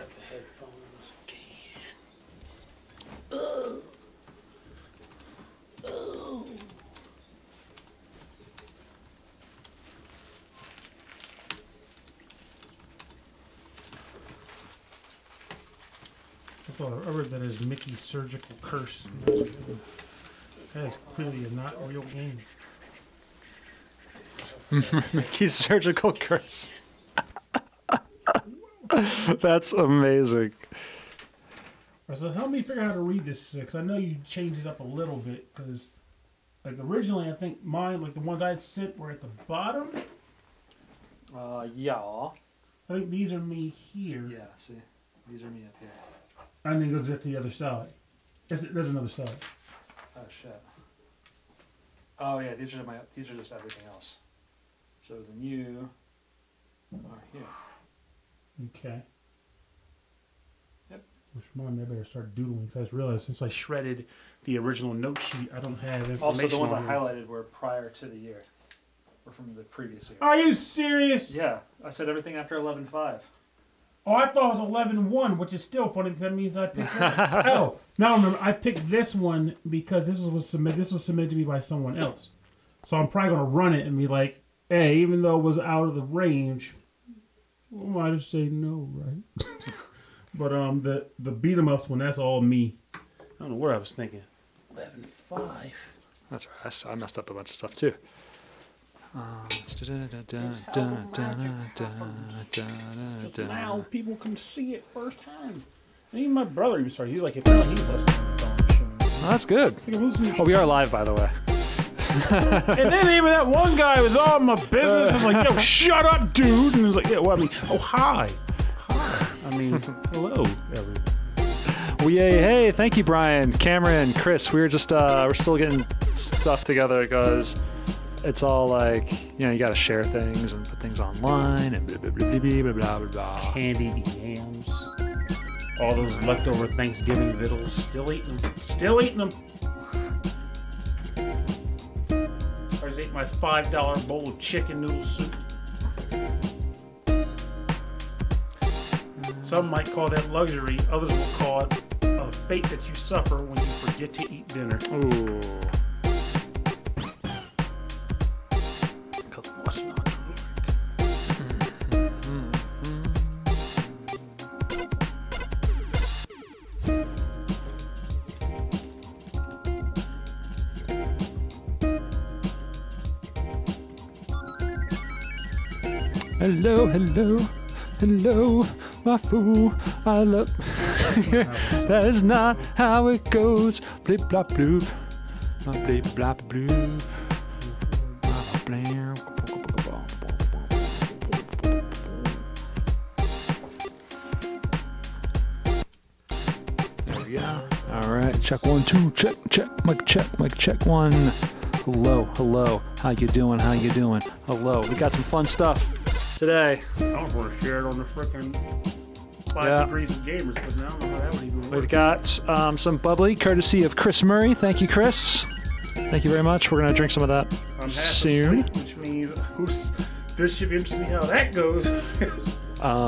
grab the headphones again. Oh. Oh. I thought I read that as Mickey's surgical curse. That is clearly a not real game. Mickey's surgical curse. That's amazing. So help me figure out how to read this, because I know you changed it up a little bit. Because like originally, I think mine, like the ones I had sent, were at the bottom. Yeah. I think these are me here. Yeah. See, these are me up here. And then it goes up to the other side. There's another side. Oh shit. Oh yeah, these are just everything else. So then you are here. Okay. Yep. Which one? I better start doodling. Because I just realized since I shredded the original note sheet, I don't have information. Also, the ones I on highlighted were prior to the year, or from the previous year. Are you serious? Yeah, I said everything after 11.5. Oh, I thought it was 11-1, which is still funny because that means I picked that. Oh, now remember, I picked this one because this was submitted to me by someone else. So I'm probably going to run it and be like, hey, even though it was out of the range, I might just say no, right? But the beat 'em ups one, that's all me. I don't know what I was thinking. 11-5. That's right. I messed up a bunch of stuff too. Now people can see it firsthand. And even my brother even started. He's like, apparently he's listening to the show. Oh, that's good. Oh, we are live, by the way. And then even that one guy was all in my business. I was like, yo, shut up, dude. And he was like, yeah, well, I mean, oh, hi. Hi. I mean, hello, everyone. Well, yay, hey, thank you, Brian, Cameron, Chris. We're just, we're still getting stuff together because it's all like, you know, you got to share things and put things online and blah, blah, blah, blah, blah, blah, blah. Candied yams. All those leftover Thanksgiving vittles. Still eating them. Still eating them. I just ate my $5 bowl of chicken noodle soup. Some might call that luxury. Others will call it a fate that you suffer when you forget to eat dinner. Ooh. What's not to Hello, hello, hello, my fool, I love. That is not how it goes. Blip, blop, bloop. Blip, blop, bloop. There we go. All right, check 1, 2, check, mic check 1. Hello, hello. How you doing? How you doing? Hello. We got some fun stuff today. I don't want to share it on the frickin' 5 degrees of gamers, but now I don't know how that would even work. We've got some bubbly courtesy of Chris Murray. Thank you, Chris. Thank you very much. We're gonna drink some of that I'm half soon. asleep, which means this should be interesting how that goes.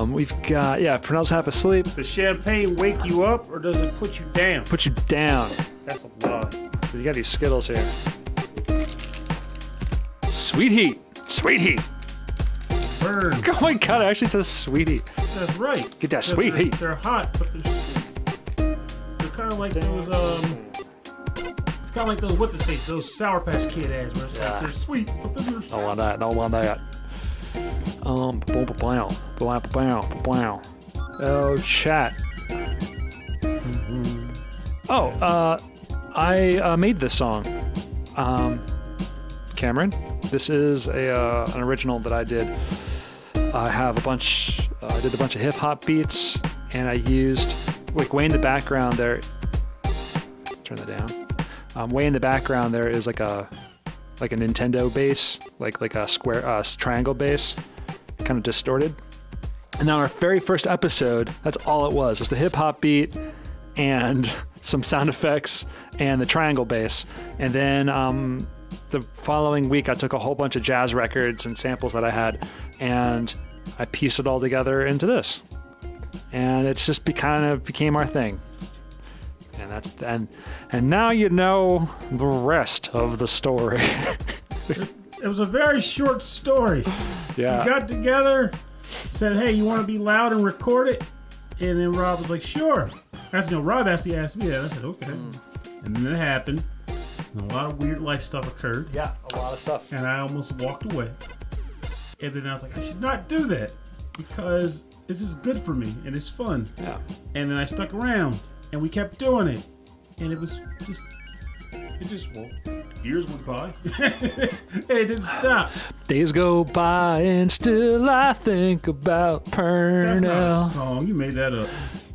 We've got Purnell's half asleep. Does champagne wake you up or does it put you down? Put you down. That's a lie. You got these Skittles here. Sweet heat. Sweet heat. Burn. Oh my god, it actually says sweet heat. That's right. Get that sweet heat. They're hot, but they're sweet. They're kind of like those, it's kind of like those, those Sour Patch Kid ads where it's like, they're sweet, but then they're sweet. Don't want that, don't want that. Oh, chat. Oh, I made this song. Cameron, this is an original that I did. I have I did a bunch of hip hop beats, and I used, like, way in the background there. Turn that down. Way in the background there is like a Nintendo bass, like a square triangle bass, kind of distorted. And now our very first episode, that's all it was the hip hop beat and some sound effects and the triangle bass. And then the following week, I took a whole bunch of jazz records and samples that I had, and I pieced it all together into this. and it's just became our thing. And now you know the rest of the story. It was a very short story. Yeah. We got together, said, hey, you want to be loud and record it? And then Rob was like, sure. Rob actually asked me that. I said, okay. And then it happened. And a lot of weird life stuff occurred. Yeah, a lot of stuff. And I almost walked away. And then I was like, I should not do that because this is good for me and it's fun. Yeah. And then I stuck around and we kept doing it. And it was just, years went by. And it didn't stop. Days go by and still I think about Purnell. That's not a song. You made that up.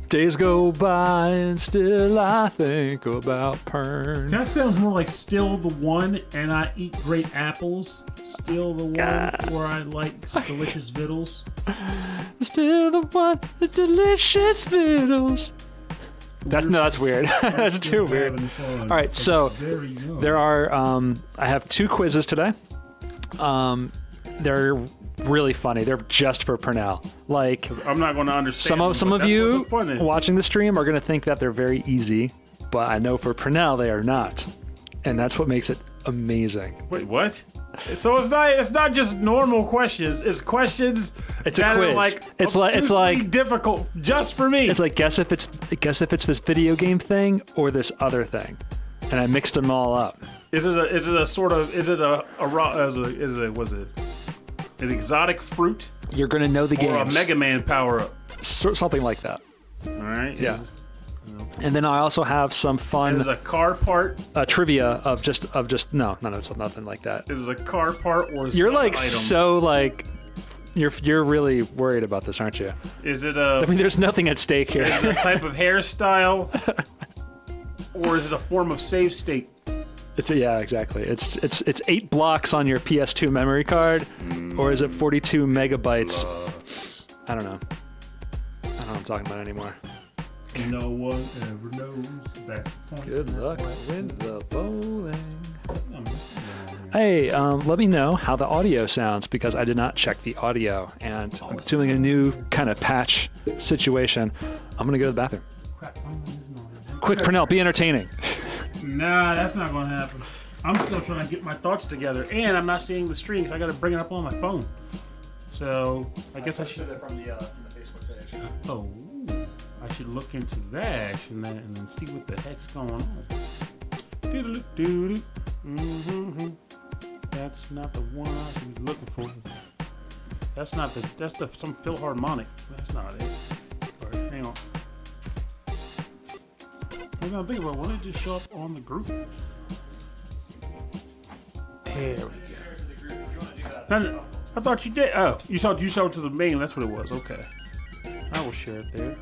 Days go by and still I think about Purnell. That sounds more like Still the One and I Eat Great Apples. Still the One where I like delicious victuals. Still the one, the delicious victuals. That's weird. That's too weird. All right, so there are. I have 2 quizzes today. They're really funny. They're just for Purnell. Like I'm not going to understand. Some of you watching the stream are going to think that they're very easy, but I know for Purnell they are not, and that's what makes it amazing. Wait, what? So it's not just normal questions. It's questions. It's a quiz. It's like difficult just for me. It's like guess if it's this video game thing or this other thing, and I mixed them all up. Is it an exotic fruit? You're gonna know the game. Or a Mega Man power up. Something like that. All right. Yeah. And then I also have some fun. Is it a car part? Trivia of just no, it's nothing like that. Is it a car part or? You're like item? So like. You're really worried about this, aren't you? Is it a? I mean, there's nothing at stake here. Is it a type of hairstyle, or is it a form of save state? Yeah, exactly. It's 8 blocks on your PS2 memory card, or is it 42 megabytes? I don't know what I'm talking about anymore. No one ever knows. That's the point. Good luck with the bowling. Hey, let me know how the audio sounds because I did not check the audio and I'm doing a new kind of patch situation. I'm going to go to the bathroom. Quick, Purnell, be entertaining. Nah, that's not going to happen. I'm still trying to get my thoughts together and I'm not seeing the streams. I got to bring it up on my phone. So I guess I should. From the Facebook page. Oh, I should look into that and then see what the heck's going on. That's not the one I should be looking for. That's some Philharmonic. That's not it. All right, hang on. I'm gonna think about it. Why did it just show up on the group? There we go. No, I thought you did. Oh, you showed it to the main. That's what it was. Okay. I will share it there.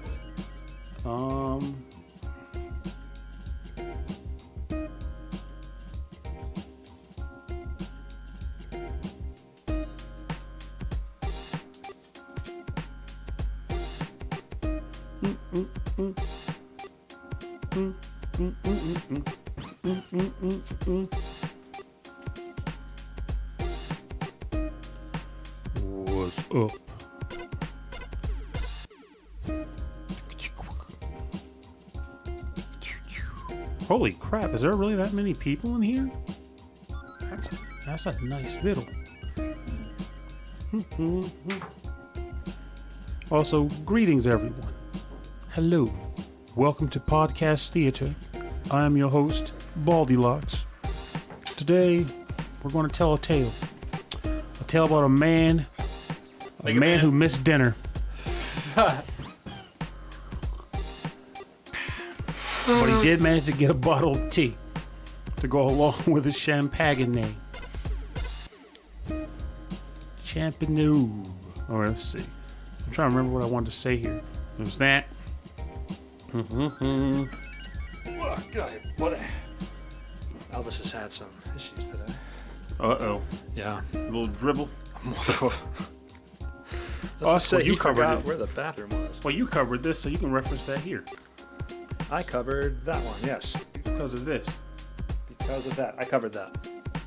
What's up? Holy crap, is there really that many people in here? That's a nice fiddle. Also, greetings everyone. Hello. Welcome to Podcast Theater. I am your host, Baldylocks. Today, we're going to tell a tale. A tale about a man who missed dinner. But he did manage to get a bottle of tea to go along with his champagne. Champagne. All right, let's see. I'm trying to remember what I wanted to say here. There's that. Oh, God, what? Elvis has had some issues today. Uh-oh. Yeah. A little dribble. Let's say you covered it. Where the bathroom was. Well, you covered this, so you can reference that here. I covered that one, yes. Because of this. Because of that. I covered that.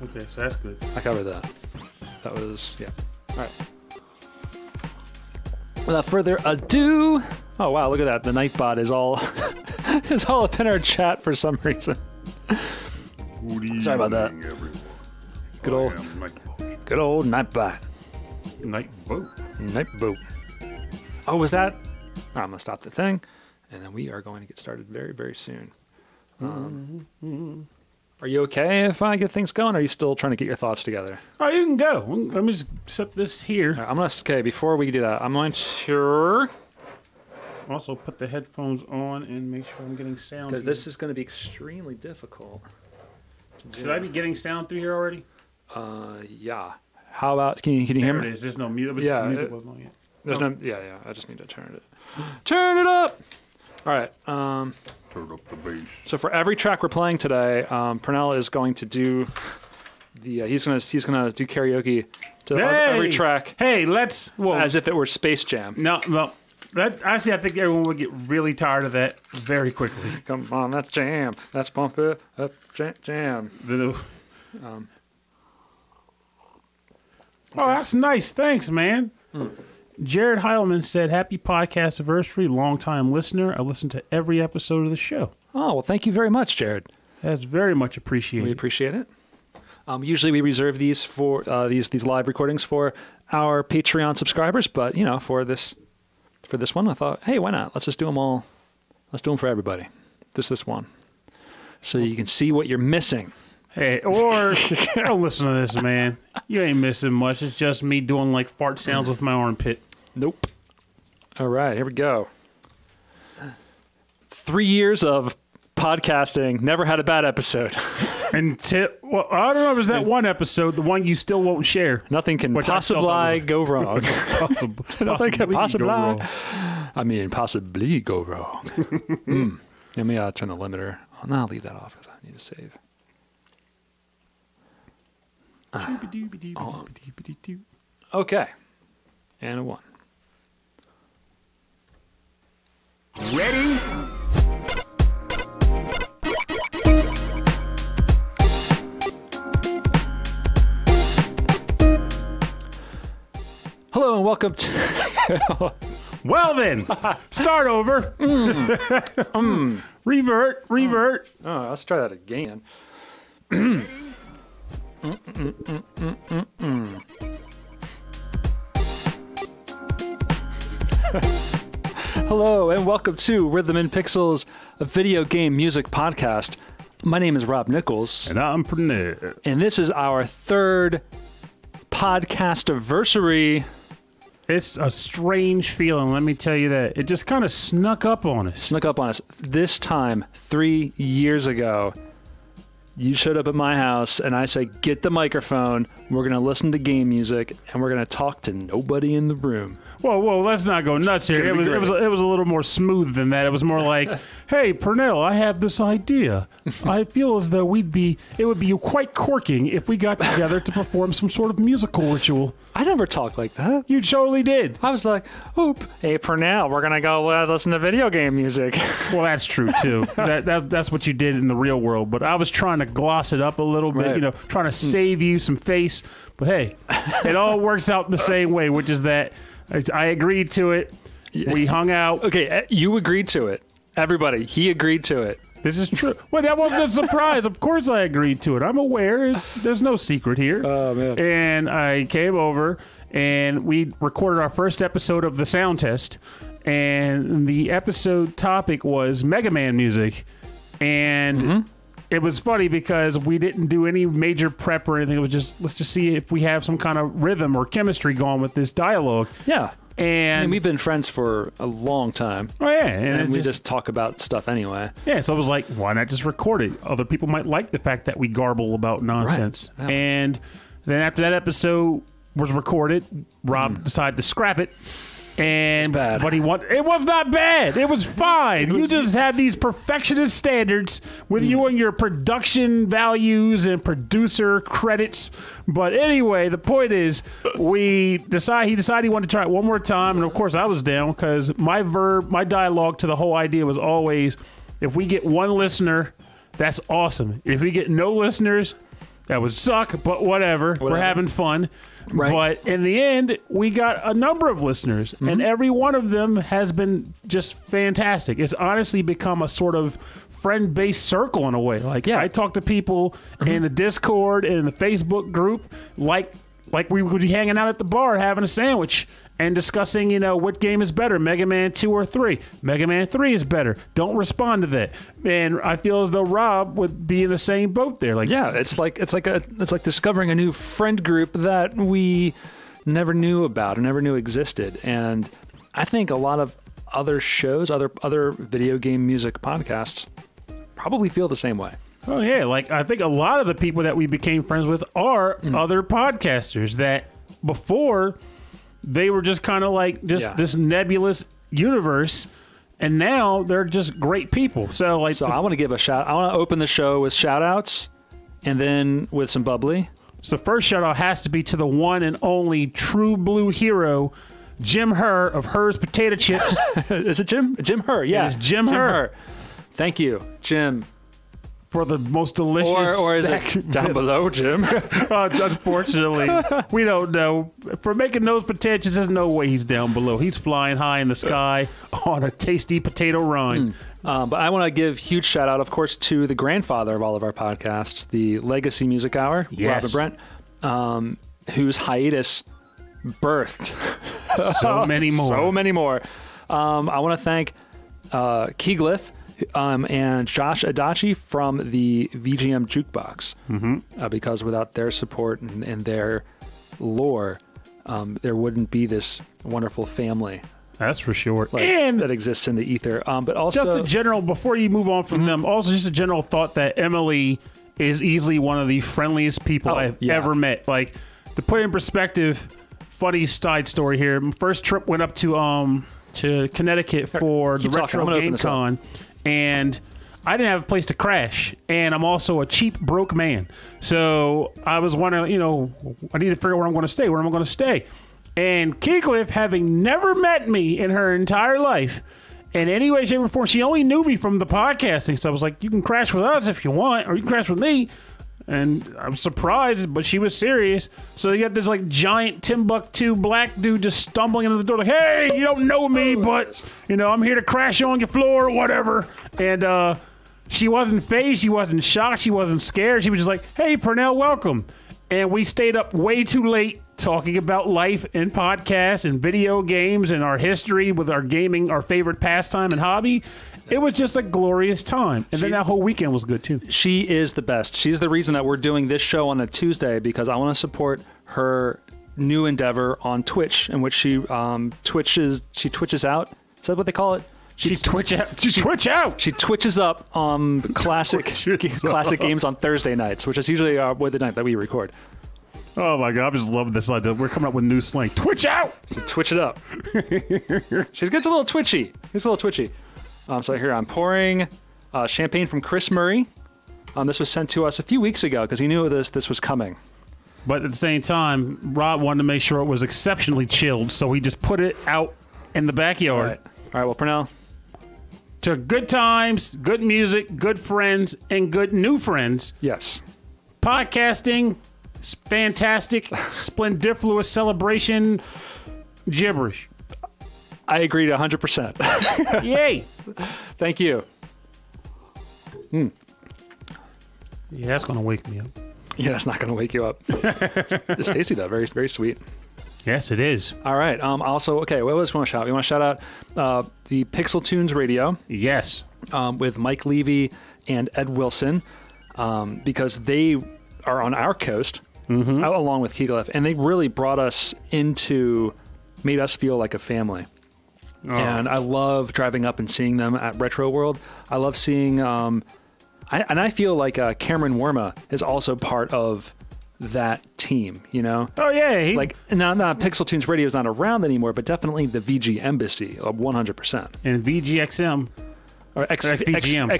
Okay, so that's good. I covered that. That was, yeah. All right. Without further ado, Oh wow, look at that. The Nightbot is all is all up in our chat for some reason. Sorry about that. Everyone. Good old Nightbot. Nightbot. Oh, was that? I'm gonna stop the thing, and then we are going to get started very, very soon. Are you okay if I get things going? Or are you still trying to get your thoughts together? Oh, you can go. Let me just set this here. Right, I'm gonna. Okay, before we do that, I'm going to Also put the headphones on and make sure I'm getting sound. because this is going to be extremely difficult. Should I be getting sound through here already? Yeah. How about? Can you hear There me? it is. There's no music. But Yeah, the music wasn't on yet. There's no. Yeah. I just need to turn it up. All right. Turn up the bass. So for every track we're playing today, Pernell is going to do the. He's gonna do karaoke to every track. Hey, let's. Well, as if it were Space Jam. No. Actually, I think everyone would get really tired of that very quickly. Come on, that's jam. Let's pump it up, jam. Oh, that's nice. Thanks, man. Jared Heilman said, "Happy Podcastiversary, long-time listener. I listen to every episode of the show." Oh, well, thank you very much, Jared. That's very much appreciated. We appreciate it. Usually we reserve these for these live recordings for our Patreon subscribers, but for this one, I thought, hey, why not? Let's just do them all. Let's do them for everybody. This one, so you can see what you're missing. Hey, or don't listen to this, man. You ain't missing much. It's just me doing like fart sounds with my armpit. Nope. All right, here we go. 3 years of podcasting, never had a bad episode. Well, I don't know if it's that one episode, the one you still won't share. Nothing can possibly go wrong. Nothing can possibly go wrong. Possibly go wrong. Let me turn the limiter. No, I'll leave that off because I need to save. Okay. And a 1. Ready? Hello and welcome to... Well then, start over. Revert. Oh, let's try that again. Hello and welcome to Rhythm and Pixels, a video game music podcast. My name is Rob Nichols. And I'm Pernell. And this is our 3rd Podcastiversary. It's a strange feeling, let me tell you that. It just kind of snuck up on us. This time, 3 years ago, you showed up at my house and I said, get the microphone, we're going to listen to game music, and we're going to talk to nobody in the room. Whoa, let's not go nuts here. It was a little more smooth than that. It was more like, hey, Pernell, I have this idea. I feel as though it would be quite corking if we got together to perform some sort of musical ritual. I never talked like that. You totally did. I was like, oop, hey, Pernell, we're going to go listen to video game music. Well, that's true, too. That's what you did in the real world. But I was trying to gloss it up a little bit, right. Trying to save you some face. But hey, it all works out the same way, which is that I agreed to it. We hung out. Okay, you agreed to it. Everybody, he agreed to it. This is true. Well, that wasn't a surprise. Of course I agreed to it. I'm aware. There's no secret here. Oh, man. And I came over, and we recorded our first episode of the sound test. And the episode topic was Mega Man music. And it was funny because we didn't do any major prep or anything. It was just, let's just see if we have some kind of rhythm or chemistry going with this dialogue. Yeah. And we've been friends for a long time. Oh, yeah. And we just talk about stuff anyway. Yeah, so I was like, why not just record it? Other people might like the fact that we garble about nonsense. Right. Yeah. And then after that episode was recorded, Rob decided to scrap it. And but it was not bad. It was fine. You just had these perfectionist standards with you and your production values and producer credits. But anyway, the point is, he decided he wanted to try it one more time, and of course I was down because my dialogue to the whole idea was always, if we get one listener, that's awesome. If we get no listeners, That would suck, but whatever. We're having fun. Right. But in the end, we got a number of listeners, and every one of them has been just fantastic. It's honestly become a sort of friend-based circle in a way. Like, I talk to people in the Discord and in the Facebook group, like we would be hanging out at the bar having a sandwich and discussing, you know, what game is better, Mega Man 2 or 3. Mega Man 3 is better. Don't respond to that. And I feel as though Rob would be in the same boat there. Like, yeah, it's like discovering a new friend group that we never knew about or never knew existed. And I think a lot of other shows, other video game music podcasts probably feel the same way. Oh, yeah. Like, I think a lot of the people that we became friends with are other podcasters that before they were just kind of like this nebulous universe, and now they're just great people. So, like, I want to give a shout. I want to open the show with shout outs and then with some bubbly. So, the first shout out has to be to the one and only true blue hero, Jim Herr of Herr's Potato Chips. Is it Jim? Jim Herr, yeah. It is Jim Herr. Thank you, Jim. For the most delicious... Or is it down below, Jim? Unfortunately, we don't know. For making those potatoes, there's no way he's down below. He's flying high in the sky on a tasty potato rind. But I want to give huge shout out, of course, to the grandfather of all of our podcasts, the Legacy Music Hour, Robin Brent, whose hiatus birthed so many more. So many more. I want to thank Keyglyph, and Josh Adachi from the VGM Jukebox, because without their support and their lore, there wouldn't be this wonderful family. That's for sure. And that exists in the ether. But also, just a general, before you move on from them, also just a general thought that Emily is easily one of the friendliest people I've ever met. Like, to put it in perspective, funny side story here. My first trip went up to Connecticut for the Retro Game Con. And I didn't have a place to crash, and I'm also a cheap, broke man. So I was wondering, you know, I need to figure out where I'm going to stay. Where am I going to stay? And Keyglyph, having never met me in her entire life, in any way, shape, or form, she only knew me from the podcasting. So I was like, you can crash with us if you want, or you can crash with me. And I was surprised, but she was serious. So you got this like giant Timbuktu black dude just stumbling into the door like, hey, you don't know me, but, you know, I'm here to crash on your floor or whatever. And she wasn't fazed. She wasn't shocked. She wasn't scared. She was just like, hey, Purnell, welcome. And we stayed up way too late talking about life and podcasts and video games and our history with our gaming, our favorite pastime and hobby. It was just a glorious time. And then that whole weekend was good, too. She is the best. She's the reason that we're doing this show on a Tuesday, because I want to support her new endeavor on Twitch, in which she twitches out. Is that what they call it? She twitch twitches up classic games on Thursday nights, which is usually the night that we record. Oh my God, I'm just loving this idea. We're coming up with new slang. Twitch out! She twitch it up. She gets a little twitchy. So here I'm pouring champagne from Chris Murray. This was sent to us a few weeks ago because he knew this was coming. But at the same time, Rob wanted to make sure it was exceptionally chilled, so he just put it out in the backyard. All right, well, Purnell. To good times, good music, good friends, and good new friends. Yes. Podcasting, fantastic, splendifluous celebration, gibberish. I agreed 100%. Yay. Thank you. Yeah, that's going to wake me up. Yeah, that's not going to wake you up. It's tasty, though. Very, very sweet. Yes, it is. All right. Also, okay, what else we want to shout out? We want to shout out the Pixel Tunes Radio. Yes. With Mike Levy and Ed Wilson, because they are on our coast, along with Keyglyph, and they really made us feel like a family. Oh. And I love driving up and seeing them at Retro World. I love seeing, and I feel like Cameron Worma is also part of that team, you know? Oh, yeah. Like, now Pixel Tunes Radio is not around anymore, but definitely the VG Embassy, 100%. And VGXM. Or XVGM.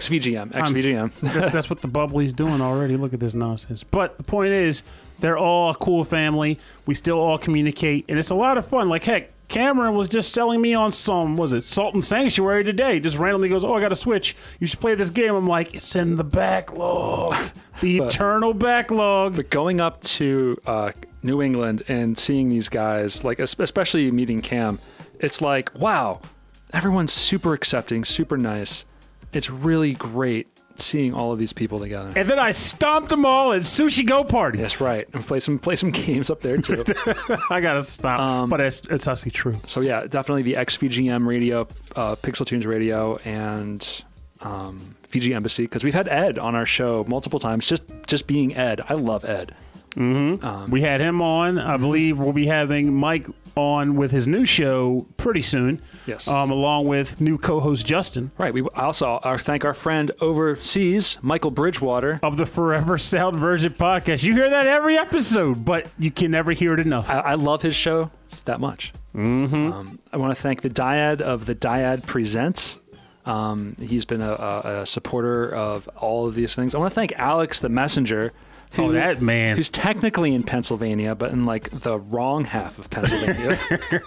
XVGM. That's what the bubbly's doing already. Look at this nonsense. But the point is, they're all a cool family. We still all communicate, and it's a lot of fun. Like, heck, Cameron was just selling me on some, was it Salt and Sanctuary today? Just randomly goes, oh, I got a Switch. You should play this game. I'm like, it's in the backlog. The eternal backlog. But going up to New England and seeing these guys, like especially meeting Cam, it's like, wow, everyone's super accepting, super nice. It's really great seeing all of these people together. And then I stomped them all at Sushi Go Party. That's right. And play some games up there too. I gotta stop. But it's actually true. So yeah, definitely the XVGM radio, Pixel Tunes radio, and VG Embassy, because we've had Ed on our show multiple times. Just being Ed, I love Ed. Mm-hmm. We had him on. I believe we'll be having Mike on with his new show pretty soon. Yes. Along with new co-host Justin. Right. We also thank our friend overseas, Michael Bridgewater of the Forever Sound Version podcast. You hear that every episode, but you can never hear it enough. I love his show that much. Mm-hmm. I want to thank the Dyad of the Dyad Presents. He's been a supporter of all of these things. I want to thank Alex the Messenger. That man. Who's technically in Pennsylvania, but in like the wrong half of Pennsylvania.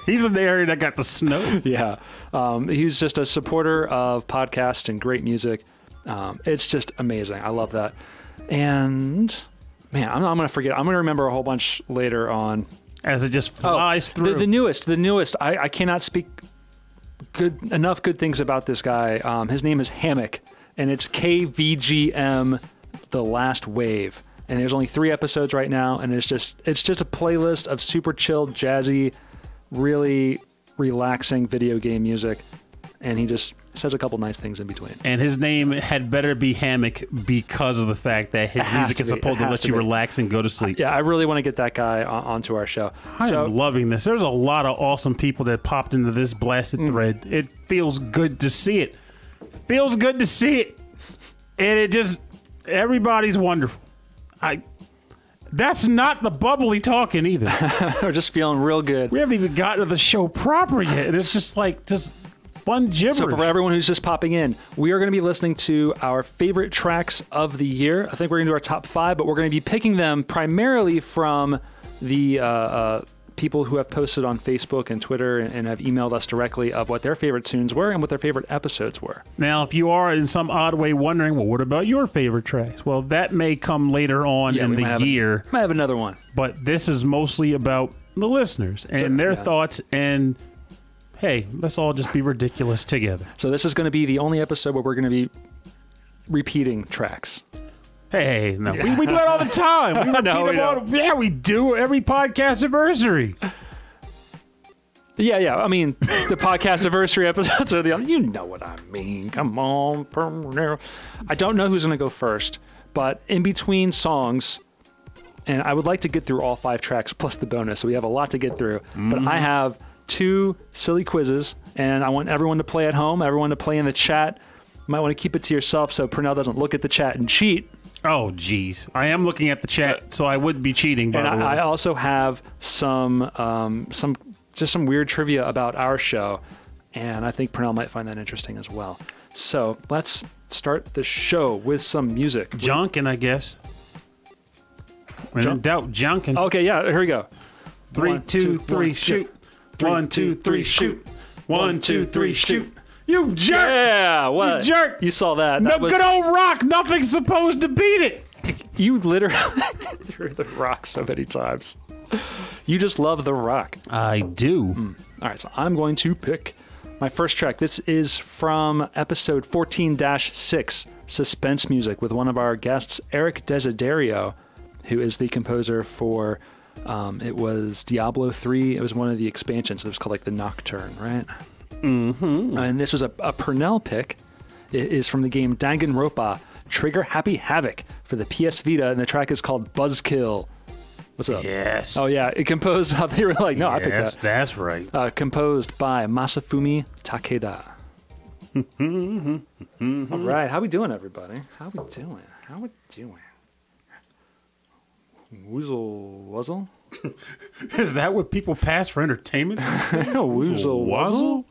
He's in the area that got the snow. Yeah. He's just a supporter of podcasts and great music. It's just amazing. I love that. And man, I'm going to forget. I'm going to remember a whole bunch later on. As it just flies through. The newest. I cannot speak enough good things about this guy. His name is Hammock, and it's KVGM, The Last Wave. And there's only 3 episodes right now, and it's just a playlist of super chilled, jazzy, really relaxing video game music. And he just says a couple nice things in between. And his name had better be Hammock because of the fact that his music is supposed to let you relax and go to sleep. Yeah, I really want to get that guy onto our show. I'm loving this. There's a lot of awesome people that popped into this blasted thread. It feels good to see it. Feels good to see it. And it just, everybody's wonderful. That's not the bubbly talking either. We're just feeling real good. We haven't even gotten to the show proper yet. And it's just like, just fun gibberish. So for everyone who's just popping in, we are going to be listening to our favorite tracks of the year. I think we're going to do our top 5, but we're going to be picking them primarily from the people who have posted on Facebook and Twitter and have emailed us directly of what their favorite tunes were and what their favorite episodes were. Now, if you are in some odd way wondering, well, what about your favorite tracks? Well, that may come later on in the year. Might have another one. But this is mostly about the listeners and their thoughts, and hey, let's all just be ridiculous together. So this is going to be the only episode where we're going to be repeating tracks. Hey, no, we do that all the time. We do every Podcastiversary. Yeah. I mean, the Podcastiversary episodes are you know what I mean. Come on. I don't know who's going to go first, but in between songs, and I would like to get through all 5 tracks plus the bonus, so we have a lot to get through. But I have 2 silly quizzes, and I want everyone to play at home, everyone to play in the chat. You might want to keep it to yourself so Purnell doesn't look at the chat and cheat. Oh, geez. I am looking at the chat, so I would be cheating, by the way. I also have some weird trivia about our show, and I think Purnell might find that interesting as well. So let's start the show with some music. Junkin', I guess. When in doubt, junkin'. Okay, yeah, here we go. 3, 2, 3, shoot. 1, 2, 3, shoot. 1, 2, 3, shoot. You jerk! Yeah, what? You jerk! You saw that. No, good old rock. Nothing's supposed to beat it. You literally threw the rock so many times. You just love the rock. I do. All right, so I'm going to pick my first track. This is from episode 14-6, Suspense Music, with one of our guests, Eric Desiderio, who is the composer for, it was Diablo 3. It was one of the expansions. It was called like the Nocturne, right? Mm-hmm. And this was a Purnell pick. It is from the game Danganronpa Trigger Happy Havoc for the PS Vita, and the track is called Buzzkill. What's up? Yes. Oh, yeah. It composed, they were like, no, I picked that. That's right. Composed by Masafumi Takeda. All right. How we doing, everybody? How we doing? Woozle Wuzzle? Is that what people pass for entertainment? Woozle Wuzzle?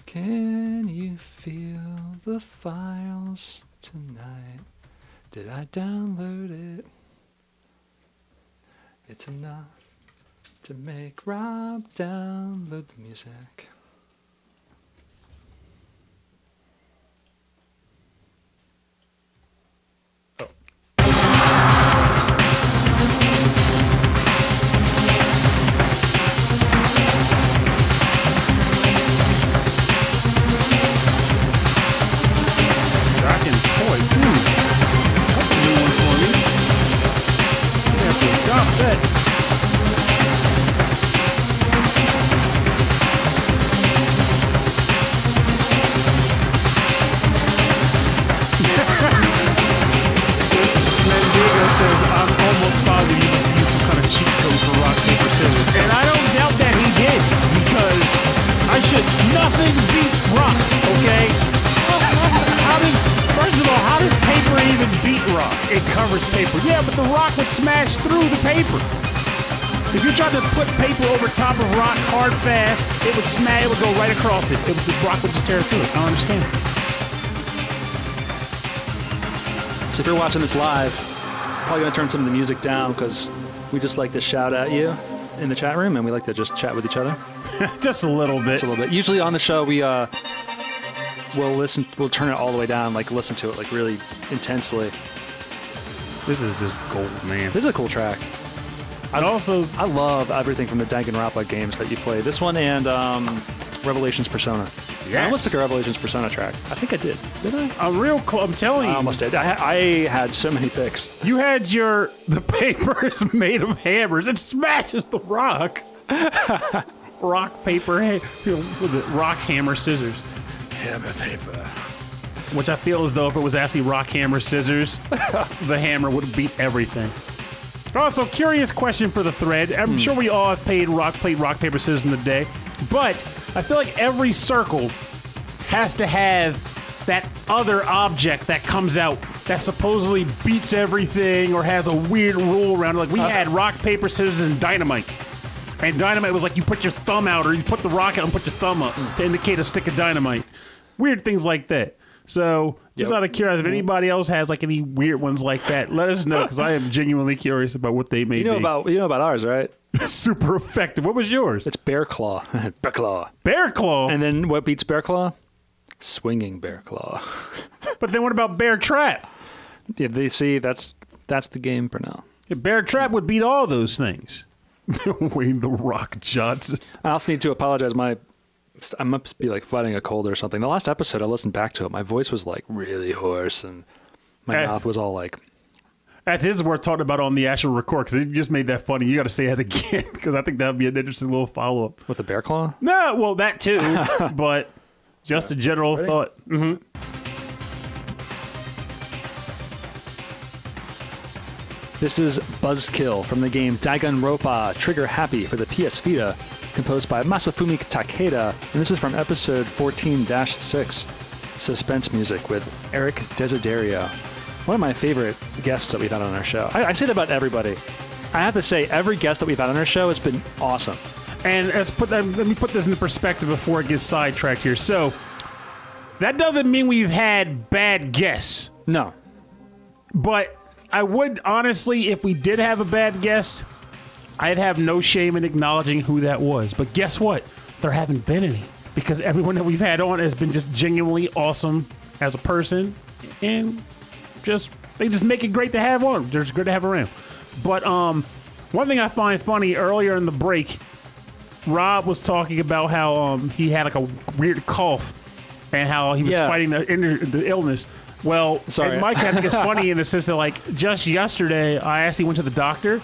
Can you feel the files tonight? Did I download it? It's enough to make Rob download the music. Nothing beats rock, okay? First of all, how does paper even beat rock? It covers paper. Yeah, but the rock would smash through the paper. If you tried to put paper over top of rock hard fast, it would smash, it would go right across it. The rock would just tear through it. I don't understand. So if you're watching this live, probably going to turn some of the music down because we just like to shout at you in the chat room and we like to just chat with each other. Just a little bit. Just a little bit. Usually on the show, we'll turn it all the way down, like listen to it like really intensely. This is just gold, man. This is a cool track. I love everything from the Danganronpa games that you play. This one and Revelations Persona. Yeah. I almost took a Revelations Persona track. I think I did. Did I? I'm telling you. I almost did. I had so many picks. You had the paper is made of hammers. It smashes the rock. Rock, paper, was it rock, hammer, scissors? Hammer, paper. Which I feel as though if it was actually rock, hammer, scissors, the hammer would beat everything. Also, curious question for the thread. I'm sure we all have played rock, paper, scissors in the day. But I feel like every circle has to have that other object that comes out that supposedly beats everything or has a weird rule around it. Like we had rock, paper, scissors, and dynamite. And dynamite was like you put your thumb out or you put the rock out and put your thumb up to indicate a stick of dynamite. Weird things like that. So, just out of curiosity, if anybody else has like any weird ones like that, let us know because I am genuinely curious about what they may be. You know about ours, right? Super effective. What was yours? It's Bear Claw. Bear Claw. Bear Claw? And then what beats Bear Claw? Swinging Bear Claw. But then what about Bear Trap? Yeah, they see that's the game for now. Yeah, Bear Trap would beat all those things. Wayne the Rock Johnson. I also need to apologize. I must be like fighting a cold or something. The last episode I listened back to it, my voice was like really hoarse and my mouth was all like. That is worth talking about on the actual record because you just made that funny. You got to say that again because I think that would be an interesting little follow up. With the Bear Claw? No, well that too, but just a general thought. Mm-hmm. This is Buzzkill from the game Danganronpa Trigger Happy for the PS Vita, composed by Masafumi Takeda, and this is from episode 14-6, Suspense Music with Eric Desiderio. One of my favorite guests that we've had on our show. I say that about everybody. I have to say, every guest that we've had on our show has been awesome. And let me put this into perspective before it gets sidetracked here. So, that doesn't mean we've had bad guests. No. But I would, honestly, if we did have a bad guest, I'd have no shame in acknowledging who that was. But guess what? There haven't been any. Because everyone that we've had on has been just genuinely awesome as a person. And they just make it great to have on. They're just good to have around. But one thing I find funny, earlier in the break, Rob was talking about how he had like a weird cough and how he was fighting the illness. Well, Mike, I think it's funny in the sense that, like, just yesterday, I actually went to the doctor.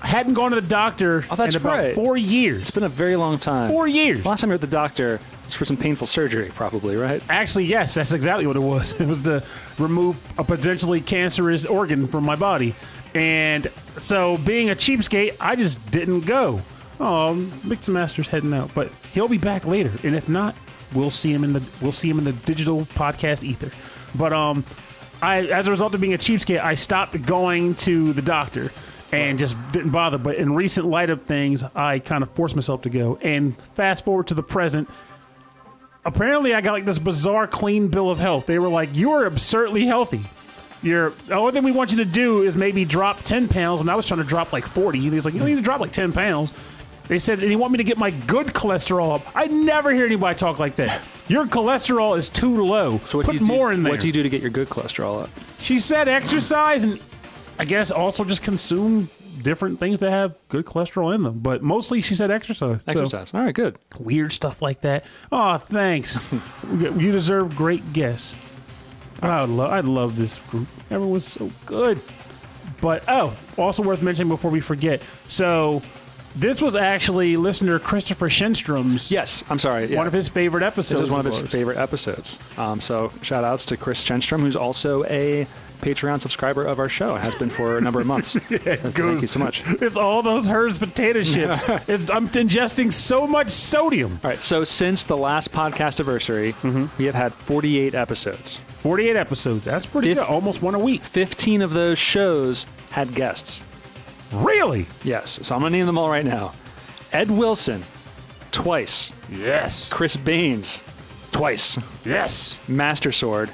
I hadn't gone to the doctor in about 4 years. It's been a very long time. 4 years. Last time you were at the doctor was for some painful surgery, probably, right? Actually, yes, that's exactly what it was. It was to remove a potentially cancerous organ from my body. And so, being a cheapskate, I just didn't go. Oh, Mixed Master's heading out, but he'll be back later. And if not, we'll see him in the digital podcast ether. But as a result of being a cheapskate, I stopped going to the doctor and just didn't bother. But in recent light of things, I kind of forced myself to go. And fast forward to the present, apparently I got like this bizarre clean bill of health. They were like, "You're absurdly healthy. The only thing we want you to do is maybe drop 10 pounds." And I was trying to drop like 40. And he's like, "You need to drop like 10 pounds." They said they want me to get my good cholesterol up. I never hear anybody talk like that. Your cholesterol is too low. So what Put do you more do, in there. What do you do to get your good cholesterol up? She said exercise and I guess also just consume different things that have good cholesterol in them. But mostly she said exercise. Exercise. So, all right, good. weird stuff like that. Oh, thanks. You deserve great guests. I love this group. Everyone's so good. But, also worth mentioning before we forget. So, this was actually listener Christopher Shenstrom's. Yes, I'm sorry. Yeah. One of his favorite episodes. This is one of his favorite episodes. So shout outs to Chris Shenstrom, who's also a Patreon subscriber of our show and has been for a number of months. Thank you so much. It's all those Hers potato chips. I'm ingesting so much sodium. All right, so since the last Podcastiversary, we have had 48 episodes. 48 episodes. That's pretty good. Almost one a week. 15 of those shows had guests. Really? Yes. So I'm going to name them all right now. Ed Wilson, twice. Yes. Chris Baines, twice. Yes. Master Sword,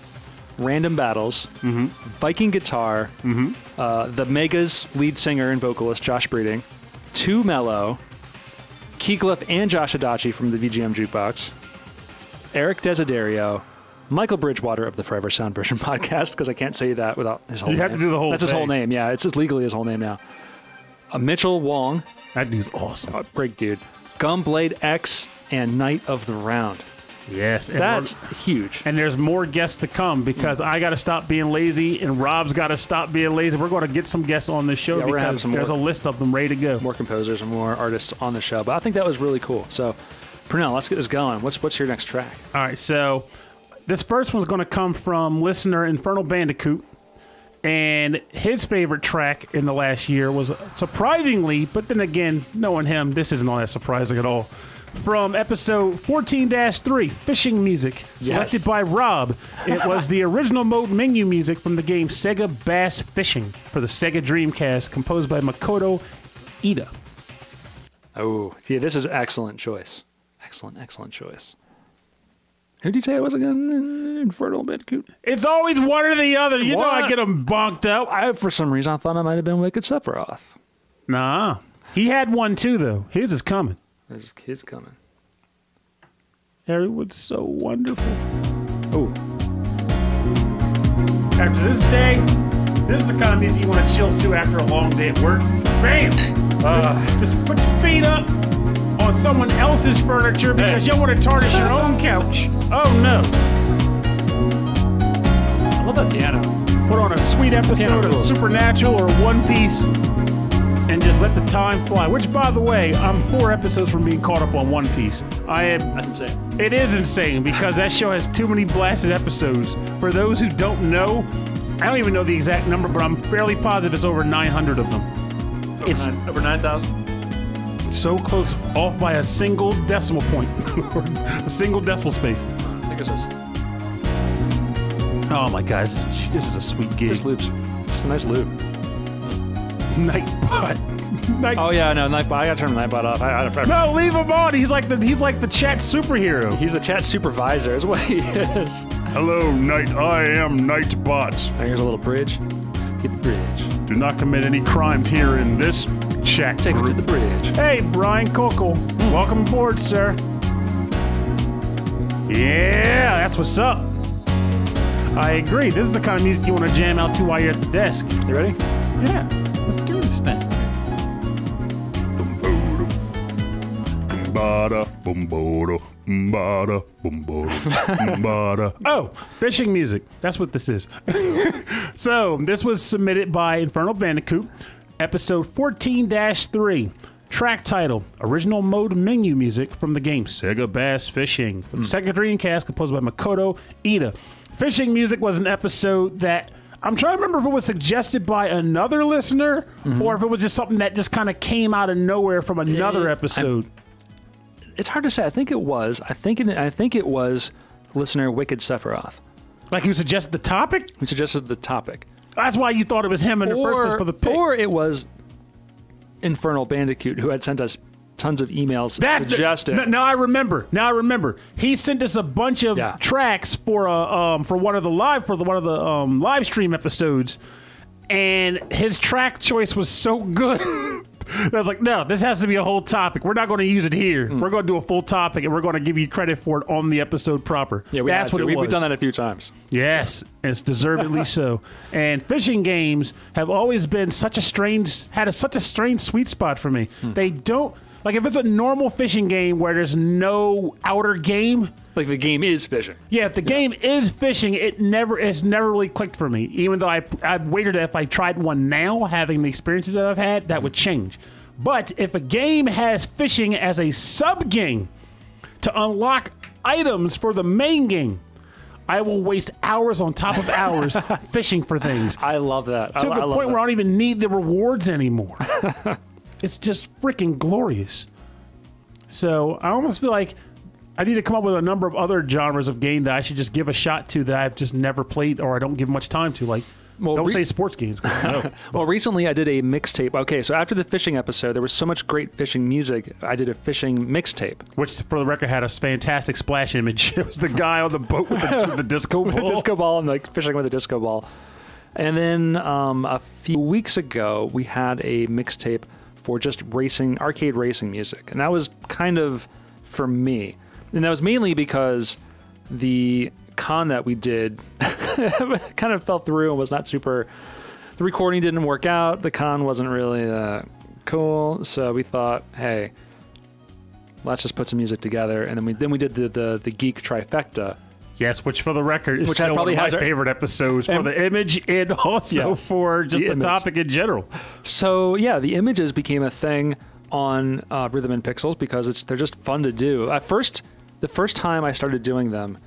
Random Battles, Viking Guitar, the Megas lead singer and vocalist Josh Breeding, Too Mellow, Keeglif and Josh Adachi from the VGM Jukebox, Eric Desiderio, Michael Bridgewater of the Forever Sound Version podcast, because I can't say that without his whole name. You have to do the whole That's his thing. whole name, yeah. It's just legally his whole name now. Mitchell Wong, That dude's awesome. great dude. Gumblade X and Knight of the Round. Yes. And That's huge. and there's more guests to come because I got to stop being lazy and Rob's got to stop being lazy. We're going to get some guests on this show Yeah, we're gonna have because some there's more. a list of them ready to go. More composers and more artists on the show. But I think that was really cool. So, Pernell, let's get this going. What's your next track? All right, so this first one's going to come from listener Infernal Bandicoot. And his favorite track in the last year was surprisingly, but then again, knowing him, this isn't all that surprising at all. From episode 14-3, Fishing Music, selected by Rob. It was the original mode menu music from the game Sega Bass Fishing for the Sega Dreamcast, composed by Makoto Ida. Oh, see, this is excellent choice. Excellent choice. Who did you say it was again? Infernal Bandicoot? It's always one or the other. You know I What? get them bonked up. For some reason, I thought it might have been Wicked Sephiroth. Nah. He had one too, though. His is coming. His kid's coming. Everyone's so wonderful. Oh, After this day, this is the kind of music you want to chill to after a long day at work. Bam! Just put your feet up on someone else's furniture because you don't want to tarnish your own couch. Oh no. I love that piano. Put on a sweet episode of Supernatural or One Piece and just let the time fly. Which, by the way, I'm 4 episodes from being caught up on One Piece. That's insane. It is insane because that show has too many blasted episodes. For those who don't know, I don't even know the exact number, but I'm fairly positive it's over 900 of them. It's over 9,000. so close, off by a single decimal point, or a single decimal space. I think it's just Oh my God, this is a sweet gig. just loops. It's a nice loop. Nightbot. Oh yeah, no, Nightbot. I gotta turn Nightbot off. No, leave him on. He's like the chat superhero. He's a chat supervisor, is what he is. Hello, Night. I am Nightbot. Here's a little bridge. Get the bridge. Do not commit any crimes here in this chat Take him group. to the bridge. Hey, Brian Cockle. Welcome aboard, sir. Yeah, that's what's up. I agree. This is the kind of music you want to jam out to while you're at the desk. You ready? Yeah, let's do this thing. Oh, fishing music. That's what this is. So, this was submitted by Infernal Bandicoot, episode 14-3. Track title, original mode menu music from the game Sega Bass Fishing. From Sega Dreamcast, composed by Makoto Ida. Fishing music was an episode that I'm trying to remember if it was suggested by another listener or if it was just something that just kind of came out of nowhere from another episode. It's hard to say. I think it was. I think it was listener Wicked Sephiroth Like who suggested the topic? who suggested the topic. That's why you thought it was him in the first place for the pick. Or it was Infernal Bandicoot who had sent us tons of emails suggesting. Now I remember. He sent us a bunch of tracks for one of the live stream episodes, and his track choice was so good I was like, no, this has to be a whole topic. We're not going to use it here. We're going to do a full topic, and we're going to give you credit for it on the episode proper. Yeah, that's what it was. We've done that a few times. Yes, it's deservedly so. And fishing games have always been such a strange sweet spot for me. They don't, like, if it's a normal fishing game where there's no outer game. Like the game is fishing. Yeah, if the game is fishing, it's never really clicked for me. Even though I waited if I tried one now, having the experiences that I've had, that would change. But if a game has fishing as a sub-game to unlock items for the main game, I will waste hours on top of hours fishing for things. I love that. To the point where I don't even need the rewards anymore. It's just freaking glorious. So I almost feel like I need to come up with a number of other genres of game that I should just give a shot to that I've just never played or I don't give much time to. Like, don't say sports games. No. Well, recently I did a mixtape. Okay, so after the fishing episode, there was so much great fishing music. I did a fishing mixtape. Which, for the record, had a fantastic splash image. It was the guy on the boat with the disco ball. The disco ball and like fishing with a disco ball. And then a few weeks ago, we had a mixtape for just arcade racing music. And that was kind of for me. And that was mainly because the con that we did kind of fell through and was not super. The recording didn't work out. The con wasn't really cool. So we thought, hey, let's just put some music together. And then we did the geek trifecta. Yes, which for the record is still one of my favorite episodes for the image and also for just the topic in general. So yeah, the images became a thing on Rhythm and Pixels because they're just fun to do. The first time I started doing them,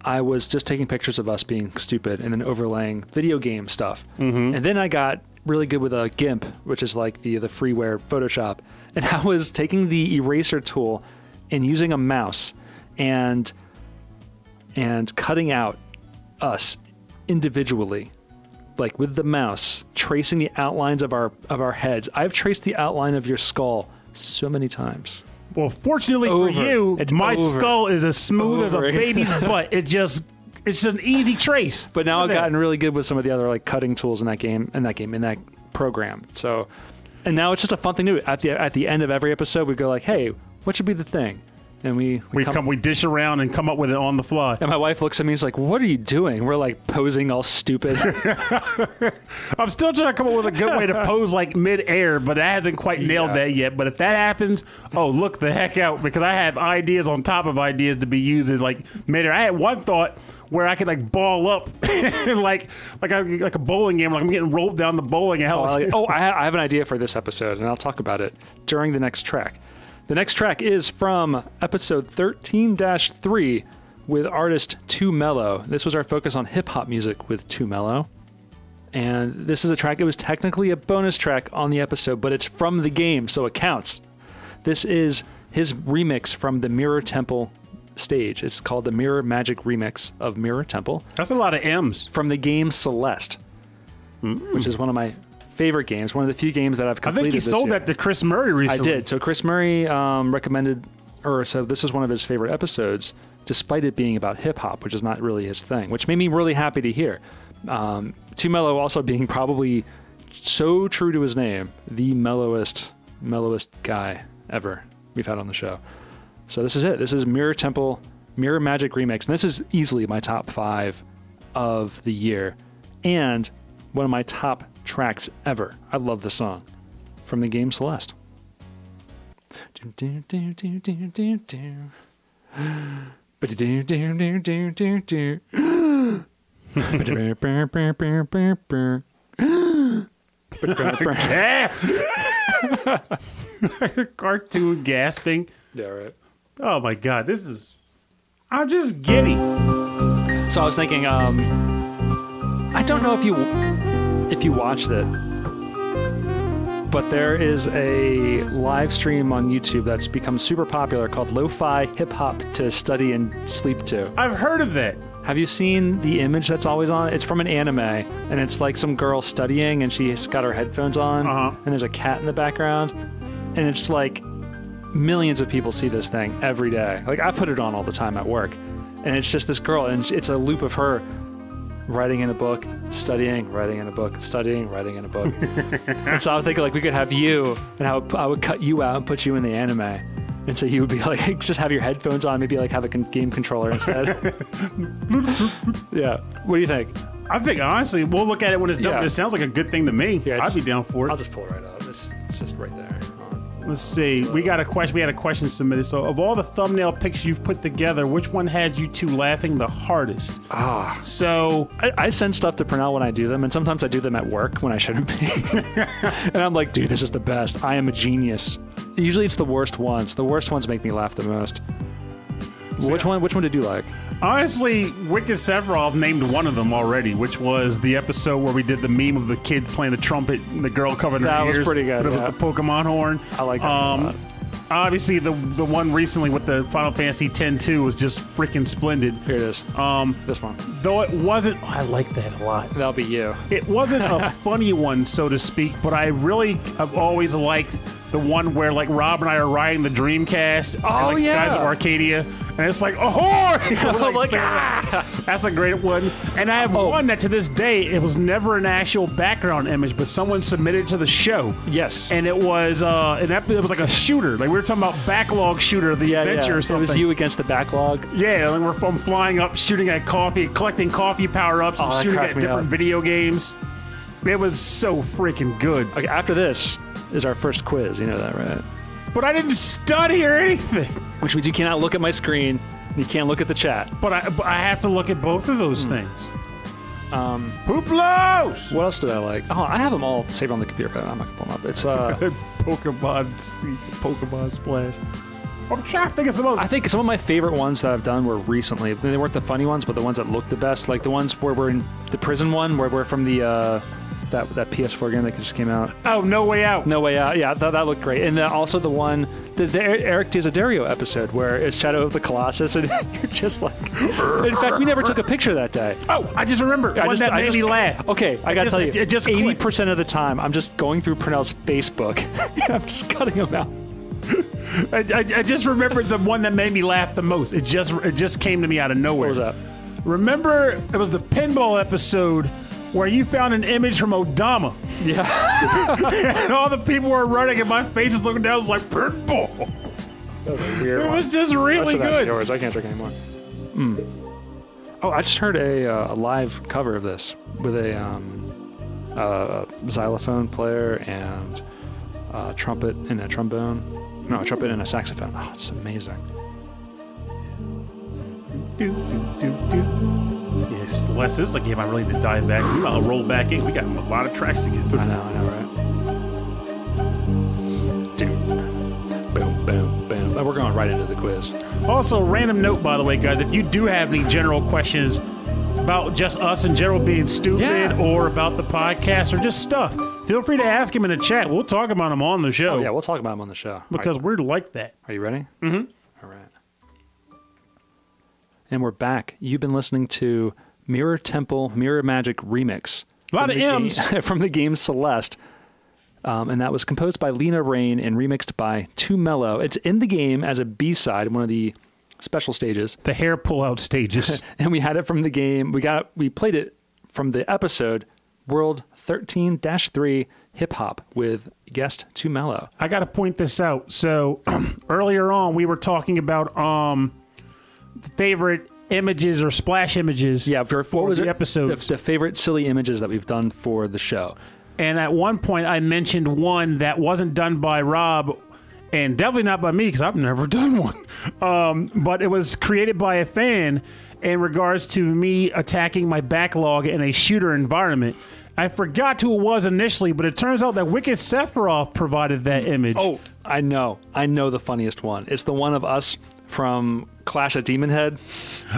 I was just taking pictures of us being stupid and then overlaying video game stuff. And then I got really good with a GIMP, which is like the freeware Photoshop. And I was taking the eraser tool and using a mouse and cutting out us individually, like with the mouse, tracing the outlines of our heads. I've traced the outline of your skull so many times. Well, fortunately for you, my skull is as smooth as a baby's butt. It's an easy trace. But now I've gotten really good with some of the other like cutting tools in that program. So, and now it's just a fun thing to do. At the end of every episode, we go like, hey, what should be the thing? And we dish around and come up with it on the fly. And my wife looks at me and is like, what are you doing? We're like posing all stupid. I'm still trying to come up with a good way to pose like mid-air, but it hasn't quite nailed that yet. But if that happens, look the heck out, because I have ideas on top of ideas to be used as like mid-air. I had one thought where I could like ball up like a bowling game, like I'm getting rolled down the bowling alley. I have an idea for this episode, and I'll talk about it during the next track. The next track is from episode 13-3 with artist Too Mellow. This was our focus on hip-hop music with Too Mellow. And this is a track, it was technically a bonus track on the episode, but it's from the game, so it counts. This is his remix from the Mirror Temple stage. It's called the Mirror Magic Remix of Mirror Temple. That's a lot of M's. From the game Celeste, which is one of my favorite games, one of the few games that I've completed. I think you sold that to Chris Murray recently. I did. So Chris Murray recommended, so this is one of his favorite episodes, despite it being about hip hop, which is not really his thing, which made me really happy to hear. Too Mellow also being probably so true to his name, the mellowest guy ever we've had on the show. So this is it. This is Mirror Temple, Mirror Magic Remix, and this is easily my top 5 of the year, and one of my top tracks ever. I love the song from the game Celeste. Cartoon gasping. Yeah, right. Oh my God, I'm just giddy. So I was thinking, I don't know if you watched it, but there is a live stream on YouTube that's become super popular called Lo-Fi Hip Hop to Study and Sleep to. I've heard of that. Have you seen the image that's always on? It's from an anime, and it's like some girl studying, and she's got her headphones on, and there's a cat in the background, and it's like millions of people see this thing every day. Like, I put it on all the time at work, and it's just this girl, and it's a loop of her writing in a book, studying, writing in a book, studying, writing in a book. And so I was thinking like we could have you, and I would cut you out and put you in the anime. And so you would be like, just have your headphones on, maybe like have a game controller instead. Yeah. What do you think? I think, honestly, we'll look at it when it's done. Yeah. It sounds like a good thing to me. Yeah, I'd be down for it. I'll just pull it right up. It's just right there. Let's see. We got a question. We had a question submitted. So, of all the thumbnail pics you've put together, which one had you two laughing the hardest? So I send stuff to Pernell when I do them, and sometimes I do them at work when I shouldn't be. And I'm like, dude, this is the best. I am a genius. Usually it's the worst ones. The worst ones make me laugh the most. Which one did you like? Honestly, Wicked Sephiroth named one of them already, which was the episode where we did the meme of the kid playing the trumpet and the girl covered her ears. That was pretty good. But it was the Pokemon horn. I like that a lot. Obviously, the one recently with the Final Fantasy X-2 was just freaking splendid. Here it is. This one. Though it wasn't... I like that a lot. That'll be you. It wasn't a funny one, so to speak, but I've always liked the one where like Rob and I are riding the Dreamcast and like Skies of Arcadia, and it's like, that's a great one. And I have one that to this day, it was never an actual background image, but someone submitted it to the show. Yes. And it was it was like a shooter. Like we were talking about backlog shooter of the adventure or something. It was you against the backlog. Yeah, like we're flying up, shooting at coffee, collecting coffee power-ups, and shooting at different video games. It was so freaking good. Okay, after this is our first quiz. You know that, right? But I didn't study or anything. Which means you cannot look at my screen. And you can't look at the chat. But I have to look at both of those things. Hooplos! What else did I like? Oh, I have them all saved on the computer, but I'm not gonna pull them up. It's Pokemon Splash. I'm trying to think of some of. I think some of my favorite ones that I've done were recently. They weren't the funny ones, but the ones that looked the best. Like the ones where we're in the prison one, where we're from the that PS4 game that just came out. Oh, No Way Out. No Way Out. Yeah, that looked great. And also the one, the Eric Desiderio episode where it's Shadow of the Colossus, and you're just like. In fact, we never took a picture that day. Oh, I just remember. One that made me laugh. Okay, I gotta tell you, it just 80% of the time, I'm just going through Pernell's Facebook. I'm just cutting them out. I just remembered the one that made me laugh the most. It just came to me out of nowhere. What was that? Remember, it was the pinball episode where you found an image from Odama. Yeah. And all the people were running, and my face is looking down. I was like, pinball. That was a weird It was just really good. Yours. I can't drink anymore. Oh, I just heard a live cover of this with a xylophone player and a trumpet and a trombone. No, a trumpet and a saxophone. Oh, it's amazing. Yes, Les, this is a game I really need to dive back. We gotta roll back in. We got a lot of tracks to get through. I know, right? Dude. Boom, boom, boom. We're going right into the quiz. Also, random note, by the way, guys, if you do have any general questions about just us in general being stupid or about the podcast or just stuff, feel free to ask him in the chat. We'll talk about them on the show. Oh, yeah, we'll talk about them on the show. Because we're like that. Are you ready? Mm-hmm. All right. And we're back. You've been listening to Mirror Temple, Mirror Magic Remix. A lot of M's. From the game Celeste. And that was composed by Lena Rain and remixed by Too Mellow. It's in the game as a B-side, one of the special stages. The hair pull-out stages. And we had it from the game. We played it from the episode World 13-3 Hip Hop with guest Too Mellow. I got to point this out. So earlier on, we were talking about favorite images or splash images. Yeah, what was the episodes? The favorite silly images that we've done for the show. And at one point, I mentioned one that wasn't done by Rob, and definitely not by me because I've never done one. But it was created by a fan in regards to me attacking my backlog in a shooter environment. I forgot who it was initially, but it turns out that Wicked Sephiroth provided that image. Oh, I know the funniest one. It's the one of us from Clash at Demon Head.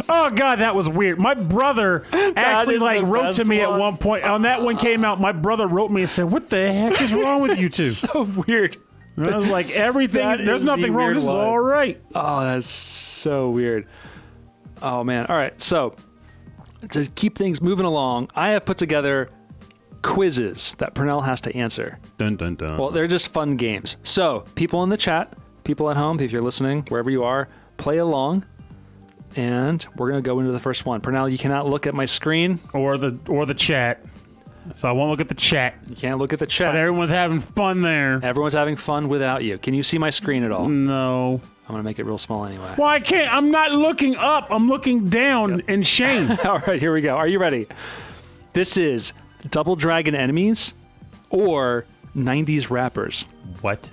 Oh God, that was weird. My brother actually wrote to me at one point. On that one came out, my brother wrote me and said, "What the heck is wrong with you two?" So weird. And I was like, everything. There's nothing wrong. This is all right. Oh, that's so weird. Oh man. All right. So to keep things moving along, I have put together quizzes that Pernell has to answer. Dun dun dun. Well, they're just fun games. So people in the chat, people at home, if you're listening, wherever you are, play along. And we're going to go into the first one. Pernell, you cannot look at my screen. Or the chat. So I won't look at the chat. You can't look at the chat. But everyone's having fun there. Everyone's having fun without you. Can you see my screen at all? No. I'm going to make it real small anyway. Well, I can't. I'm not looking up. I'm looking down in shame. All right, here we go. Are you ready? This is Double Dragon enemies or 90s rappers. What?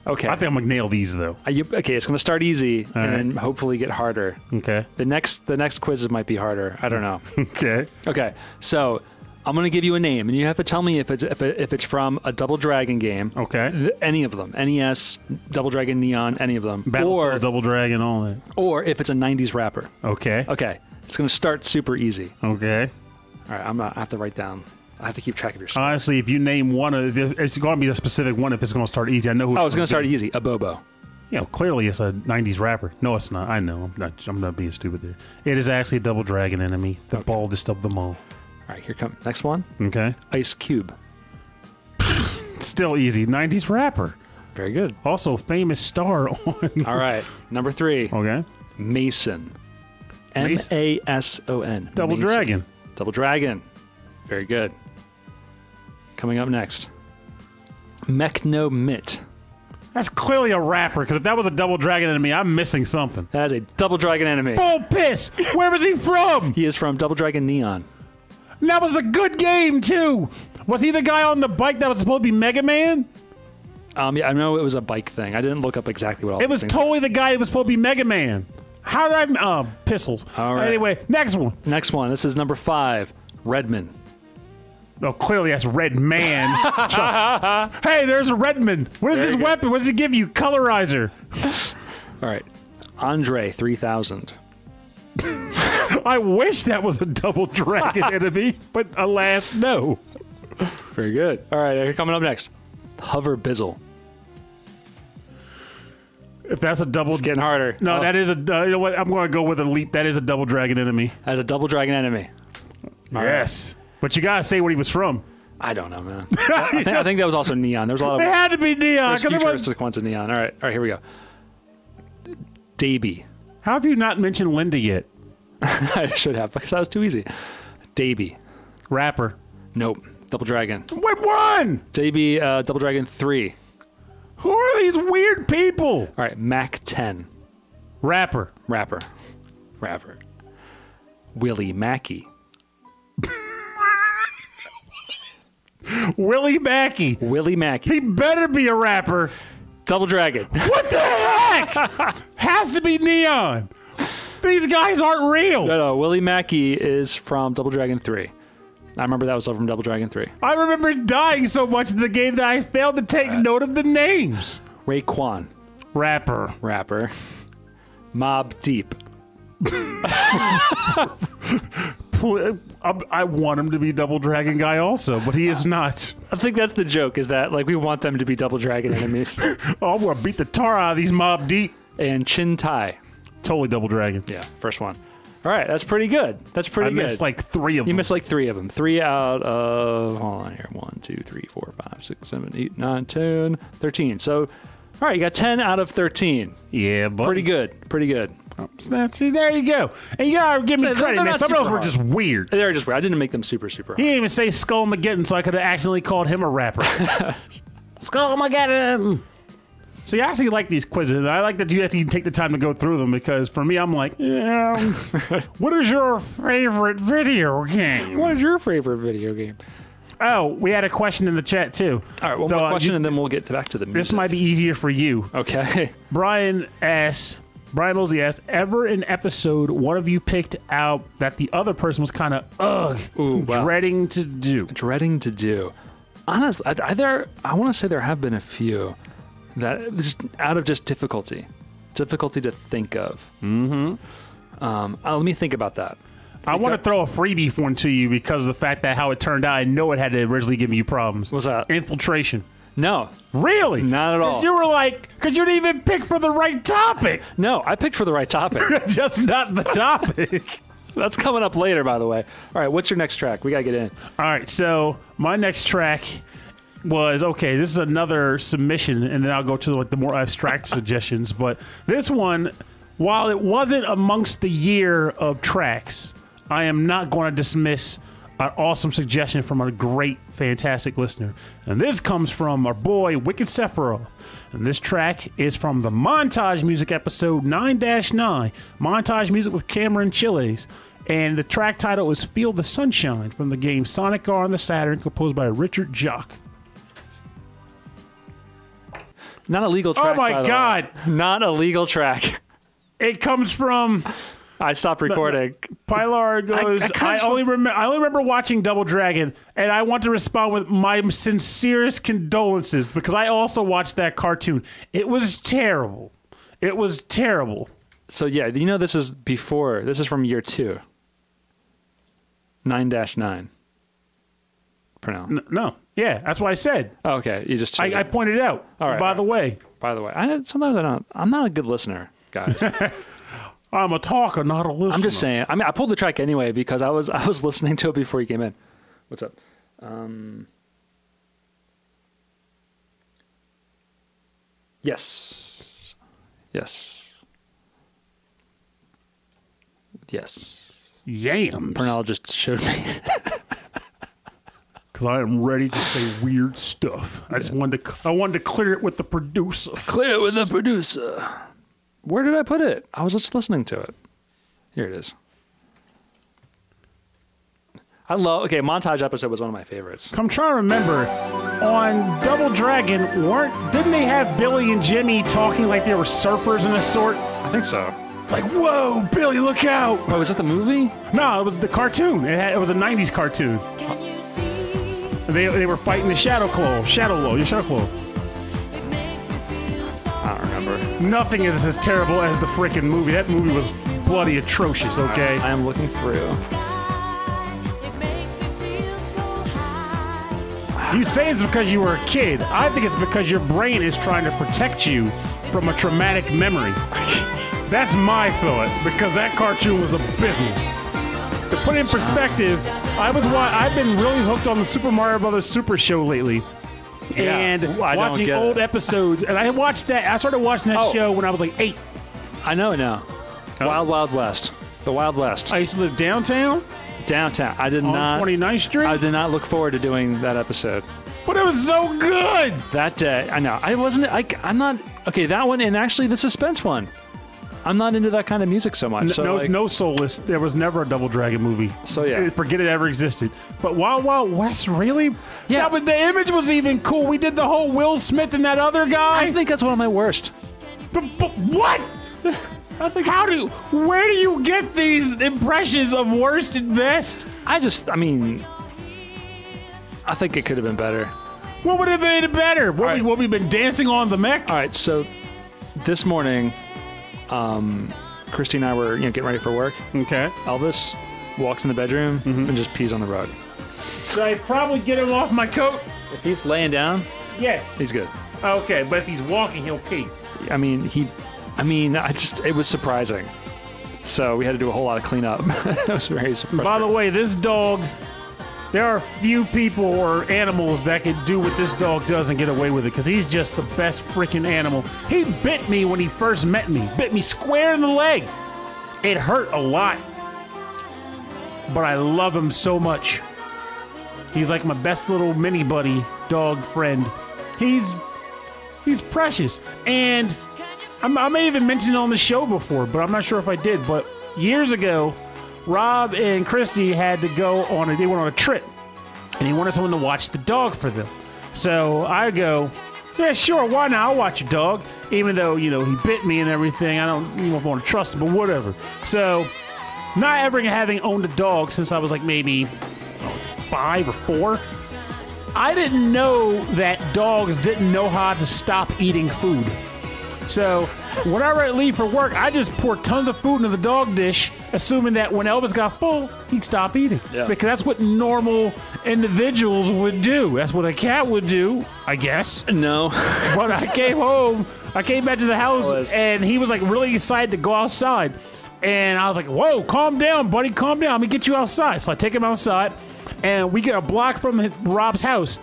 Okay. I think I'm going to nail these, though. Okay, it's going to start easy and then hopefully get harder. Okay. The next quizzes might be harder. I don't know. Okay. Okay, so I'm going to give you a name, and you have to tell me if it's from a Double Dragon game. Okay. Any of them. NES, Double Dragon Neon, any of them. Battletoads, Double Dragon, all that. Or if it's a 90s rapper. Okay. Okay, it's going to start super easy. Okay. All right, I have to write down. I have to keep track of your stuff. Honestly, if you name one, it's going to be a specific one if it's going to start easy. I know who it's going to start easy. A Bobo. You know, clearly it's a 90s rapper. No, it's not. I know. I'm not being stupid there. It is actually a Double Dragon enemy. The baldest of them all. All right, here comes next one. Okay. Ice Cube. Still easy. 90s rapper. Very good. Also, famous star on... All right, number 3. Okay. Mason. Mason. Double Mason. Dragon. Double Dragon. Very good. Coming up next. Mechno Mitt. That's clearly a rapper, because if that was a Double Dragon enemy, I'm missing something. That is a Double Dragon enemy. Bull piss! Where was he from? He is from Double Dragon Neon. And that was a good game, too! Was he the guy on the bike that was supposed to be Mega Man? Yeah, I know it was a bike thing. I didn't look up exactly what all It was totally the guy who was supposed to be Mega Man. How did I... pistols. All right. Anyway, next one. Next one. This is number 5. Redman. Oh, clearly that's Red Man. Hey, there's a Redman. What is his weapon? What does it give you? Colorizer. All right. Andre 3000. I wish that was a Double Dragon enemy, but alas, no. Very good. All right, here coming up next. Hover Bizzle. If that's a double... It's getting harder. No, that is a... you know what? I'm going to go with a leap. That is a Double Dragon enemy. As a Double Dragon enemy. Yes. Right. But you got to say where he was from. I don't know, man. I think that was also Neon. There was a lot of... It had to be Neon. There's futuristic ones in Neon. All right, here we go. Davey. How have you not mentioned Linda yet? I should have, because that was too easy. Davey. Rapper. Nope. Double Dragon. What one? Davey, Double Dragon 3. Who are these weird people? All right, Mac 10. Rapper. Willie Mackey. Willie Mackey. He better be a rapper. Double Dragon. What the heck? Has to be Neon. These guys aren't real. No. Willie Mackey is from Double Dragon 3. I remember that was from Double Dragon 3. I remember dying so much in the game that I failed to take note of the names. Raekwon. Rapper. Mob Deep. I want him to be Double Dragon guy also, but he is not. I think that's the joke, is that like we want them to be Double Dragon enemies. Oh, I'm going to beat the tar out of these Mob Deep. And Chin Tai. Totally Double Dragon. Yeah, first one. All right, that's pretty good. I missed like 3 of them. You missed like 3 of them. 3 out of, hold on here, 1, 2, 3, 4, 5, 6, 7, 8, 9, 10, 13. So, all right, you got 10 out of 13. Yeah, but pretty good. See, there you go. And you gotta give me credit, man. Some of those were just weird. They were just weird. I didn't make them super hard. He didn't even say Skullmageddon, so I could have accidentally called him a rapper. Skullmageddon! See, I actually like these quizzes. I like that you actually take the time to go through them, because for me, I'm like, what is your favorite video game? What is your favorite video game? Oh, we had a question in the chat, too. All right, one more question, and then we'll get back to the music. This might be easier for you. Okay. Brian Mosley asked, ever in episode one of you picked out that the other person was kind of, dreading to do? Honestly, I want to say there have been a few that just out of just difficulty to think of. Let me think about that. I want to throw a freebie one to you because of the fact that how it turned out. I know it had to originally give you problems. What's that? Infiltration. No. Really? Not at all. You were like, because you didn't even pick for the right topic. No, I picked for the right topic. Just not the topic. That's coming up later, by the way. All right, what's your next track? We got to get in. All right, so my next track was, okay, this is another submission, and then I'll go to the more abstract suggestions. But this one while it wasn't amongst the year of tracks, I am not going to dismiss an awesome suggestion from a great, fantastic listener. And this comes from our boy, Wicked Sephiroth. And this track is from the Montage Music episode 9-9, Montage Music with Cameron Chiles. And the track title is Feel the Sunshine from the game Sonic R on the Saturn, composed by Richard Jock. Not a legal track. Oh my God. Not a legal track. It comes from... I stopped recording. Pilar goes, I only remember watching Double Dragon, and I want to respond with my sincerest condolences, because I also watched that cartoon. It was terrible. It was terrible. So yeah, you know this is before. This is from year 2. 9-9. Pronounce. No. Yeah, that's what I said. Oh, okay. You just I pointed it out. All right. By the way. Sometimes I don't. I'm not a good listener, guys. I'm a talker, not a listener. I'm just saying. I mean, I pulled the track anyway because I was listening to it before you came in. What's up? Yes. Yams. Pernell just showed me. Because I am ready to say weird stuff. I wanted to clear it with the producer. Clear it with the producer. Where did I put it? I was just listening to it. Here it is. Okay, Montage episode was one of my favorites. I'm trying to remember. On Double Dragon, didn't they have Billy and Jimmy talking like they were surfers in a sort? I think so. Like, whoa, Billy, look out! Oh, was that the movie? No, it was the cartoon. It was a 90s cartoon. They were fighting the Shadow Claw. I don't remember. Nothing is as terrible as the freaking movie. That movie was bloody atrocious, okay? I am looking through. You say it's because you were a kid. I think it's because your brain is trying to protect you from a traumatic memory. That's my thought, because that cartoon was abysmal. To put it in perspective, I've been really hooked on the Super Mario Brothers Super Show lately. Yeah, and watching old episodes. And I started watching that show when I was like 8. I know it now. Wild Wild West. The Wild West. I used to live downtown. I did not. 29th Street? I did not look forward to doing that episode. But it was so good! That day. I know. I'm not. Okay, that one, and actually the suspense one. I'm not into that kind of music so much. No Soulless. There was never a Double Dragon movie. So yeah. Forget it ever existed. But Wild Wild West, really? Yeah. But the image was even cool. We did the whole Will Smith and that other guy. I think that's one of my worst. But what? Where do you get these impressions of worst and best? I think it could have been better. What would have made it better? What we've been dancing on the mech? All right, so this morning, Christy and I were getting ready for work. Okay. Elvis walks in the bedroom and just pees on the rug. Should I probably get him off my coat? If he's laying down, yeah, he's good. Okay, but if he's walking, he'll pee. It was surprising. So we had to do a whole lot of cleanup. It was very surprising. By the way, this dog, there are few people or animals that can do what this dog does and get away with it, because he's just the best freaking animal. He bit me when he first met me. Bit me square in the leg. It hurt a lot. But I love him so much. He's like my best little mini buddy dog friend. He's precious. And I may even mention it on the show before, but I'm not sure if I did. But years ago, Rob and Christy had to go they went on a trip, and he wanted someone to watch the dog for them. So I go, yeah, sure, why not? I'll watch your dog. Even though, he bit me and everything, I don't want to trust him, but whatever. So, not ever having owned a dog since I was like maybe 5 or 4, I didn't know that dogs didn't know how to stop eating food. So, whenever I leave for work, I just pour tons of food into the dog dish, assuming that when Elvis got full, he'd stop eating. Yeah. Because that's what normal individuals would do. That's what a cat would do, I guess. No. But I came back to the house, and he was like really excited to go outside. And I was like, whoa, calm down, buddy, calm down. Let me get you outside. So I take him outside, and we get a block from Rob's house.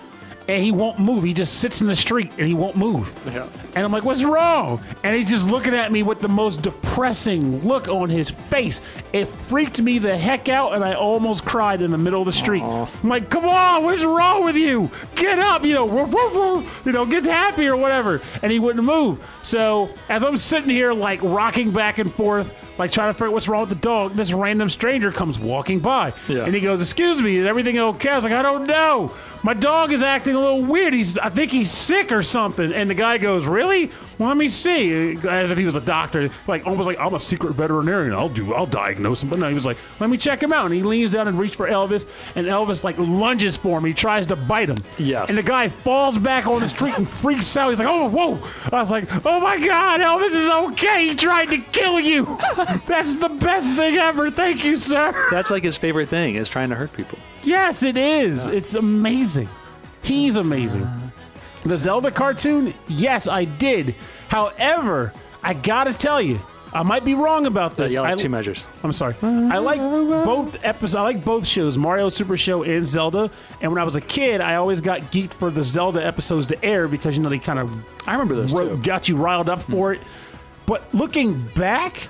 and he won't move. He just sits in the street and he won't move. Yeah. And I'm like, what's wrong? And he's just looking at me with the most depressing look on his face. It freaked me the heck out, and I almost cried in the middle of the street. I'm like, come on, what's wrong with you? Get up, woof, woof, woof, get happy or whatever. And he wouldn't move. So as I'm sitting here like rocking back and forth, like trying to figure out what's wrong with the dog, this random stranger comes walking by. Yeah. And he goes, excuse me, is everything okay? I was like, I don't know. My dog is acting a little weird. I think he's sick or something. And the guy goes, really? Well, let me see. As if he was a doctor, like almost like, I'm a secret veterinarian. I'll diagnose him. But no, he was like, let me check him out. And he leans down and reaches for Elvis, and Elvis like lunges for him. He tries to bite him. Yes. And the guy falls back on the street and freaks out. He's like, oh, whoa. I was like, oh my God, Elvis is okay. He tried to kill you. That's the best thing ever. Thank you, sir. That's like his favorite thing, is trying to hurt people. Yes, it is. Yeah. It's amazing. He's amazing. The Zelda cartoon, yes, I did. However, I gotta tell you, I might be wrong about this. Yeah, like two measures. I'm sorry. I like both episodes. I like both shows, Mario Super Show and Zelda. And when I was a kid, I always got geeked for the Zelda episodes to air because they kind of I remember those too. Got you riled up for it. But looking back,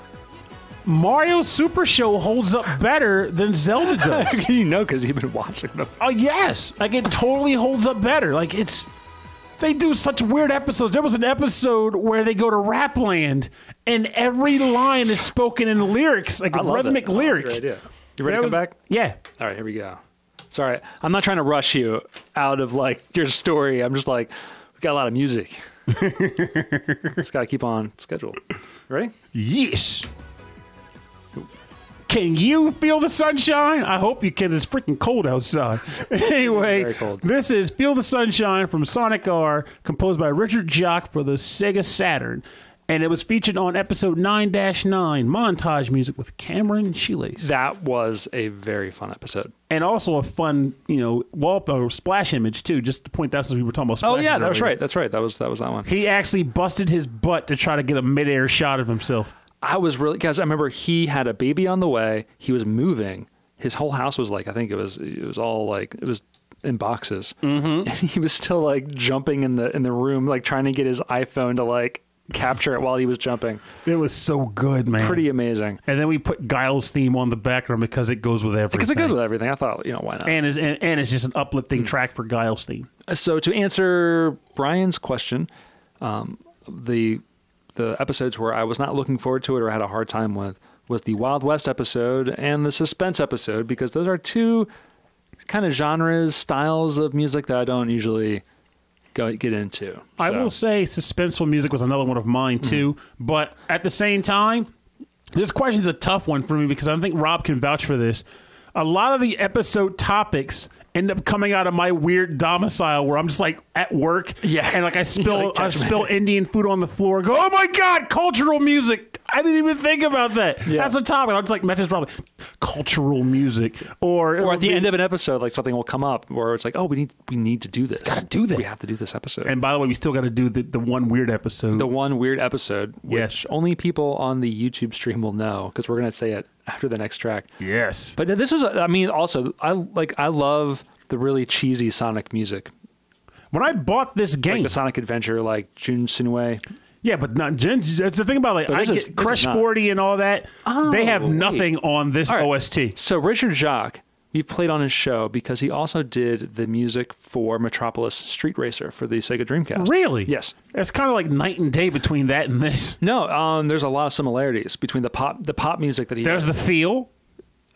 Mario Super Show holds up better than Zelda does. Because you've been watching them. Oh, yes. Like, it totally holds up better. Like, they do such weird episodes. There was an episode where they go to Rapland, and every line is spoken in lyrics, like a rhythmic lyric. That's a great idea. You ready to come back? Yeah. All right, here we go. Sorry, I'm not trying to rush you out of, like, your story. I'm just like, we got a lot of music. Just got to keep on schedule. Ready? Yes. Can you feel the sunshine? I hope you can. It's freaking cold outside. Anyway, very cold. This is Feel the Sunshine from Sonic R, composed by Richard Jock for the Sega Saturn. And it was featured on episode 9-9, montage music with Cameron Shoelace. That was a very fun episode. And also a fun, wall splash image, too, just to point out since we were talking about splashes. Oh, yeah, that was earlier. right. That's right. That was that one. He actually busted his butt to try to get a midair shot of himself. I was really, guys, I remember he had a baby on the way. He was moving. His whole house was like, I think it was all like, it was in boxes. Mm-hmm. And he was still like jumping in the room, like trying to get his iPhone to like capture it while he was jumping. It was so good, man. Pretty amazing. And then we put Guile's theme on the background because it goes with everything. Because it goes with everything. I thought, why not? And it's just an uplifting track for Guile's theme. So to answer Brian's question, the episodes where I was not looking forward to it or had a hard time with was the Wild West episode and the Suspense episode, because those are two kind of genres, styles of music that I don't usually get into. I will say suspenseful music was another one of mine too, but at the same time, this question's a tough one for me because I think Rob can vouch for this. A lot of the episode topics end up coming out of my weird domicile where I'm just like at work, and like I spill Indian food on the floor. Go, oh my God, cultural music! I didn't even think about that. Yeah. That's a topic. I'll just like message probably cultural music, or at the end of an episode, like something will come up where it's like, oh, we need to do this. Gotta do that. We have to do this episode. And by the way, we still got to do the one weird episode. The one weird episode, which only people on the YouTube stream will know because we're gonna say it after the next track. Yes. But this was, also I love the really cheesy Sonic music. When I bought this game, like the Sonic Adventure, like Jun Sunway. Yeah, but not that's the thing about like I get Crush 40 and all that. They have nothing on this OST. So Richard Jacques, we played on his show because he also did the music for Metropolis Street Racer for the Sega Dreamcast. Really? Yes. It's kind of like night and day between that and this. No, there's a lot of similarities between the pop music that he. There's the feel.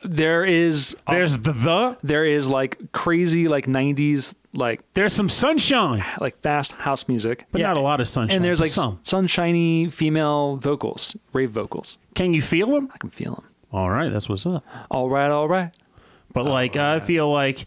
There is. There's There is like crazy like 90s like. There's some sunshine. Like fast house music, but not a lot of sunshine. And there's like sunshiny female vocals, rave vocals. Can you feel them? I can feel them. All right, that's what's up. All right. But like, I feel like,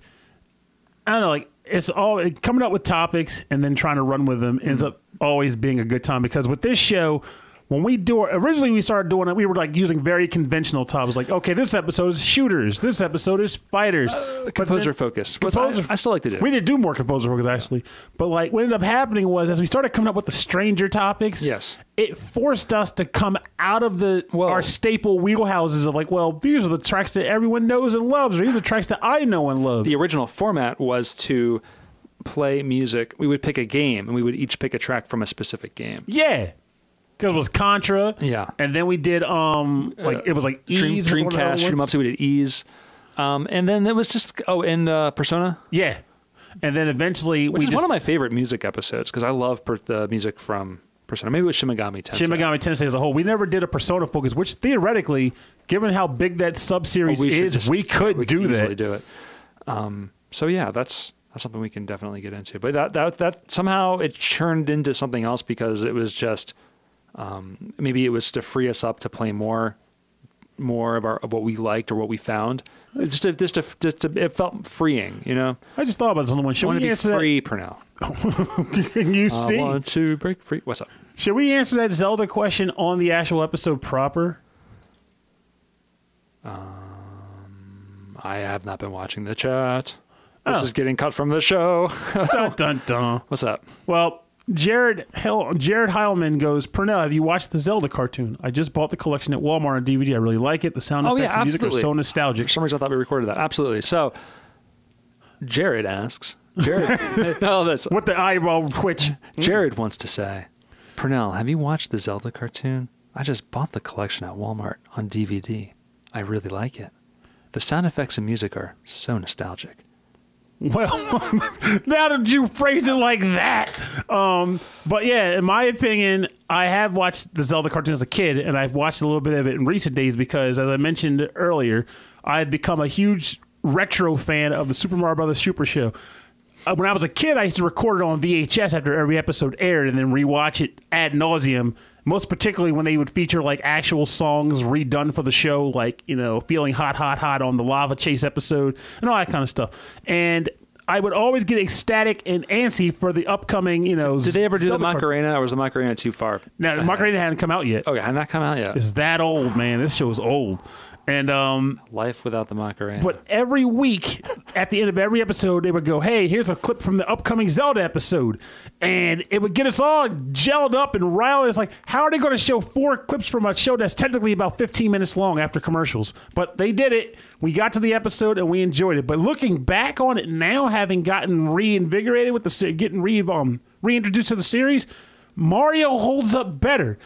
I don't know, like it's all coming up with topics and then trying to run with them ends up always being a good time, because with this show, when we do it, originally we started doing it, we were like using very conventional topics. Like, okay, this episode is shooters. This episode is fighters. Composer focus. I still like to do. We did do more composer focus, actually. But like what ended up happening was as we started coming up with the stranger topics, it forced us to come out of our staple wheelhouses of like, well, these are the tracks that everyone knows and loves, or these are the tracks that I know and love. The original format was to play music. We would pick a game, and we would each pick a track from a specific game. Yeah. Because it was Contra. Yeah. And then we did, it was like Ease. Dreamcast, shoot 'em up, so we did Ease. And then it was just, Persona? Yeah. And then eventually Which is one of my favorite music episodes, because I love the music from Persona. Maybe it was Shin Megami Tensei. Shin Megami Tensei as a whole. We never did a Persona focus, which theoretically, given how big that sub-series we could do that. Easily do it. So yeah, that's something we can definitely get into. But that somehow it turned into something else because it was just maybe it was to free us up to play more of what we liked or what we found. It felt freeing, you know. I just thought about this on the one. Should I want we to be answer free, Pernell. Can you see? I want to break free. What's up? Should we answer that Zelda question on the actual episode proper? I have not been watching the chat. This is getting cut from the show. Dun, dun, dun. What's up? Well, Jared Heilman goes, Pernell, have you watched the Zelda cartoon? I just bought the collection at Walmart on DVD. I really like it. The sound effects and music are so nostalgic. For some reason, I thought we recorded that. Absolutely. So, Jared asks, what the eyeball twitch? Jared wants to say, Pernell, have you watched the Zelda cartoon? I just bought the collection at Walmart on DVD. I really like it. The sound effects and music are so nostalgic. Well, now that you phrase it like that. But yeah, in my opinion, I have watched the Zelda cartoon as a kid, and I've watched a little bit of it in recent days because, as I mentioned earlier, I've become a huge retro fan of the Super Mario Brothers Super Show. When I was a kid, I used to record it on VHS after every episode aired and then rewatch it ad nauseum, most particularly when they would feature like actual songs redone for the show, like, you know, Feeling Hot, Hot, Hot on the Lava Chase episode and all that kind of stuff. And I would always get ecstatic and antsy for the upcoming, you know. Did they ever do the Macarena, or was the Macarena too far? No, the Macarena hadn't come out yet. Okay, had not come out yet. It's that old, man. This show is old. And life without the Macarena. But every week, at the end of every episode, they would go, hey, here's a clip from the upcoming Zelda episode. And it would get us all gelled up and riled. It's like, how are they going to show 4 clips from a show that's technically about 15 minutes long after commercials? But they did it. We got to the episode and we enjoyed it. But looking back on it now, having gotten reinvigorated with getting reintroduced to the series, Mario holds up better.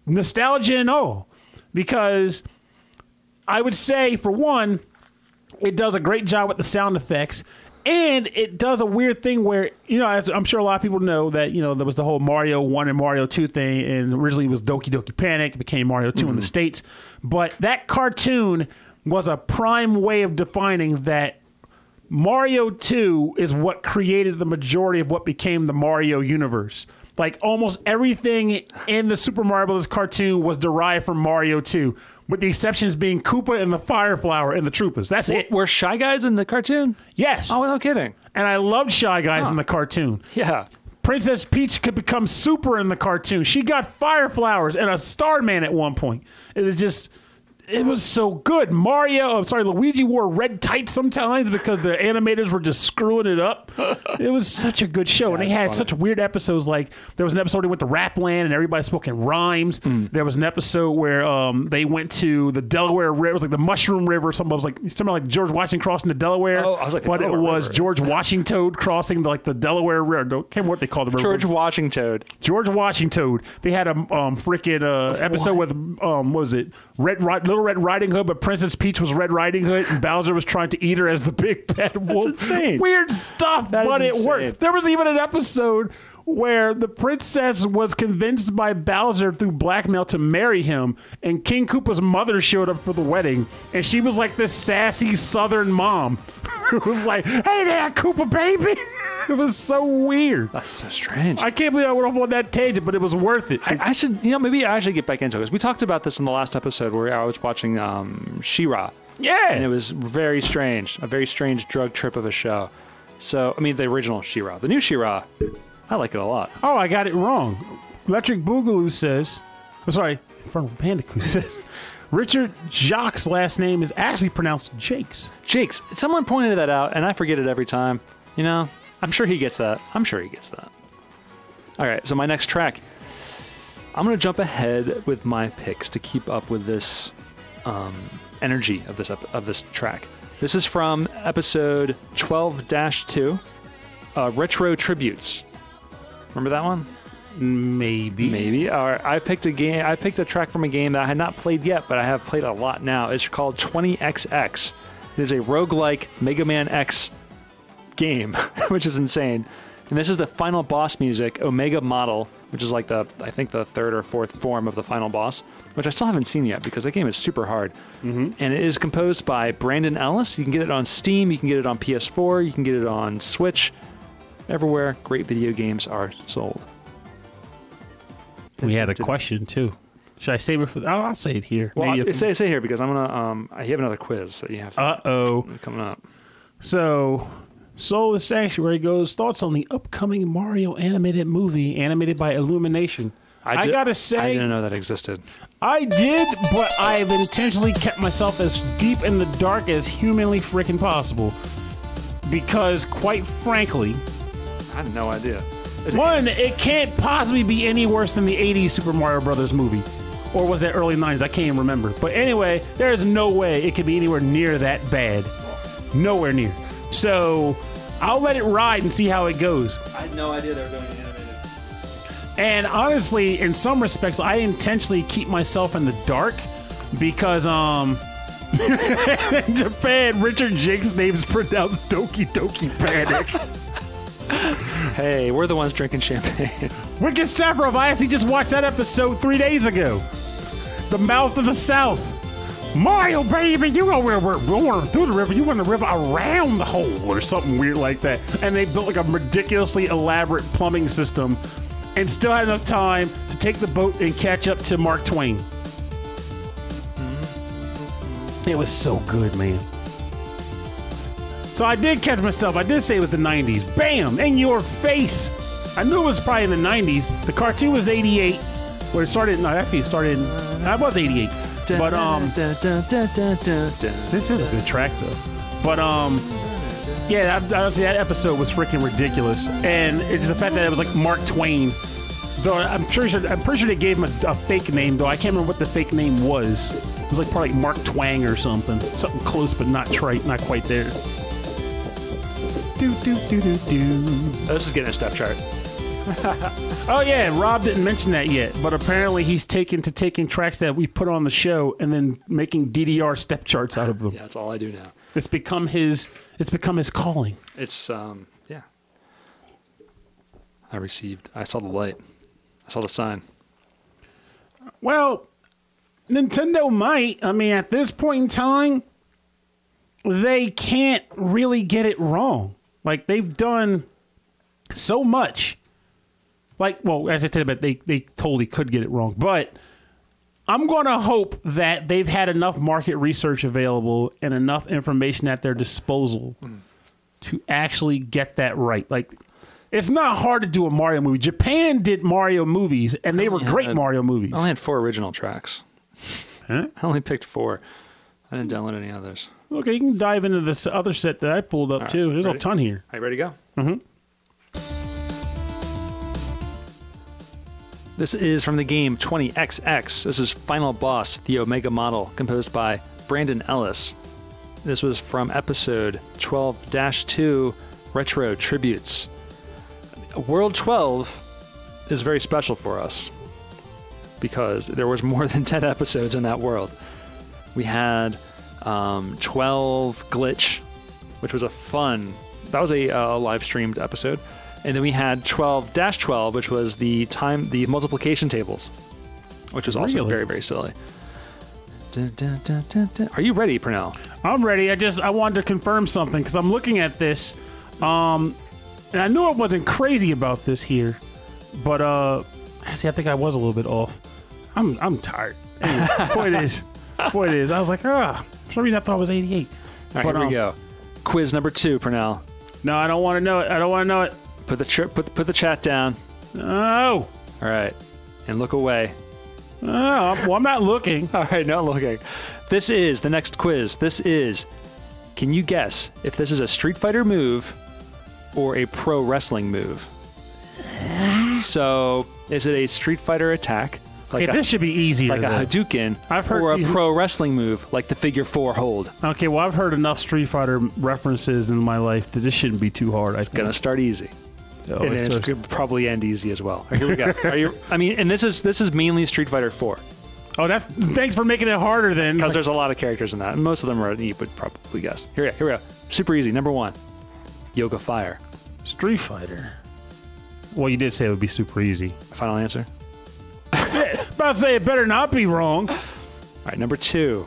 Nostalgia and all. Because I would say, for one, it does a great job with the sound effects, and it does a weird thing where, you know, as I'm sure a lot of people know that, you know, there was the whole Mario 1 and Mario 2 thing, and originally it was Doki Doki Panic. It became Mario 2 in the States. But that cartoon was a prime way of defining that Mario 2 is what created the majority of what became the Mario universe. Like, almost everything in the Super Mario Bros. Cartoon was derived from Mario 2, with the exceptions being Koopa and the Fire Flower and the Troopas. That's it. Were Shy Guys in the cartoon? Yes. Oh, no kidding. And I loved Shy Guys in the cartoon. Yeah. Princess Peach could become super in the cartoon. She got Fire Flowers and a Starman at one point. It was so good. Luigi wore red tights sometimes because the animators were just screwing it up. It was such a good show. And they had such weird episodes. Like, there was an episode they went to Rapland and everybody spoke in rhymes. There was an episode where they went to the Delaware River. It was like the Mushroom River. Something like George Washington crossing the Delaware. Oh, I was like, but it was George Washington crossing the Delaware River. I can't remember what they called the river. George Washington. George Washington. They had a freaking episode with what was it? Little Red Riding Hood, but Princess Peach was Red Riding Hood, and Bowser was trying to eat her as the big bad wolf. That's insane. Weird stuff, but it worked. There was even an episode where the princess was convinced by Bowser through blackmail to marry him, and King Koopa's mother showed up for the wedding, and she was like this sassy southern mom. It was like, hey there, Koopa baby. It was so weird. That's so strange. I can't believe I went off on that tangent, but it was worth it. I should, maybe I should get back into it. We talked about this in the last episode where I was watching She-Ra. Yeah. And it was very strange, a very strange drug trip of a show. So, the original She-Ra. The new She-Ra, I like it a lot. Oh, I got it wrong. Electric Boogaloo says, Infernal Bandicoot says, Richard Jacques' last name is actually pronounced Jakes. Jakes. Someone pointed that out, and I forget it every time. I'm sure he gets that. All right, so my next track, I'm going to jump ahead with my picks to keep up with this energy of this track. This is from episode 12-2, Retro Tributes. Remember that one? Maybe. Or I picked a track from a game that I had not played yet, but I have played a lot now. It's called 20XX. It is a roguelike Mega Man X game, which is insane. And this is the final boss music, Omega Model, which is like I think the third or fourth form of the final boss, which I still haven't seen yet because that game is super hard. Mm-hmm. And it is composed by Brandon Ellis. You can get it on Steam, you can get it on PS4, you can get it on Switch. Everywhere great video games are sold. We had a question too. Should I save it for? I'll say it here. Well, say here because I'm gonna. I have another quiz that you have. Coming up. So, Soul the Sanctuary goes thoughts on the upcoming Mario animated movie animated by Illumination. I gotta say, I didn't know that existed. I did, but I've intentionally kept myself as deep in the dark as humanly freaking possible because, quite frankly, I had no idea. One, it can't possibly be any worse than the 80s Super Mario Brothers movie. Or was that early 90s? I can't even remember. But anyway, there's no way it could be anywhere near that bad. Nowhere near. So, I'll let it ride and see how it goes. I had no idea they were doing it animated. And honestly, in some respects, I intentionally keep myself in the dark because, in Japan, Richard Jake's name is pronounced Doki Doki Panic. Hey, we're the ones drinking champagne. Wicked Sephiroth, I actually just watched that episode 3 days ago. The Mouth of the South. Mario, baby, you know where we're going through the river. You went the river around the hole or something weird like that. And they built like a ridiculously elaborate plumbing system and still had enough time to take the boat and catch up to Mark Twain. It was so good, man. So I did catch myself. I did say it was the 90s. Bam! In your face! I knew it was probably in the 90s. The cartoon was 88. Where it started... No, actually it started... I was 88. But, this is a good track, though. But, yeah, honestly, that episode was freaking ridiculous. And it's the fact that it was like Mark Twain. Though I'm pretty sure they gave him a fake name, though. I can't remember what the fake name was. It was like probably like Mark Twang or something. Something close, but not trite. Not quite there. This is getting a step chart. Oh yeah, Rob didn't mention that yet, but apparently he's taking tracks that we put on the show and then making DDR step charts out of them. Yeah, that's all I do now. It's become his calling. It's yeah. I saw the light. I saw the sign. Well, Nintendo might. I mean, at this point in time, they can't really get it wrong. Like, they've done so much. Like, well, as I said, but they totally could get it wrong. But I'm going to hope that they've had enough market research available and enough information at their disposal to actually get that right. Like, it's not hard to do a Mario movie. Japan did Mario movies, and they were great Mario movies. I only had 4 original tracks. Huh? I only picked 4. I didn't download any others. Okay, you can dive into this other set that I pulled up, too. There's a ton here. Are you ready to go? Mm-hmm. This is from the game 20XX. This is Final Boss, the Omega Model, composed by Brandon Ellis. This was from episode 12-2, Retro Tributes. World 12 is very special for us because there was more than 10 episodes in that world. We had 12 Glitch, which was a live streamed episode. And then we had 12-12, which was the multiplication tables, which was also very, very silly. Are you ready, Pernell? I'm ready. I wanted to confirm something because I'm looking at this. And I knew I wasn't crazy about this here, but actually I think I was a little bit off. I'm tired. Anyway, point is. I was like, for some reason I thought it was 88. All right, here we go. Quiz number 2, Pernell. No, I don't want to know it. Put the chat down. No. All right, and look away. I'm not looking. All right, not looking. This is the next quiz. Can you guess if this is a Street Fighter move or a pro wrestling move? So, is it a Street Fighter attack, Like this should be easier. like a Hadouken, I've heard or a these- pro wrestling move like the figure 4 hold. Okay, well, I've heard enough Street Fighter references in my life that this shouldn't be too hard. Gonna start easy. Oh, And then it's going to probably end easy as well. All right, here we go. Are you? I mean, and this is mainly Street Fighter 4 thanks for making it harder then. because there's a lot of characters in that, and most of them are you would probably guess. Here we go. Super easy. Number 1, Yoga Fire. Street Fighter. Well, you did say it would be super easy. Final answer. About to say it better not be wrong. All right, number 2,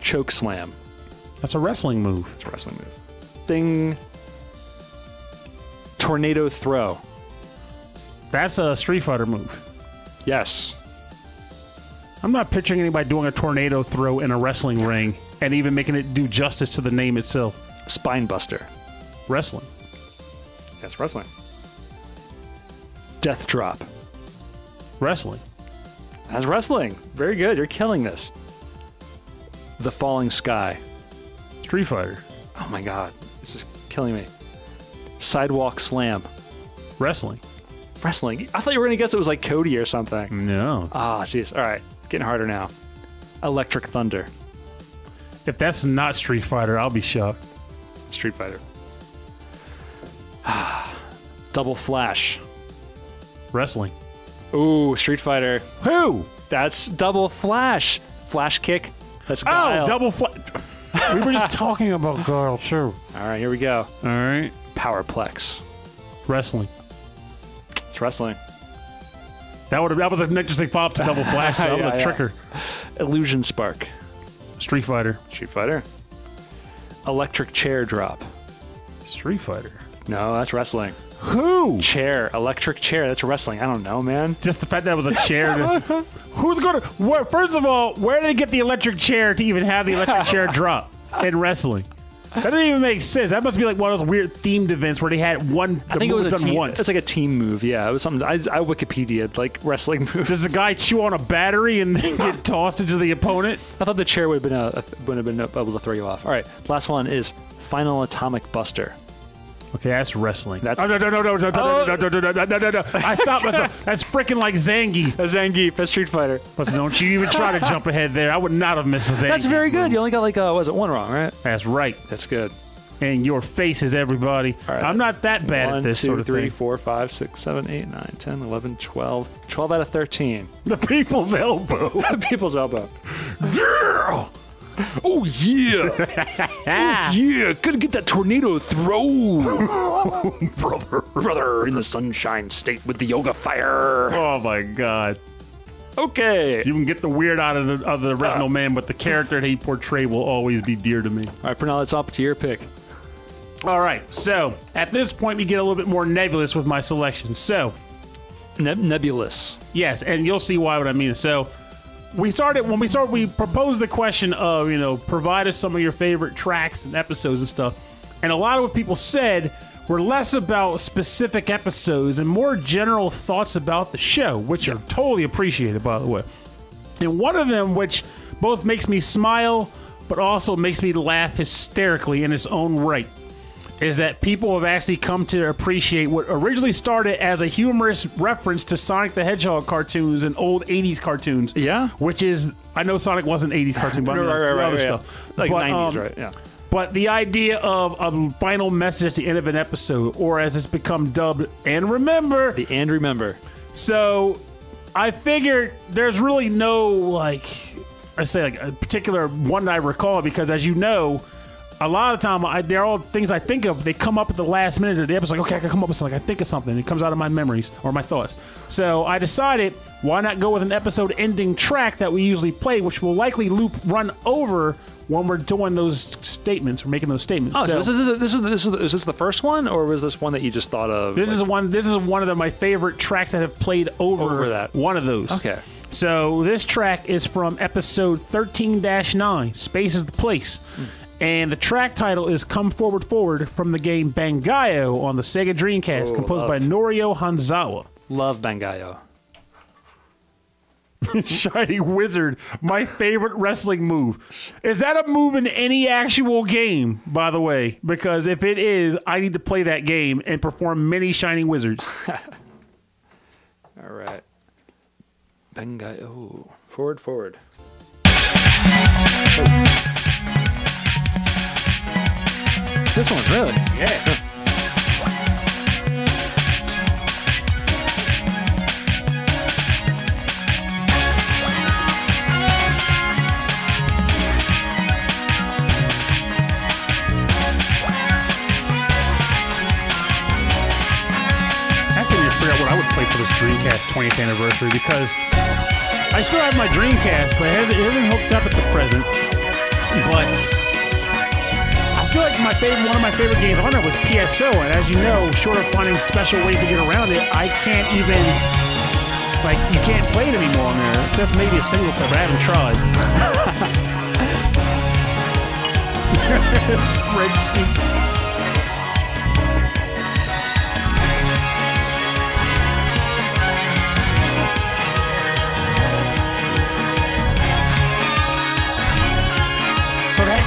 Choke Slam. That's a wrestling move. It's a wrestling move. Ding. Tornado Throw. That's a Street Fighter move. Yes. I'm not picturing anybody doing a tornado throw in a wrestling ring and even making it do justice to the name itself. Spine Buster. Wrestling. That's wrestling. Death Drop. Wrestling. That's wrestling. Very good. You're killing this. The Falling Sky. Street Fighter. Oh my god. This is killing me. Sidewalk Slam. Wrestling. Wrestling. I thought you were going to guess it was like Cody or something. No. Ah, jeez. All right. Getting harder now. Electric Thunder. If that's not Street Fighter, I'll be shocked. Street Fighter. Double Flash. Wrestling. Ooh, Street Fighter. Who? That's Double Flash. Flash kick. That's Guile. Oh, double flash. We were just talking about Guile, too. All right, here we go. All right. Powerplex. Wrestling. It's wrestling. That was an interesting follow-up to double flash. That was a tricker. Illusion Spark. Street Fighter. Street Fighter. Electric Chair Drop. Street Fighter. No, that's wrestling. Who? Chair. Electric chair. That's wrestling. I don't know, man. Just the fact that it was a chair. Who's going to... First of all, where did they get the electric chair to even have the electric chair drop in wrestling? That doesn't even make sense. That must be like one of those weird themed events where they had one... I think it was done team, once. It's like a team move. Yeah, it was something. I Wikipedia'd like wrestling moves. Does a guy chew on a battery and then get tossed into the opponent? I thought the chair would have been able to throw you off. All right, last one is Final Atomic Buster. Okay, that's wrestling. That's no. I stopped myself. That's freaking like Zangief. a Zangief, a Street Fighter. Listen, don't you even try to jump ahead there. I would not have missed a Zangief. That's very good. You only got like was it 1 wrong, right? That's right. That's good. And your faces, everybody. All right. I'm not that bad 1, at this 2, sort of 3, thing. 4, 5, 6, 7, 8, 9, 10, 11, 12. 12 out of 13. The people's elbow. People's elbow. Yeah! Oh, yeah! Oh, yeah! Gotta get that tornado throw! Brother, in the sunshine state with the yoga fire! Oh, my God. Okay! You can get the weird out of the original man, but the character that he portrayed will always be dear to me. All right, Pernell, it's up to your pick. All right, so at this point, we get a little bit more nebulous with my selection. So, Nebulous. yes, and you'll see why what I mean. So, we proposed the question of, provide us some of your favorite tracks and episodes and stuff. And a lot of what people said were less about specific episodes and more general thoughts about the show, which are totally appreciated, by the way. And one of them, which both makes me smile, but also makes me laugh hysterically in its own right, is that people have actually come to appreciate what originally started as a humorous reference to Sonic the Hedgehog cartoons and old 80s cartoons. Yeah? Which is, I know Sonic was an 80s cartoon, but right, stuff. Like But, 90s, right? Yeah. But the idea of a final message at the end of an episode, or as it's become dubbed, and remember. The and remember. So, I figured there's really no, a particular one that I recall, because as you know, a lot of the time, they're all things I think of. They come up at the last minute of the episode. Like, okay, I can come up with something. I think of something. It comes out of my memories or my thoughts. So I decided, why not go with an episode-ending track that we usually play, which will likely run over when we're doing those statements or making those statements. Oh, so is this the first one, or was this one that you just thought of? This is one of my favorite tracks that have played over that. One of those. Okay. So this track is from episode 13-9. Space is the place. And the track title is Come Forward Forward from the game Bangayo on the Sega Dreamcast, composed by Norio Hanzawa. Love Bangayo. Shining Wizard, my favorite wrestling move. Is that a move in any actual game, by the way? Because if it is, I need to play that game and perform many Shining Wizards. All right. Bengai. Oh, forward. This one, really? Yeah. Figure out what I would play for this Dreamcast 20th anniversary, because I still have my Dreamcast, but it hasn't hooked up at the present. But I feel like one of my favorite games on it was PSO, and as you know, short of finding special ways to get around it, I can't even, like, you can't play it anymore on there. Just maybe a single player, but I haven't tried. Spreadsheet.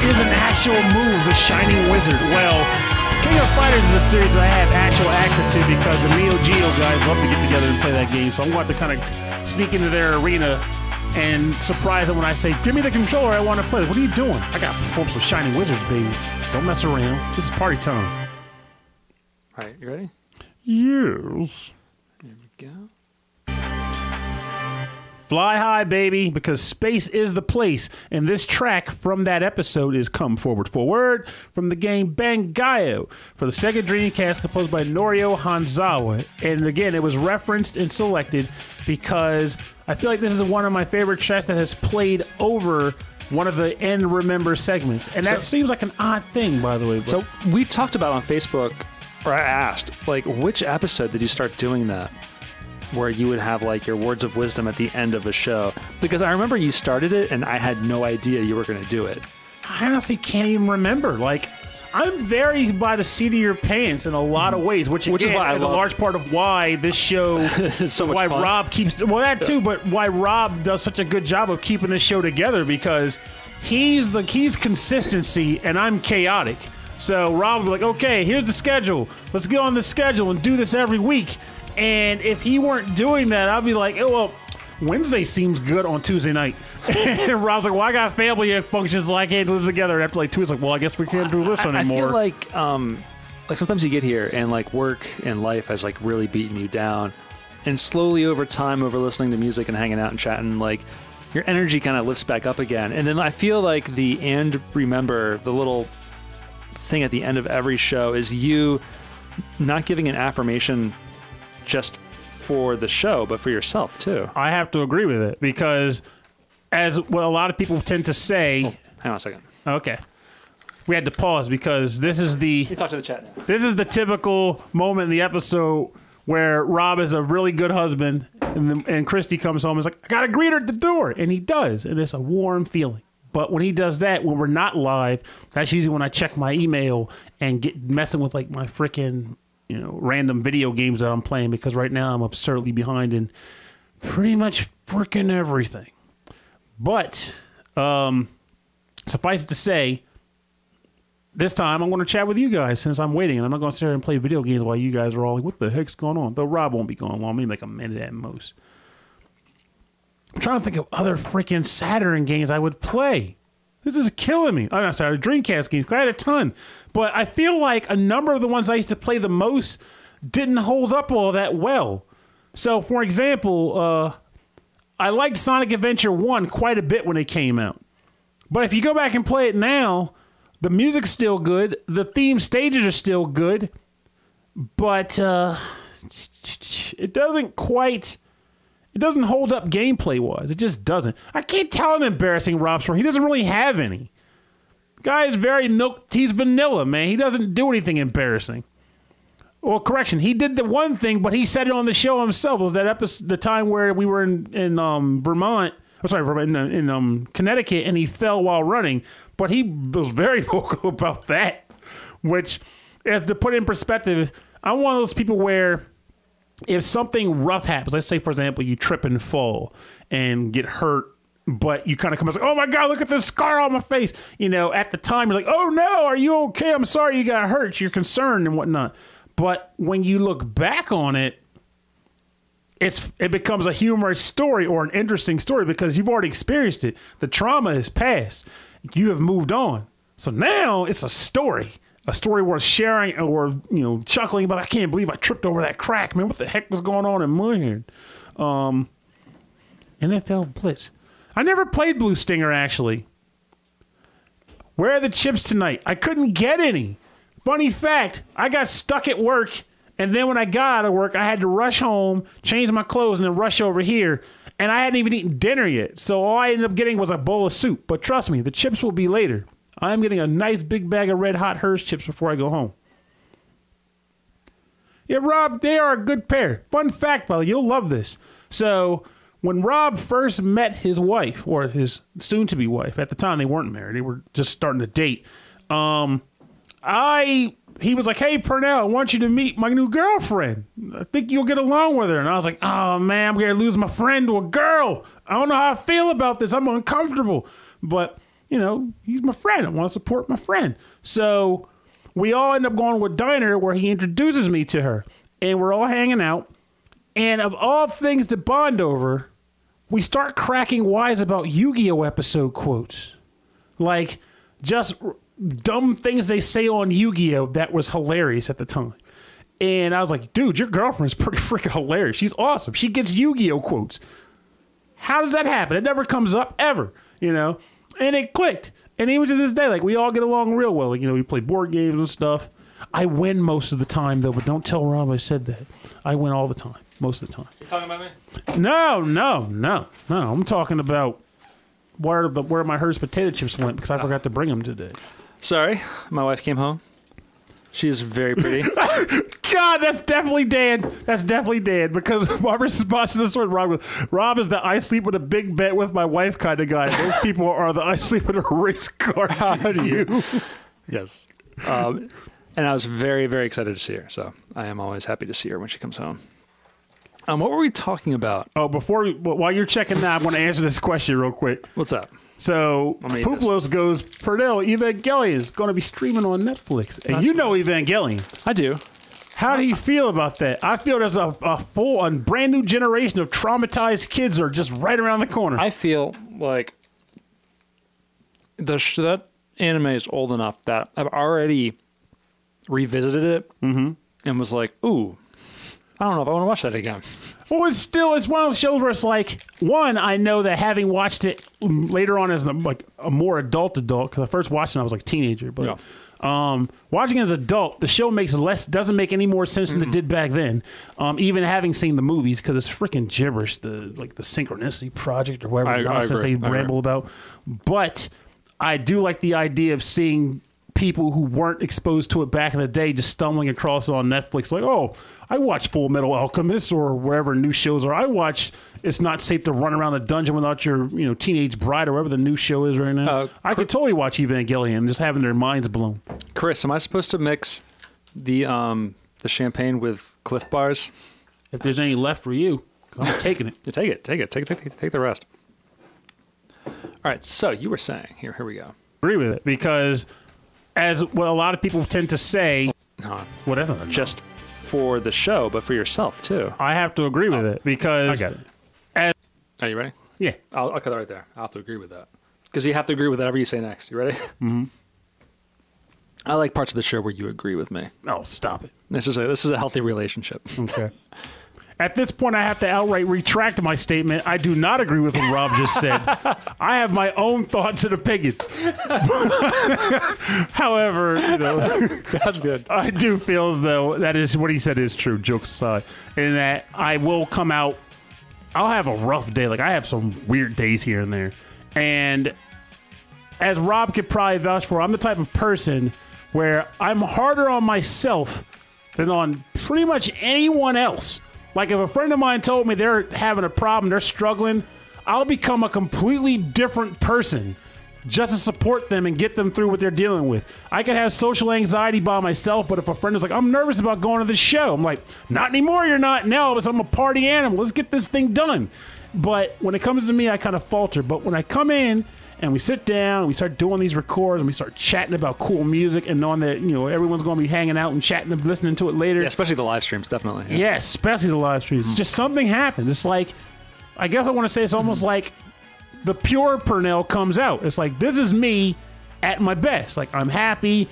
Is an actual move, the Shining Wizard. Well, King of Fighters is a series that I have actual access to because the Neo Geo guys love to get together and play that game, so I'm going to have to kind of sneak into their arena and surprise them when I say, give me the controller, I want to play. What are you doing? I got to perform some Shining Wizards, baby. Don't mess around. This is party time. All right, you ready? Yes. Here we go. Fly high, baby, because space is the place. And this track from that episode is Come Forward Forward from the game Bangayo for the Sega Dreamcast, composed by Norio Hanzawa. And again, it was referenced and selected because I feel like this is one of my favorite tracks that has played over one of the End Remember segments. And that seems like an odd thing, by the way. But so we talked about on Facebook, or I asked, like, which episode did you start doing that? Where you would have like your words of wisdom at the end of a show, because I remember you started it and I had no idea you were going to do it. I honestly can't even remember. Like, I'm very by the seat of your pants in a lot of ways, which is why is a large part of why this show is so much fun. Rob keeps that too, but why Rob does such a good job of keeping this show together, because he's consistency and I'm chaotic. So Rob will be like, okay, here's the schedule. Let's get on the schedule and do this every week. And if he weren't doing that, I'd be like, oh, well, Wednesday seems good on Tuesday night. And Rob's like, well, I got family functions, so I can't do this together. And after like 2 weeks, like, well, I guess we can't do this anymore. I feel like sometimes you get here and like work and life has like really beaten you down. And slowly over time, over listening to music and hanging out and chatting, like your energy kind of lifts back up again. And then I feel like the and remember, the little thing at the end of every show is you not giving an affirmation just for the show, but for yourself too. I have to agree with it, because as well, a lot of people tend to say... Oh, hang on a second. Okay. We had to pause because this is the... You talk to the chat now. This is the typical moment in the episode where Rob is a really good husband and Christy comes home and is like, I got to greet her at the door. And he does. And it's a warm feeling. But when he does that, when we're not live, that's usually when I check my email and get messing with like my freaking... random video games that I'm playing, because right now I'm absurdly behind in pretty much freaking everything. But suffice it to say, this time I'm going to chat with you guys since I'm waiting, and I'm not going to sit here and play video games while you guys are all like, what the heck's going on? Though Rob won't be going long, maybe like a minute at most. I'm trying to think of other freaking Saturn games I would play. This is killing me. I'm not sorry, Dreamcast games. I had a ton. But I feel like a number of the ones I used to play the most didn't hold up all that well. So, for example, I liked Sonic Adventure 1 quite a bit when it came out. But if you go back and play it now, the music's still good. The theme stages are still good. But it doesn't quite... It doesn't hold up gameplay-wise. It just doesn't. I can't tell an embarrassing Rob story. He doesn't really have any. Guy is very he's vanilla, man. He doesn't do anything embarrassing. Well, correction. He did the one thing, but he said it on the show himself. It was that episode, the time where we were in Vermont. Oh, sorry, in Connecticut, and he fell while running. But he was very vocal about that. Which, as to put it in perspective, I'm one of those people where... if something rough happens, let's say, for example, you trip and fall and get hurt, but you kind of come and say, oh my God, look at this scar on my face. At the time, you're like, oh no, are you okay? I'm sorry you got hurt. You're concerned and whatnot. But when you look back on it, it becomes a humorous story or an interesting story because you've already experienced it. The trauma is past. You have moved on. So now it's a story worth sharing or, chuckling about. I can't believe I tripped over that crack, man. What the heck was going on in my head? NFL Blitz. I never played Blue Stinger, actually. Where are the chips tonight? I couldn't get any. Funny fact, I got stuck at work, and then when I got out of work, I had to rush home, change my clothes, and then rush over here. And I hadn't even eaten dinner yet, so all I ended up getting was a bowl of soup. But trust me, the chips will be later. I'm getting a nice big bag of Red Hot Hershey chips before I go home. Yeah, Rob, they are a good pair. Fun fact, Billy, you'll love this. So when Rob first met his wife, or his soon-to-be wife, at the time they weren't married, they were just starting to date, he was like, hey, Purnell, I want you to meet my new girlfriend. I think you'll get along with her. And I was like, oh, man, I'm going to lose my friend to a girl. I don't know how I feel about this. I'm uncomfortable. But, he's my friend. I want to support my friend. So we all end up going to a diner where he introduces me to her. And we're all hanging out. And of all things to bond over, we start cracking wise about Yu-Gi-Oh! Episode quotes. Like, just dumb things they say on Yu-Gi-Oh! That was hilarious at the time. And I was like, dude, your girlfriend's pretty freaking hilarious. She's awesome. She gets Yu-Gi-Oh! Quotes. How does that happen? It never comes up, ever, And it clicked. And even to this day, like, we all get along real well. Like, we play board games and stuff. I win most of the time, though, but don't tell Rob I said that. I win all the time, most of the time. You talking about me? No. I'm talking about where my Hershey's potato chips went because I forgot to bring them today. Sorry, my wife came home. She's very pretty. God, that's definitely Dan. That's definitely Dan because my response to this one, Rob is the I sleep with a big bet with my wife kind of guy. Those people are the I sleep with a race car. How do you? Yes. And I was very, very excited to see her. So I am always happy to see her when she comes home. What were we talking about? Oh, while you're checking that, I want to answer this question real quick. What's up? So, Pooplos goes, Purnell, Evangelion is going to be streaming on Netflix. And you know Evangelion. I do. How do you feel about that? I feel there's a brand new generation of traumatized kids are just right around the corner. I feel like that anime is old enough that I've already revisited it and was like, ooh, I don't know if I want to watch that again. Well, it's one of those shows where it's like, one, I know that having watched it later on as a more adult, because I first watched it when I was like a teenager, but watching it as an adult, the show doesn't make any more sense than it did back then. Even having seen the movies, because it's freaking gibberish, the Synchronicity Project or whatever nonsense they ramble about. But I do like the idea of seeing people who weren't exposed to it back in the day just stumbling across it on Netflix, like, oh, I watch Full Metal Alchemist or wherever new shows are. I watch It's Not Safe to Run Around the Dungeon Without Your Teenage Bride or whatever the new show is right now. I could totally watch Evangelion, just having their minds blown. Chris, am I supposed to mix the champagne with Cliff Bars? If there's any left for you, I'm taking it. You take it. Take the rest. All right, so you were saying, here we go. Agree with it, because as what a lot of people tend to say, well, that's not just for the show, but for yourself too. I have to agree with it because I got it. Are you ready? Yeah. I'll cut that right there. I'll have to agree with that. Because you have to agree with whatever you say next. You ready? Mm-hmm. I like parts of the show where you agree with me. Oh, stop it. This is a healthy relationship. Okay. At this point, I have to outright retract my statement. I do not agree with what Rob just said. I have my own thoughts and opinions. However, that's good. I do feel as though that is what he said is true, jokes aside, and that I will come out. I'll have a rough day. Like, I have some weird days here and there. And as Rob could probably vouch for, I'm the type of person where I'm harder on myself than on pretty much anyone else. Like, if a friend of mine told me they're having a problem, they're struggling, I'll become a completely different person just to support them and get them through what they're dealing with. I could have social anxiety by myself, but if a friend is like, I'm nervous about going to this show, I'm like, not anymore, you're not. No, I'm a party animal. Let's get this thing done. But when it comes to me, I kind of falter. But when I come in and we sit down, and we start doing these records, and we start chatting about cool music, and knowing that everyone's going to be hanging out and chatting and listening to it later. Yeah, especially the live streams, definitely. Yeah, especially the live streams. Just something happened. It's like, I guess I want to say it's almost like the pure Purnell comes out. It's like, this is me at my best. Like, I'm happy.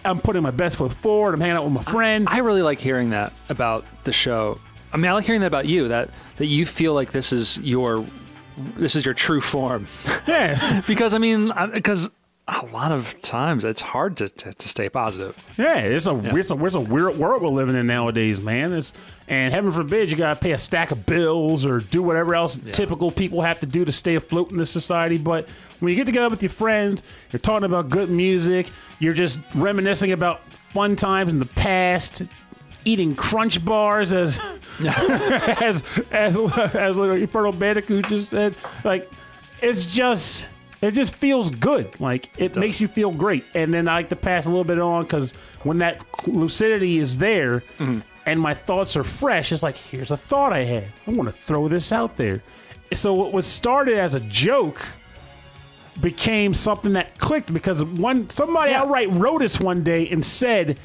I'm putting my best foot forward. I'm hanging out with my friend. I really like hearing that about the show. I mean, I like hearing that about you, that you feel like this is your true form. Yeah. Because a lot of times it's hard to stay positive. Yeah, it's a weird world we're living in nowadays, man. And heaven forbid you got to pay a stack of bills or do whatever else typical people have to do to stay afloat in this society. But when you get together with your friends, you're talking about good music, you're just reminiscing about fun times in the past, eating Crunch bars as Infernal Bandicoot just said. Like, it just feels good. Like, it makes you feel great. And then I like to pass a little bit on, because when that lucidity is there and my thoughts are fresh, it's like, here's a thought I had. I want to throw this out there. So what was started as a joke became something that clicked, because somebody outright wrote us one day and said,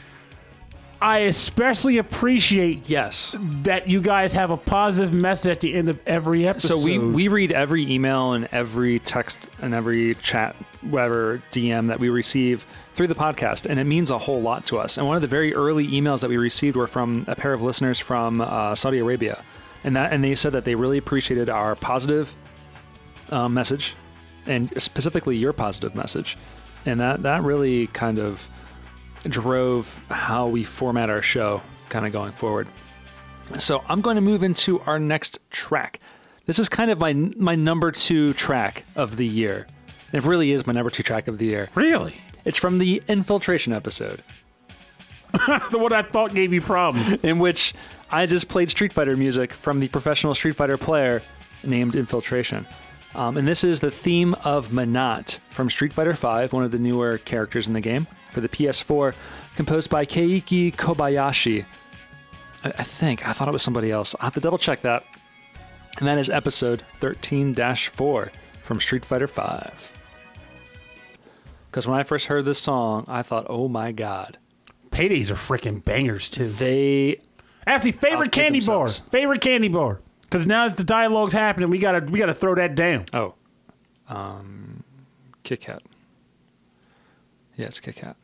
I especially appreciate that you guys have a positive message at the end of every episode. So we read every email and every text and every chat, whatever DM that we receive through the podcast, and it means a whole lot to us. And one of the very early emails that we received were from a pair of listeners from Saudi Arabia, and they said that they really appreciated our positive message, and specifically your positive message, and that really kind of drove how we format our show kind of going forward. So I'm going to move into our next track. This is kind of my number 2 track of the year. It really is my number 2 track of the year. Really? It's from the Infiltration episode. The one I thought gave you problems. In which I just played Street Fighter music from the professional Street Fighter player named Infiltration. And this is the theme of Manat from Street Fighter V, one of the newer characters in the game, for the PS4, composed by Keiki Kobayashi. I thought it was somebody else. I'll have to double check that. And that is episode 13-4 from Street Fighter V. Because when I first heard this song, I thought, oh my god. Paydays are freaking bangers, too. Actually, favorite candy bar. Favorite candy bar. Because now that the dialogue's happening, we gotta throw that down. Oh. Kit Kat. Yeah, it's Kit Kat.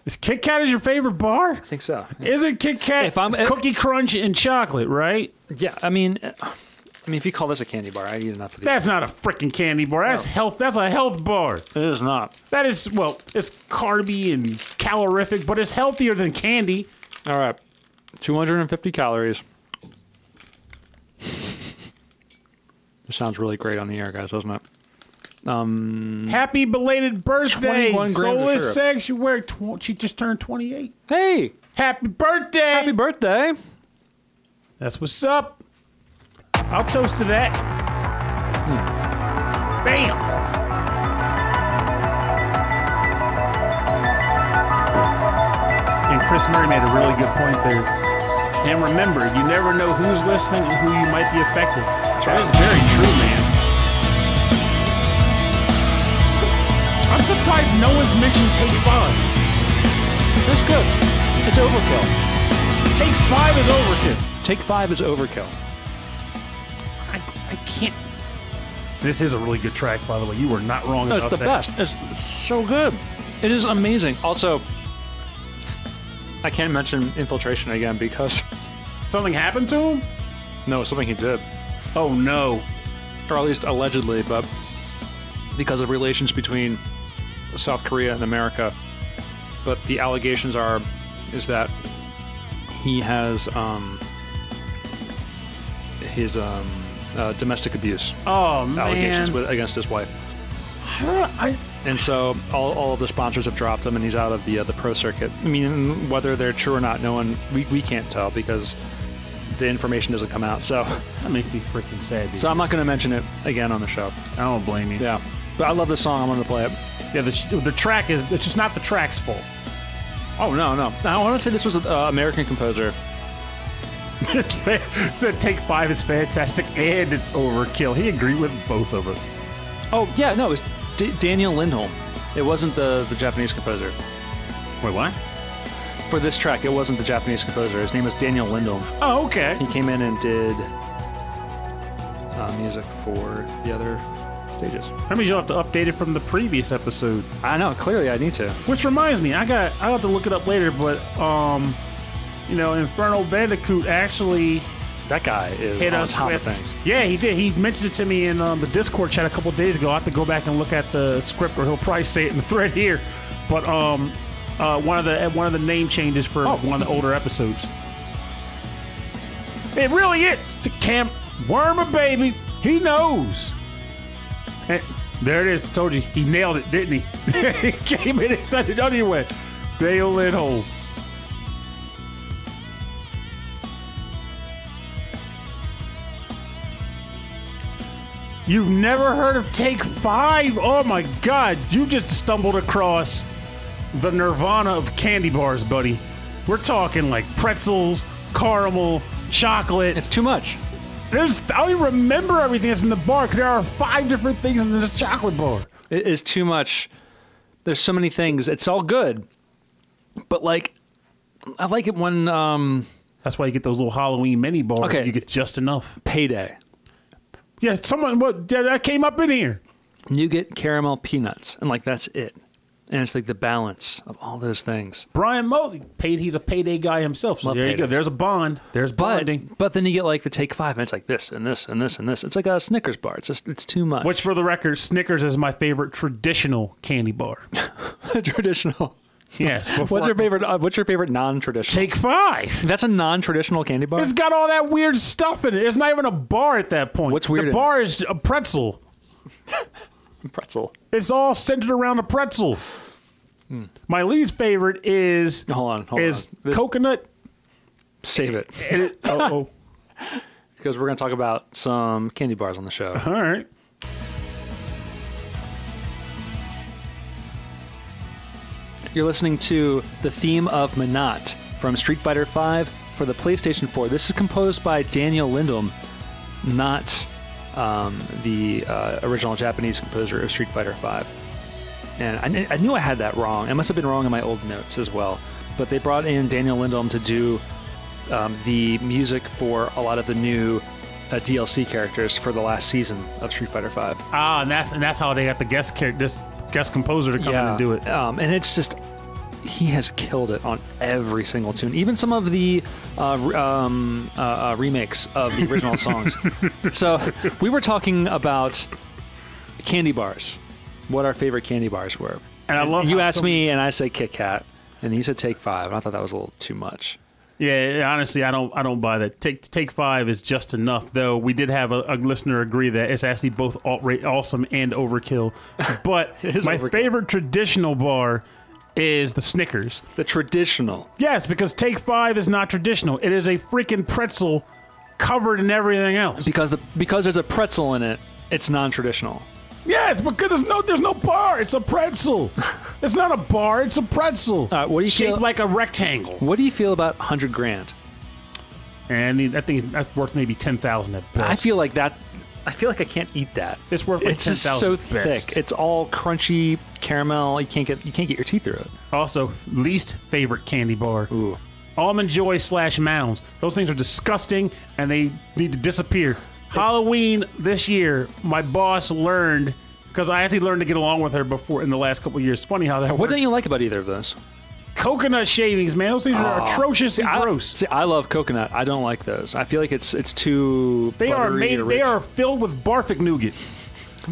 Is Kit Kat your favorite bar? I think so. Yeah. Isn't Kit Kat Cookie Crunch and chocolate, right? Yeah, I mean, if you call this a candy bar, I eat enough of these. That's not a freaking candy bar. That's health. That's a health bar. It is not. That is, well, it's carby and calorific, but it's healthier than candy. All right, 250 calories. This sounds really great on the air, guys, doesn't it? Happy belated birthday, 21 grams of Soulless syrup. Sanctuary. She just turned 28. Hey! Happy birthday! Happy birthday! That's what's up. I'll toast to that. Bam! And Chris Murray made a really good point there. And remember, you never know who's listening and who you might be affected. That is very true, man. I'm surprised no one's mentioned Take 5. That's good. It's overkill. Take 5 is overkill. Take 5 is overkill. I can't. This is a really good track, by the way. You were not wrong about that. It's the best. It's so good. It is amazing. Also, I can't mention Infiltration again because... Something happened to him? No, something he did. Oh, no. Or at least allegedly, but because of relations between South Korea and America. But the allegations is that he has his domestic abuse allegations against his wife. And so all of the sponsors have dropped him, and he's out of the pro circuit. I mean, whether they're true or not, we can't tell because the information doesn't come out. So that makes me freaking sad. Dude. So I'm not going to mention it again on the show. I don't blame you. Yeah, but I love this song. I'm going to play it. Yeah, the track it's just not the track's fault. Oh no! I want to say this was an American composer. So Take 5 is fantastic and it's overkill. He agreed with both of us. Oh yeah, no, Daniel Lindholm. It wasn't the Japanese composer. Wait, what? For this track, it wasn't the Japanese composer. His name was Daniel Lindholm. Oh, okay. He came in and did music for the other stages. That means you'll have to update it from the previous episode. I know, clearly I need to. Which reminds me, I'll have to look it up later, but Infernal Bandicoot actually That guy is hit on us top with of things. Yeah, he did. He mentioned it to me in the Discord chat a couple days ago. I have to go back and look at the script, or he'll probably say it in the thread here. But one of the name changes for one of the older episodes. It really is. It's a Camp Wormer, baby. He knows. And there it is. Told you. He nailed it, didn't he? He came in and said it anyway. Dale Lindholm. You've never heard of Take 5? Oh my God. You just stumbled across the nirvana of candy bars, buddy. We're talking like pretzels, caramel, chocolate. It's too much. I don't even remember everything that's in the bar, because there are 5 different things in this chocolate bar. It is too much. There's so many things. It's all good. But, like, I like it when... That's why you get those little Halloween mini bars. Okay. You get just enough. Payday. Yeah, that came up in here. Nougat caramel peanuts. And, like, that's it. And it's like the balance of all those things. Brian Mosley, he's a payday guy himself. So Love there you go. paydays. There's a bond. There's bonding. But then you get like the Take 5, and it's like this and this and this and this. It's like a Snickers bar. It's too much. Which, for the record, Snickers is my favorite traditional candy bar. Traditional. Yes. What's your favorite non-traditional? Take 5. That's a non-traditional candy bar. It's got all that weird stuff in it. It's not even a bar at that point. What's weird? The bar is a pretzel. Pretzel. It's all centered around a pretzel. My least favorite is Hold on. This- coconut. Save it. Oh, Because we're going to talk about some candy bars on the show. all right. You're listening to the theme of Minot from Street Fighter V for the PlayStation 4. This is composed by Daniel Lindholm, not the original Japanese composer of Street Fighter V. And I knew I had that wrong. I must have been wrong in my old notes as well. But they brought in Daniel Lindholm to do the music for a lot of the new DLC characters for the last season of Street Fighter V. Ah, and that's how they got the guest composer to come in and do it. And it's just, he has killed it on every single tune. Even some of the remakes of the original songs. So we were talking about candy bars. What our favorite candy bars were. And I love you asked me, and I said Kit Kat, and you said Take 5, and I thought that was a little too much. Yeah, honestly, I don't buy that. Take 5 is just enough. Though we did have a listener agree that it's actually both awesome and overkill. But my favorite traditional bar is the Snickers. The traditional. Yes, because Take 5 is not traditional. It is a freaking pretzel covered in everything else. Because there's a pretzel in it, it's non-traditional. Yes, because there's no bar. It's a pretzel. It's not a bar. It's a pretzel. What do you shaped feel, like a rectangle? What do you feel about $100,000? And I think that's worth maybe 10,000 at best. I feel like I can't eat that. It's worth like 10,000. It's just so best. thick. It's all crunchy caramel. You can't get your teeth through it. Also, least favorite candy bar. Ooh. Almond Joy / Mounds. Those things are disgusting, and they need to disappear. Halloween this year, my boss learned, because I actually learned to get along with her before in the last couple of years. Funny how that works. What don't you like about either of those? Coconut shavings, man. Those things are atrocious and gross. I love coconut. I don't like those. I feel like it's too. They are filled with barfic nougat.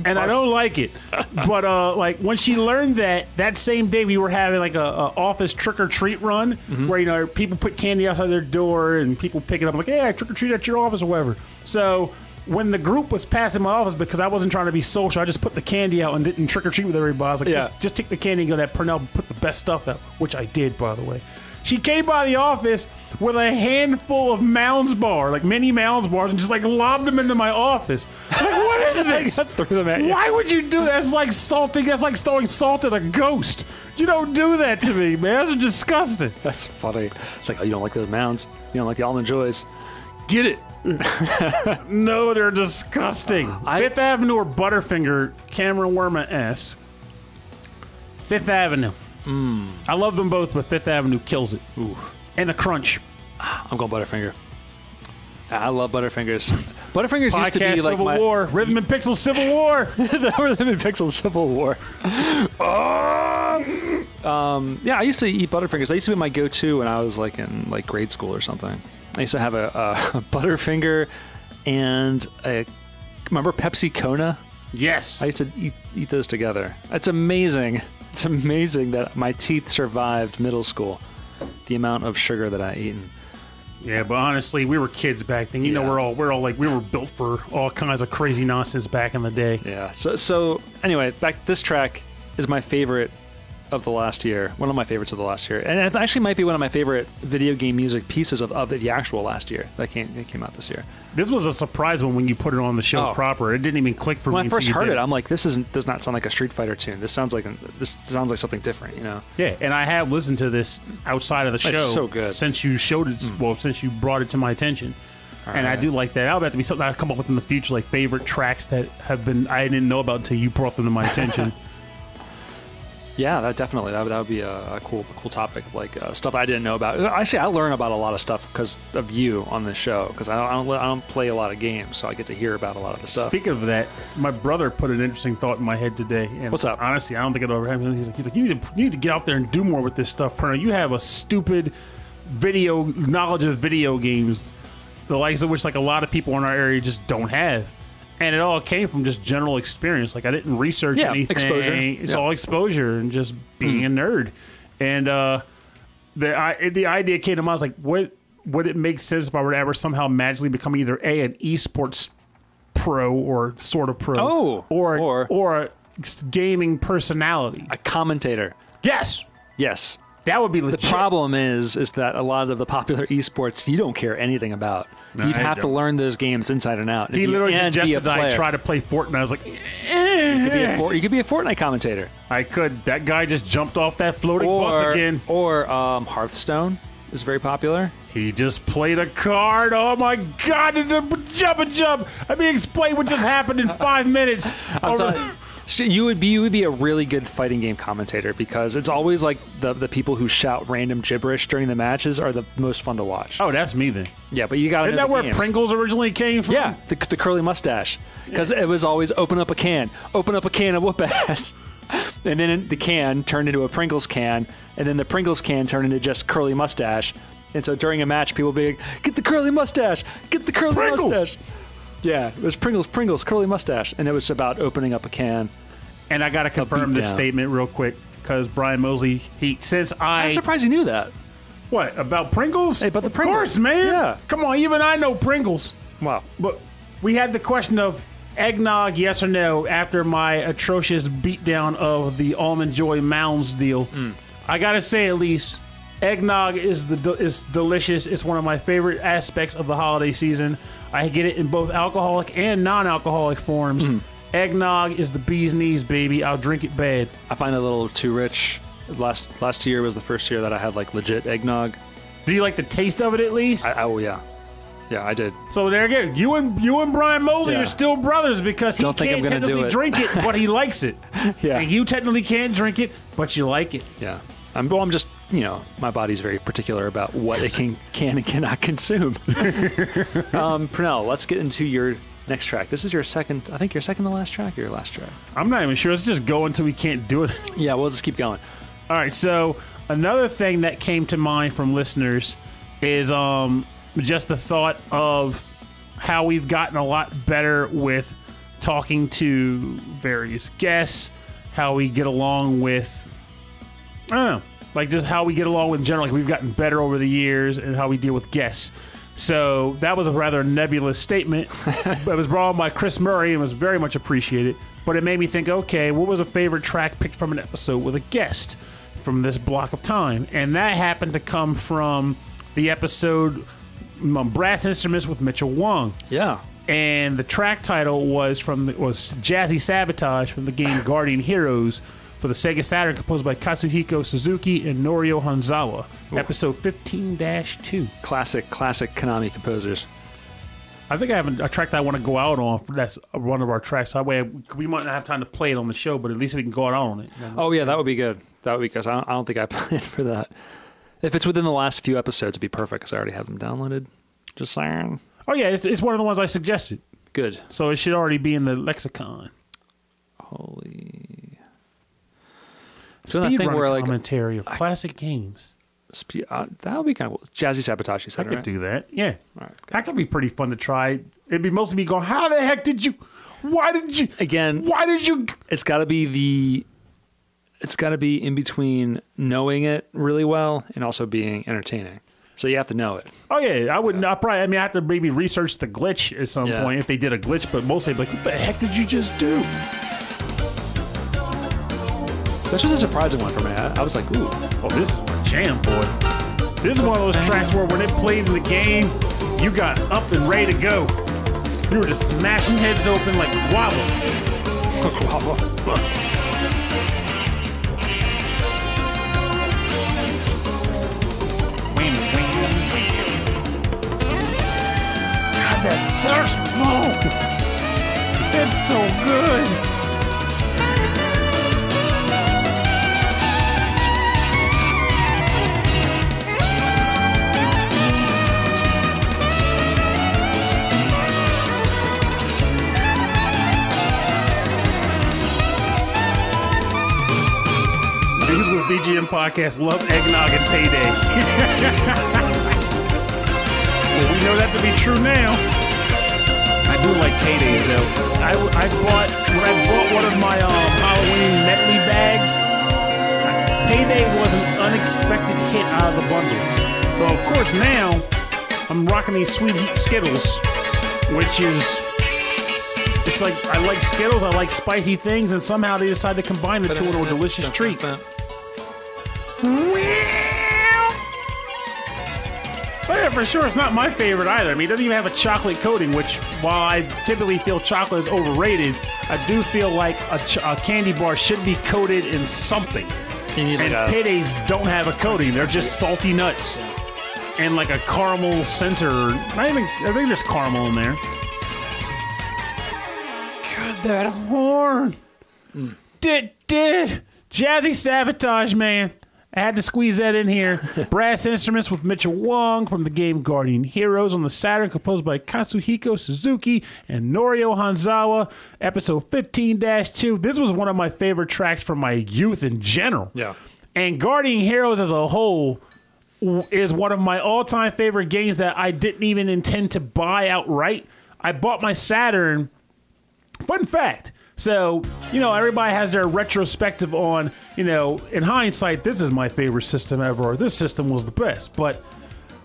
And I don't like it. But like when she learned that same day we were having like a office trick-or-treat run where, people put candy outside their door and people pick it up like, hey, I trick-or-treat at your office or whatever. So when the group was passing my office, because I wasn't trying to be social, I just put the candy out and didn't trick-or-treat with everybody. I was like, just take the candy and go to that Purnell, put the best stuff out, which I did, by the way. She came by the office with a handful of Mounds bar, like mini Mounds bars, and just like lobbed them into my office. I was like, what is this? Threw them at you. Why would you do that? It's like salting. That's like throwing salt at a ghost. You don't do that to me, man. That's disgusting. That's funny. It's like, oh, you don't like those Mounds? You don't like the Almond Joys? Get it. No, they're disgusting. Fifth Avenue or Butterfinger, Cameron Werma asks. Fifth Avenue. I love them both, but Fifth Avenue kills it. Ooh. And the crunch. I'm going Butterfinger. I love Butterfingers. Butterfingers used to be like Civil War. Rhythm and Pixel Civil War. The Rhythm and Pixel Civil War. Yeah, I used to eat Butterfingers. That used to be my go-to when I was like in like grade school or something. I used to have a Butterfinger and remember Pepsi Kona? Yes. I used to eat those together. It's amazing. It's amazing that my teeth survived middle school. The amount of sugar that I eaten. Yeah, but honestly, we were kids back then. You know, we're all like we were built for all kinds of crazy nonsense back in the day. Yeah. So anyway, this track is my favorite of the last year. One of my favorites of the last year, and it actually might be one of my favorite video game music pieces of the actual last year that came out this year. This was a surprise when you put it on the show proper. It didn't even click for me. When I first heard it, I'm like, this does not sound like a Street Fighter tune. This sounds like something different, you know? Yeah, and I have listened to this outside of the show. It's so good. Since you showed it, well, since you brought it to my attention. And I do like that. That'll have to be something I come up with in the future, like favorite tracks that I didn't know about until you brought them to my attention. Yeah, that would be a cool topic, like stuff I didn't know about. Actually, I learn about a lot of stuff because of you on this show, because I don't play a lot of games, so I get to hear about a lot of the stuff. Speaking of that, my brother put an interesting thought in my head today. And what's up? Honestly, I don't think it'll ever happen. He's like, you need to get out there and do more with this stuff, Perno. You have a stupid knowledge of video games, the likes of which like a lot of people in our area just don't have. And it all came from just general experience. Like, I didn't research anything. Exposure. It's all exposure and just being a nerd. And the idea came to mind. I was like, what would it make sense if I were to ever somehow magically become either an esports pro or sort of pro, or a gaming personality, a commentator? Yes. That would be legit. The problem is that a lot of the popular esports you don't care anything about. No, You'd have to learn those games inside and out. He literally suggested that I try to play Fortnite. I was like, you could be a Fortnite commentator. I could. That guy just jumped off that floating bus again. Or Hearthstone is very popular. He just played a card. Oh my God! Jump! I mean, explain what just happened in 5 minutes. You would be a really good fighting game commentator, because it's always like the people who shout random gibberish during the matches are the most fun to watch. Oh, that's me then. Yeah, but you got to know Isn't that where games. Pringles originally came from? Yeah, the curly mustache, because it was always open up a can of whoop ass, and then the can turned into a Pringles can, and then the Pringles can turned into just curly mustache, and so during a match people would be like, get the curly mustache, mustache. Yeah, it was Pringles, curly mustache, and it was about opening up a can. And I got to confirm this statement real quick, because Brian Mosley, I'm surprised you knew that. What, about Pringles? Hey, about the Pringles. Of course, man. Yeah. Come on, even I know Pringles. Wow. But we had the question of eggnog, yes or no, after my atrocious beatdown of the Almond Joy Mounds deal. I got to say, at least, eggnog is delicious. It's one of my favorite aspects of the holiday season. I get it in both alcoholic and non-alcoholic forms. Eggnog is the bee's knees, baby. I'll drink it bad. I find it a little too rich. Last year was the first year that I had like legit eggnog. Do you like the taste of it at least? Yeah, I did. So there you go. You and Brian Mosley are still brothers, because he can't technically drink it, but he likes it. Yeah. And you technically can't drink it, but you like it. Yeah. I'm just, my body's very particular about what it can and cannot consume. Pernell, let's get into your next track. This is your second to last track, or your last track? I'm not even sure. Let's just go until we can't do it. Yeah, we'll just keep going. All right, so another thing that came to mind from listeners is just the thought of how we've gotten a lot better with talking to various guests, how we get along with, I don't know, like just how we get along with in general. Like, we've gotten better over the years, and how we deal with guests. So that was a rather nebulous statement. It was brought on by Chris Murray and was very much appreciated. But it made me think, okay, what was a favorite track picked from an episode with a guest from this block of time? And that happened to come from the episode Brass Instruments with Mitchell Wong. Yeah. And the track title was Jazzy Sabotage from the game Guardian Heroes for the Sega Saturn, composed by Kazuhiko Suzuki and Norio Hanzawa. Ooh. Episode 15-2. Classic Konami composers. I think I have a track that I want to go out on. That's one of our tracks. That way we might not have time to play it on the show, but at least we can go out on it. Oh, yeah, that would be good. That would be because I don't think I planned for that. If it's within the last few episodes, it'd be perfect because I already have them downloaded. Just saying. Oh, yeah, it's one of the ones I suggested. Good. So it should already be in the lexicon. Holy. Speedrun commentary of classic games. That would be kind of cool. Jazzy Sabotage, you said, I could right? do that. Yeah. All right, that could be pretty fun to try. It'd be mostly me going, how the heck did you... Why did you... Again... Why did you... It's got to be in between knowing it really well and also being entertaining. So you have to know it. Oh, yeah. I wouldn't... I have to maybe research the glitch at some point if they did a glitch, but mostly I'd be like, what the heck did you just do? This was a surprising one for me. I was like, ooh. Oh, this is my jam, boy. This is one of those tracks where when it played in the game, you got up and ready to go. You were just smashing heads open like guava. Guava. God, that saxophone. It's so good. BGM podcast love eggnog and payday. Well, we know that to be true now. I do like paydays though. I bought one of my Halloween medley bags. Payday was an unexpected hit out of the bundle. So of course now I'm rocking these sweet Skittles, which is it's like I like Skittles, I like spicy things, and somehow they decide to combine the two into a delicious treat. But yeah, for sure, it's not my favorite either. I mean, it doesn't even have a chocolate coating, which, while I typically feel chocolate is overrated, I do feel like a candy bar should be coated in something. And paydays don't have a coating. They're just salty nuts. And like a caramel center. I think there's caramel in there. God, that horn. Jazzy Sabotage, man. I had to squeeze that in here. Brass instruments with Mitchell Wong from the game Guardian Heroes on the Saturn, composed by Katsuhiko Suzuki and Norio Hanzawa. Episode 15-2. This was one of my favorite tracks from my youth in general. Yeah. And Guardian Heroes as a whole is one of my all-time favorite games that I didn't even intend to buy outright. I bought my Saturn. Fun fact. So, everybody has their retrospective on, in hindsight, this is my favorite system ever, or this system was the best. But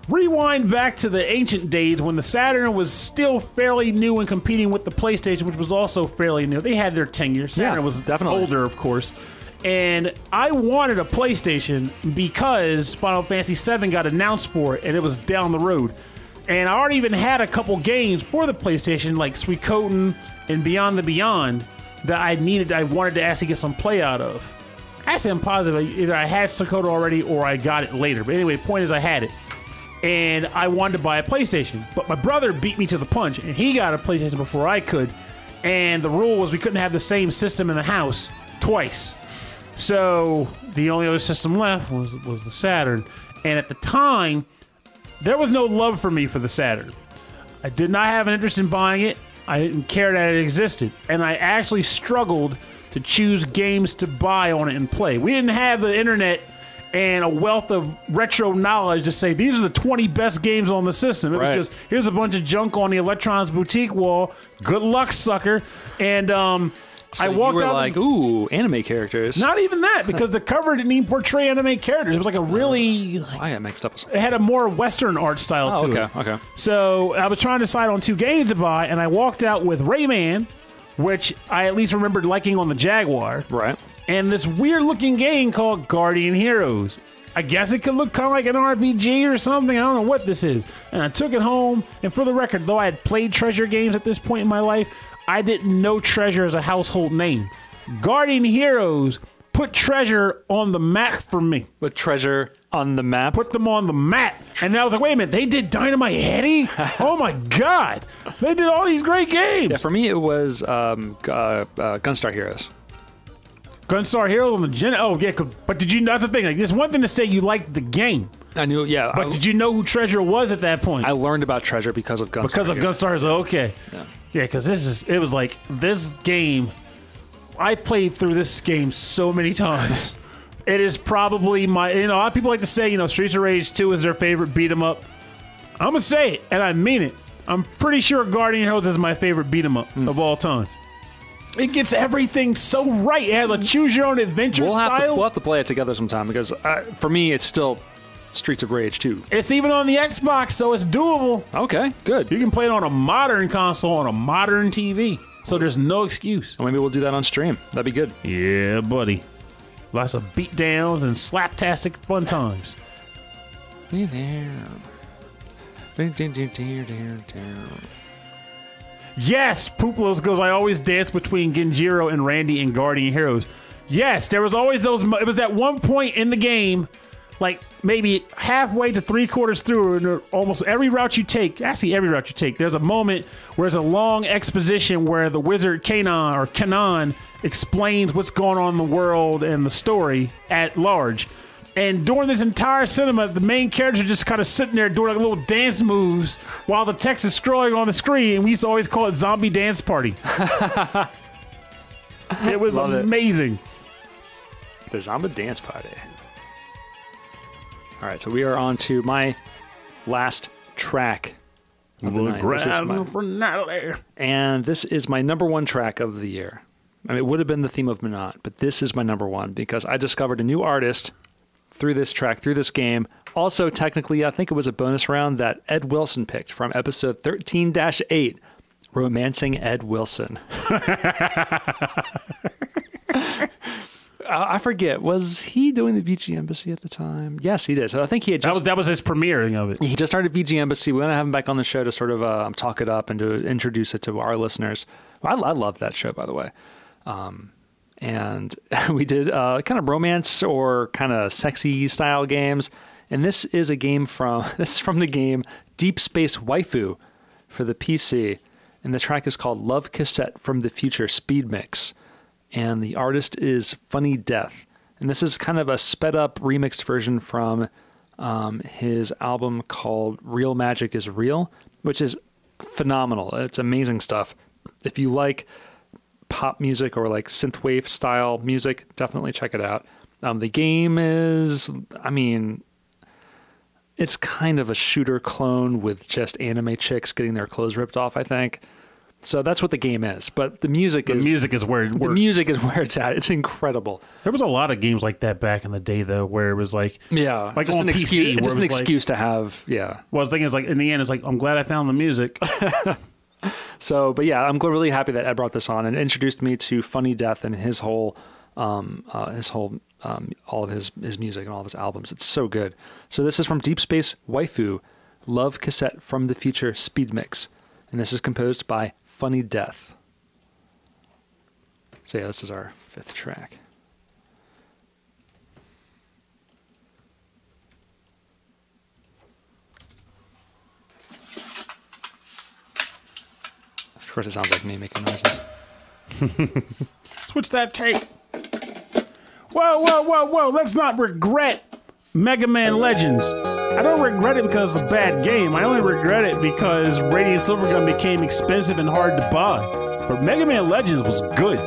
rewind back to the ancient days when the Saturn was still fairly new and competing with the PlayStation, which was also fairly new. They had their tenure. Saturn was definitely older, of course. And I wanted a PlayStation because Final Fantasy VII got announced for it, and it was down the road. And I already even had a couple games for the PlayStation, like Suikoden and Beyond the Beyond, that I wanted to actually get some play out of. Actually, I'm positive either I had Suikoden already or I got it later. But anyway, point is I had it. And I wanted to buy a PlayStation. But my brother beat me to the punch, and he got a PlayStation before I could. And the rule was we couldn't have the same system in the house twice. So the only other system left was the Saturn. And at the time, there was no love for me for the Saturn. I did not have an interest in buying it. I didn't care that it existed. And I actually struggled to choose games to buy on it and play. We didn't have the internet and a wealth of retro knowledge to say, these are the 20 best games on the system. It was just, here's a bunch of junk on the Electrons Boutique wall. Good luck, sucker. And so I walked out like, ooh, anime characters. Not even that, because the cover didn't even portray anime characters. It was like a really... I got mixed up with something. It had a more Western art style to it. Okay. So I was trying to decide on 2 games to buy, and I walked out with Rayman, which I at least remembered liking on the Jaguar. Right. And this weird-looking game called Guardian Heroes. I guess it could look kind of like an RPG or something. I don't know what this is. And I took it home, and for the record, though I had played Treasure games at this point in my life, I didn't know Treasure as a household name. Guardian Heroes put Treasure on the map for me. With Treasure on the map. Put them on the map. And I was like, wait a minute, they did Dynamite Headdy? Oh my God. They did all these great games. Yeah, for me, it was Gunstar Heroes. Gunstar Heroes on the Gen. Oh, yeah. But did you, that's the thing. Like, there's one thing to say you liked the game. I knew, yeah. But did you know who Treasure was at that point? I learned about Treasure because of Gunstar. Because of Gunstar Heroes. Okay. Yeah, because it was like, this game, I played through this game so many times. It is probably a lot of people like to say, Streets of Rage 2 is their favorite beat 'em up. I'm going to say it, and I mean it. I'm pretty sure Guardian Heroes is my favorite beat 'em up of all time. It gets everything so right. It has a choose your own adventure style. We'll have to play it together sometime because for me, it's still Streets of Rage 2. It's even on the Xbox, so it's doable. Okay, good. You can play it on a modern console, on a modern TV, so there's no excuse. Well, maybe we'll do that on stream. That'd be good. Yeah, buddy. Lots of beatdowns and slaptastic fun times. Yes, Pooplos goes, I always dance between Genjiro and Randy in Guardian Heroes. Yes, there was always those, it was that one point in the game, like maybe halfway to 3/4 through, and almost every route you take, actually every route you take, there's a moment where there's a long exposition where the wizard Kanan explains what's going on in the world and the story at large. And during this entire cinema, the main characters are just kind of sitting there doing like little dance moves while the text is scrolling on the screen. And we used to always call it Zombie Dance Party. It was amazing. The Zombie Dance Party. All right, so we are on to my last track of the night. And this is my #1 track of the year. I mean, it would have been the theme of Minot, but this is my #1 because I discovered a new artist through this track, through this game. Also, technically, I think it was a bonus round that Ed Wilson picked from episode 13-8, Romancing Ed Wilson. I forget, was he doing the VG Embassy at the time? Yes, he did. So I think he had just... That was his premiering of it. He just started VG Embassy. We want to have him back on the show to sort of talk it up and to introduce it to our listeners. I love that show, by the way. And we did kind of romance or kind of sexy style games. And this is from the game Deep Space Waifu for the PC. And the track is called Love Cassette from the Future Speed Mix. And the artist is Funny Death. And this is kind of a sped up remixed version from his album called Real Magic is Real, which is phenomenal. It's amazing stuff. If you like pop music or like synthwave style music, definitely check it out. The game is, it's kind of a shooter clone with just anime chicks getting their clothes ripped off, I think. So that's what the game is. But the music is where it works. The music is where it's at. It's incredible. There was a lot of games like that back in the day, though, where it was like, like just on an PC, excuse to have, yeah. Well, the thing is, like in the end, it's like I'm glad I found the music. So, but yeah, I'm really happy that Ed brought this on and introduced me to Funny Death and his whole all of his music and all of his albums. It's so good. So this is from Deep Space Waifu, Love Cassette from the Future Speed Mix, and this is composed by Funny Death. So yeah, this is our 5th track. Of course, it sounds like me making noises. Switch that tape. Whoa. Let's not regret Mega Man Legends. I don't regret it because it's a bad game. I only regret it because Radiant Silvergun became expensive and hard to buy. But Mega Man Legends was good.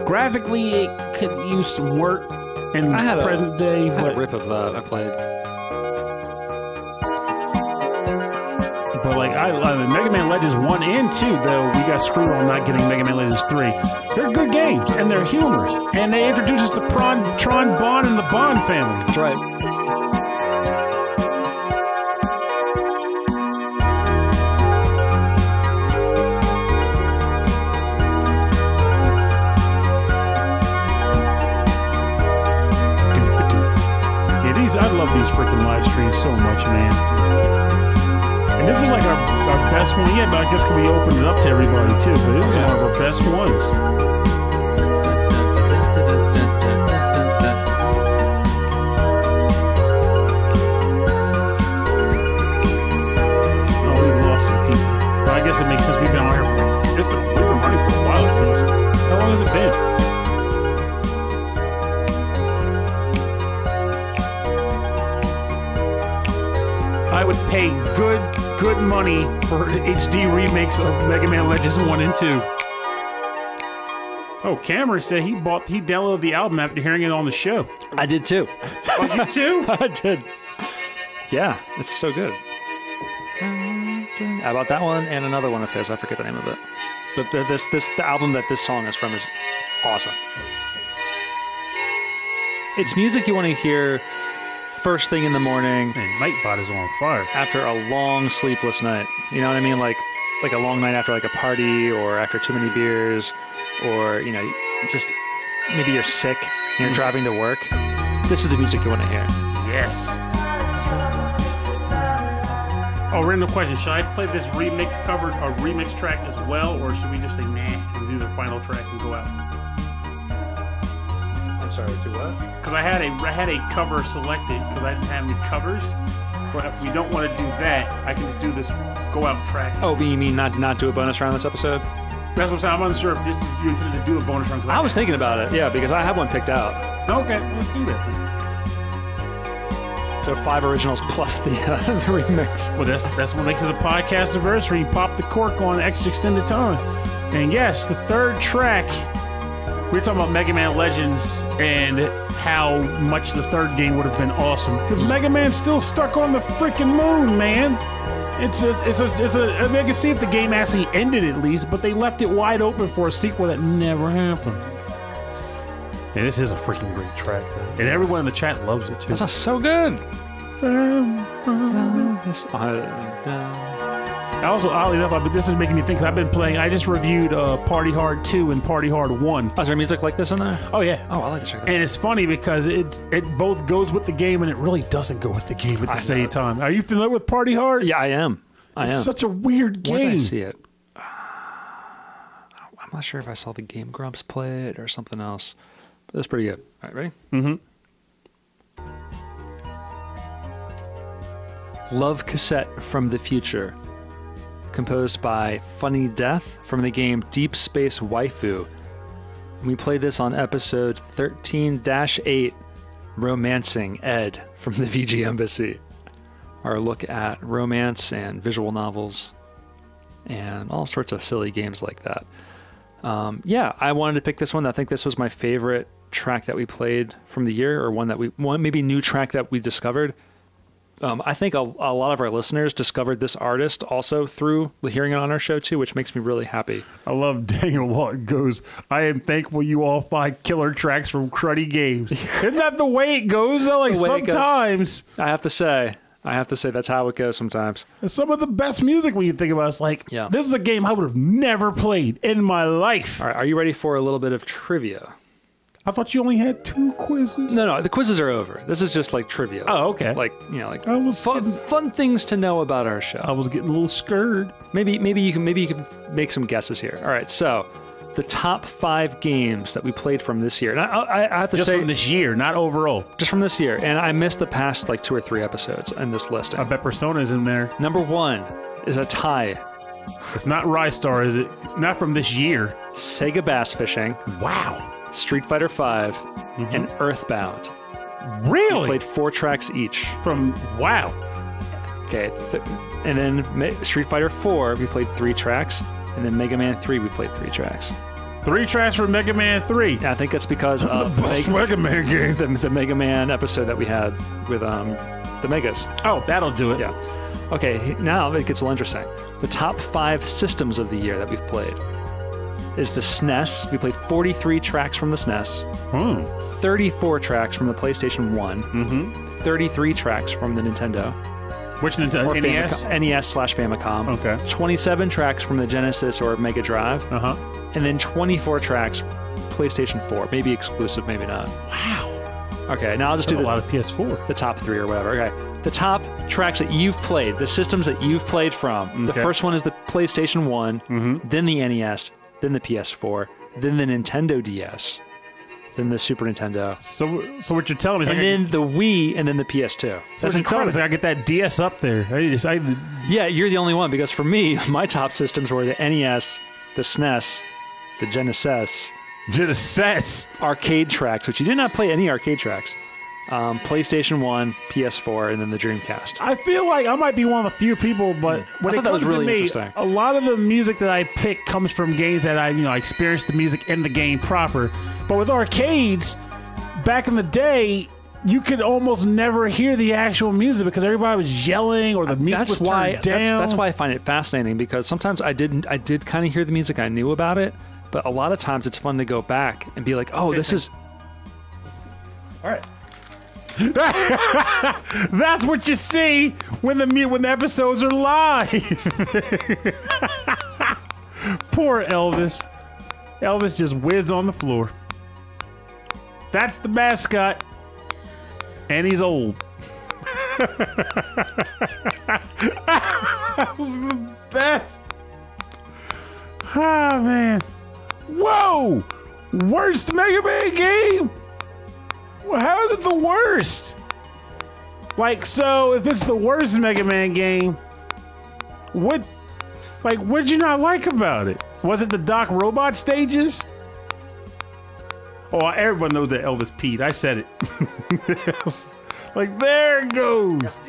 Graphically, it could use some work in the present day. I had a rip of that I played. But like, I mean, Mega Man Legends 1 and 2, though, we got screwed on not getting Mega Man Legends 3. They're good games, and they're humorous. And they introduce us to Tron Bond and the Bond family. That's right. I love these freaking live streams so much, man. And this was like our best one yet, but I guess we opened it up to everybody too. But this is one of our best ones. I would pay good money for HD remakes of Mega Man Legends 1 and 2. Oh, Cameron said he downloaded the album after hearing it on the show. I did too. Oh, you too? I did. Yeah, it's so good. How about that one and another one of his? I forget the name of it. But the album that this song is from is awesome. It's music you want to hear first thing in the morning. Man, Nightbot is on fire. After a long sleepless night. You know what I mean? Like a long night after like a party or after too many beers or, you know, just maybe you're sick and you're driving to work. This is the music you want to hear. Yes. Oh, random question. Should I play this remix track as well, or should we just say nah and do the final track and go out? I'm sorry, do what? Because I had a cover selected because I didn't have any covers. But if we don't want to do that, I can just do this go out track. Oh, but you mean not do a bonus round this episode? That's what I'm saying. I'm unsure if you intended to do a bonus round. I was thinking about it, yeah, because I have one picked out. Okay, let's do that then. So 5 originals plus the remix. Well, that's what makes it a Podcastiversary. You pop the cork on extra extended time. And yes, the third track, we're talking about Mega Man Legends and how much the third game would have been awesome. Because Mega Man's still stuck on the freaking moon, man. I mean, I can see if the game actually ended at least, but they left it wide open for a sequel that never happened. And this is a freaking great track, though. And everyone in the chat loves it, too. This is so good. Also, oddly enough, this is making me think, 'cause I've been playing, I just reviewed Party Hard 2 and Party Hard 1. Oh, is there music like this in there? Oh, yeah. Oh, I like to check that out. And it's funny because it both goes with the game and it really doesn't go with the game at the same time. Are you familiar with Party Hard? Yeah, I am. It's such a weird game. Where did I see it? I'm not sure if I saw the Game Grumps play it or something else. But that's pretty good. All right, ready? Mm-hmm. Love Cassette from the Future. Composed by Funny Death from the game Deep Space Waifu. We played this on episode 13-8, Romancing Ed from the VG Embassy. Our look at romance and visual novels and all sorts of silly games like that. Yeah, I wanted to pick this one. I think this was my favorite track that we played from the year, or one maybe new track that we discovered. I think a lot of our listeners discovered this artist also through hearing it on our show too, which makes me really happy. I love Daniel Lawton goes, I am thankful you all find killer tracks from cruddy games. Isn't that the way it goes though? Like sometimes. I have to say that's how it goes sometimes. Some of the best music when you think about it, it's like, this is a game I would have never played in my life. All right, are you ready for a little bit of trivia? I thought you only had 2 quizzes. No, the quizzes are over. This is just like trivia. Oh, okay. Like, you know, like fun things to know about our show. I was getting a little scared. Maybe you can make some guesses here. All right, so the top 5 games that we played from this year. And I have to say, just from this year, not overall. Just from this year. And I missed the past like 2 or 3 episodes in this listing. I bet Persona's in there. Number 1 is a tie. It's not Rystar, is it? Not from this year. Sega Bass Fishing. Wow. Street Fighter V, and Earthbound. Really? We played 4 tracks each. Wow. Okay, and then Street Fighter 4, we played 3 tracks, and then Mega Man 3, we played 3 tracks. 3 tracks for Mega Man 3. Yeah, I think that's because of the Mega Man game. The Mega Man episode that we had with the Megas. Oh, that'll do it. Yeah. Okay, now it gets a little interesting. The top 5 systems of the year that we've played is the SNES. We played 43 tracks from the SNES, 34 tracks from the PlayStation 1, 33 tracks from the Nintendo. Which Nintendo? NES? NES/Famicom. Okay. 27 tracks from the Genesis or Mega Drive. And then 24 tracks PlayStation 4. Maybe exclusive, maybe not. Wow. Okay, now I'll just do a lot of PS4. The top 3 or whatever. Okay. The top tracks that you've played, the systems that you've played from. Okay. The first one is the PlayStation 1, then the NES, then the PS4, then the Nintendo DS, then the Super Nintendo. So what you're telling me is then the Wii, and then the PS2. That's incredible. I get that DS up there. Yeah, you're the only one, because for me, my top systems were the NES, the SNES, the Genesis. Genesis. Arcade tracks, which you did not play any arcade tracks. PlayStation 1, PS4, and then the Dreamcast. I feel like I might be one of the few people, but when I it thought that was comes really to me, interesting. a lot of the music that I pick comes from games that I experienced the music in the game proper. But with arcades, back in the day, you could almost never hear the actual music because everybody was yelling or the music was turned down. That's why I find it fascinating, because sometimes I did kind of hear the music, I knew about it, but a lot of times it's fun to go back and be like, oh, this is... All right. That's what you see when the episodes are live. Poor Elvis. Elvis just whizzed on the floor. That's the mascot. And he's old. That was the best. Ah, man. Whoa! Worst Mega Man game? Well, how is it the worst? Like, so if it's the worst Mega Man game, what'd you not like about it? Was it the Doc Robot stages? Oh, everyone knows that Elvis peed. I said it. Like, there it goes.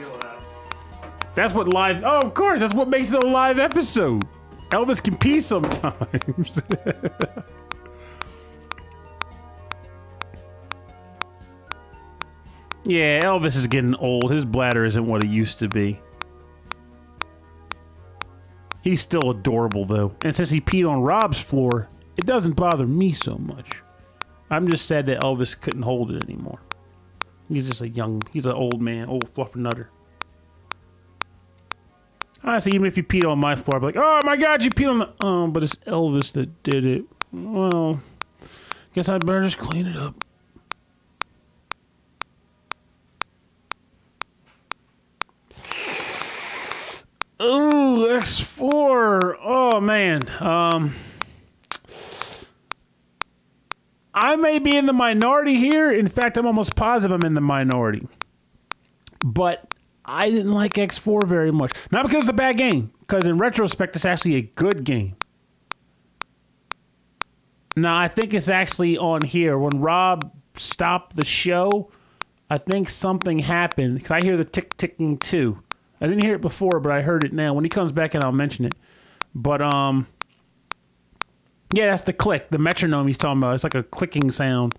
That's what live... Oh, of course. That's what makes it a live episode. Elvis can pee sometimes. Yeah, Elvis is getting old. His bladder isn't what it used to be. He's still adorable, though. And since he peed on Rob's floor, it doesn't bother me so much. I'm just sad that Elvis couldn't hold it anymore. He's just he's an old man, old fluffernutter. Honestly, even if you peed on my floor, I'd be like, oh my God, you peed on the... but it's Elvis that did it. Well, guess I better just clean it up. Ooh, X4. Oh, man. I may be in the minority here. In fact, I'm almost positive I'm in the minority. But I didn't like X4 very much. Not because it's a bad game. Because in retrospect, it's actually a good game. No, I think it's actually on here. When Rob stopped the show, I think something happened. Because I hear the tick-ticking too. I didn't hear it before, but I heard it now. When he comes back in, I'll mention it. But, yeah, that's the click, the metronome he's talking about. It's like a clicking sound.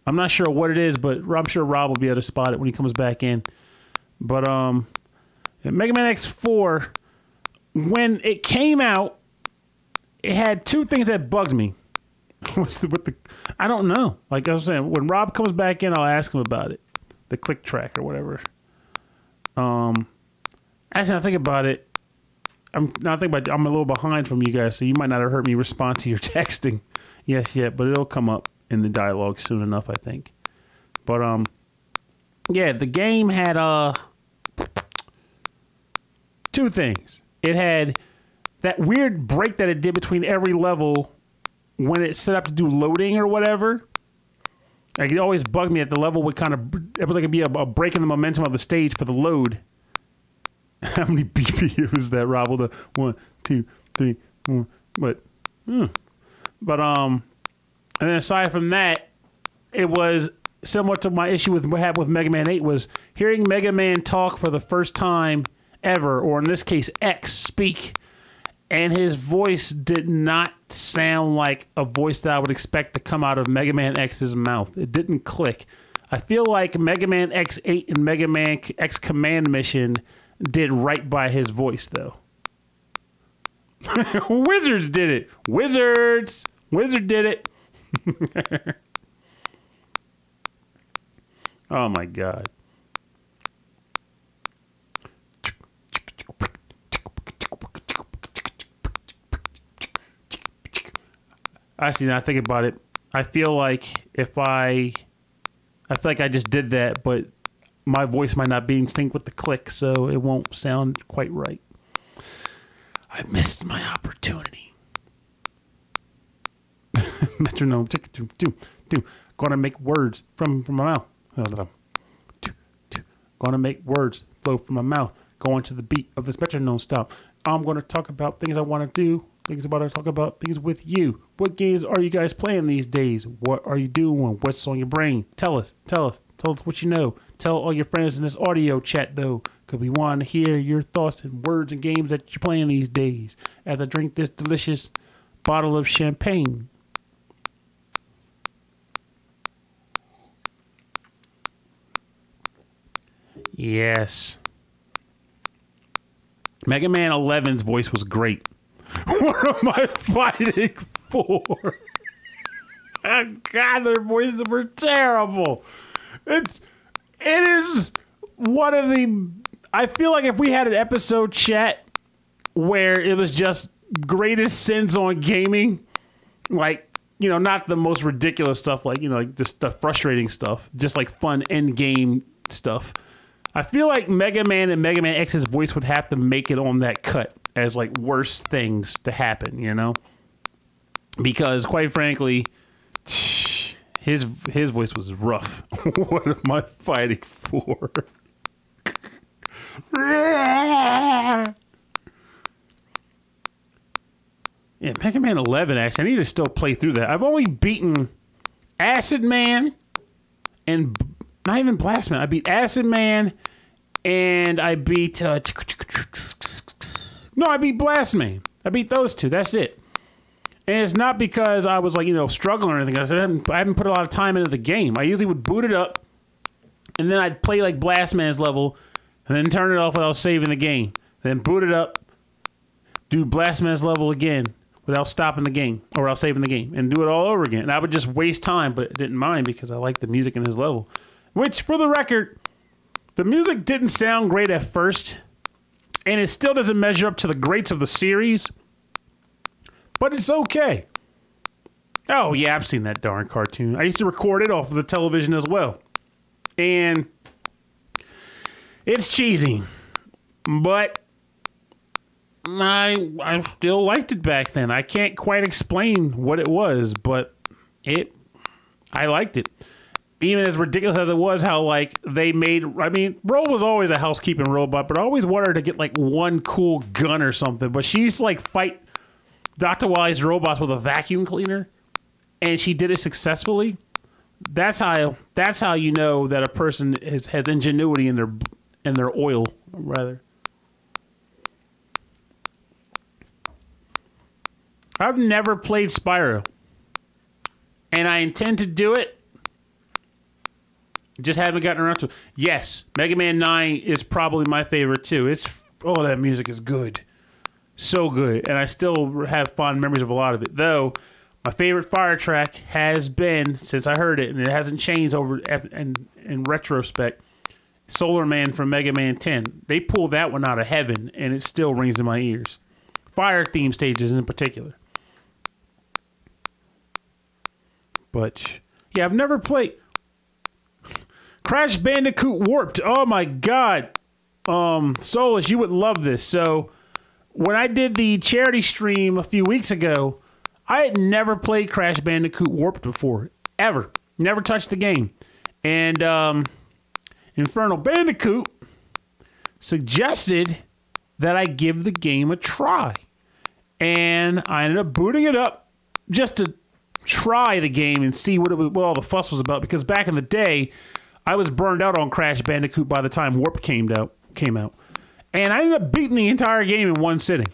I'm not sure what it is, but I'm sure Rob will be able to spot it when he comes back in. But, Mega Man X4, when it came out, it had two things that bugged me. I don't know. Like I was saying, when Rob comes back in, I'll ask him about it. The click track or whatever. Actually, I think about it. I'm a little behind from you guys, so you might not have heard me respond to your texting yet, but it'll come up in the dialogue soon enough, I think. But yeah, the game had two things. It had that weird break that it did between every level when it set up to do loading or whatever. Like, it always bugged me that the level would kind of, it would like be a break in the momentum of the stage for the load. How many BPMs was that, Rob? 1, 2, 3, 4. But and then aside from that, it was similar to my issue with what happened with Mega Man 8 was hearing Mega Man talk for the first time ever, or in this case, X speak, and his voice did not sound like a voice that I would expect to come out of Mega Man X's mouth. It didn't click. I feel like Mega Man X8 and Mega Man X Command Mission did right by his voice, though. Wizards did it. Wizard did it. Oh, my God. Actually, now I think about it, I feel like I feel like I just did that, but my voice might not be in sync with the click, so it won't sound quite right. I missed my opportunity. Metronome. Gonna make words from my mouth. Gonna make words flow from my mouth. Going to the beat of this metronome style. I'm gonna talk about things I want to do. Things about to talk about things with you. What games are you guys playing these days? What are you doing? What's on your brain? Tell us what you know. Tell all your friends in this audio chat though, because we want to hear your thoughts and words and games that you're playing these days. As I drink this delicious bottle of champagne. Yes. Mega Man 11's voice was great. What am I fighting for? Oh, God, their voices were terrible. It is one of the... I feel like if we had an episode chat where it was just greatest sins on gaming, like, you know, not the most ridiculous stuff, like, you know, like just the frustrating stuff, just like fun end game stuff. I feel like Mega Man and Mega Man X's voice would have to make it on that cut as like worst things to happen, you know? Because quite frankly, his voice was rough. What am I fighting for? Yeah, Mega Man 11, actually, I need to still play through that. I've only beaten Acid Man and not even Blast Man. I beat Acid Man and I beat... I beat Blast Man. I beat those two. That's it. And it's not because I was, like, you know, struggling or anything. I haven't put a lot of time into the game. I usually would boot it up and then I'd play, like, Blast Man's level and then turn it off without saving the game. Then boot it up, do Blast Man's level again without stopping the game or without saving the game and do it all over again. And I would just waste time, but I didn't mind because I liked the music in his level. Which, for the record, the music didn't sound great at first, and it still doesn't measure up to the greats of the series, but it's okay. Oh, yeah, I've seen that darn cartoon. I used to record it off of the television as well. And it's cheesy, but I still liked it back then. I can't quite explain what it was, but I liked it. Even as ridiculous as it was, how, like, they made... I mean, Ro was always a housekeeping robot, but I always wanted her to get, like, one cool gun or something. But she used to, like, fight Dr. Wily's robots with a vacuum cleaner, and she did it successfully. That's how you know that a person has ingenuity in their oil, rather. I've never played Spyro, and I intend to do it. Just haven't gotten around to it. Yes, Mega Man 9 is probably my favorite too. That music is good. So good. And I still have fond memories of a lot of it. Though, my favorite fire track has been, since I heard it, and it hasn't changed over in retrospect, Solar Man from Mega Man 10. They pulled that one out of heaven, and it still rings in my ears. Fire theme stages in particular. But, yeah, I've never played... Crash Bandicoot Warped. Oh my God. Solus, you would love this. So when I did the charity stream a few weeks ago, I had never played Crash Bandicoot Warped before. Ever. Never touched the game. And Infernal Bandicoot suggested that I give the game a try. And I ended up booting it up just to try the game and see what all the fuss was about. Because back in the day, I was burned out on Crash Bandicoot by the time Warp came out. And I ended up beating the entire game in one sitting.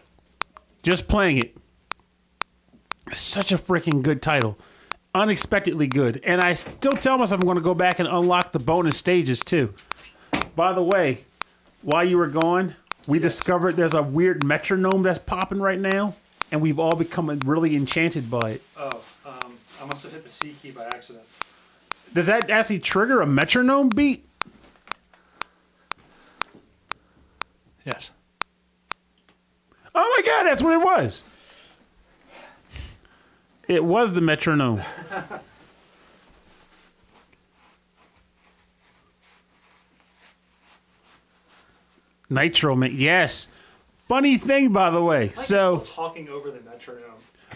Just playing it. Such a freaking good title. Unexpectedly good. And I still tell myself I'm going to go back and unlock the bonus stages too. By the way, while you were gone, we discovered there's a weird metronome that's popping right now. And we've all become really enchanted by it. Oh, I must have hit the C key by accident. Does that actually trigger a metronome beat? Yes. Oh my God, that's what it was. It was the metronome. Nitro, yes. Funny thing, by the way. Still talking over the metronome.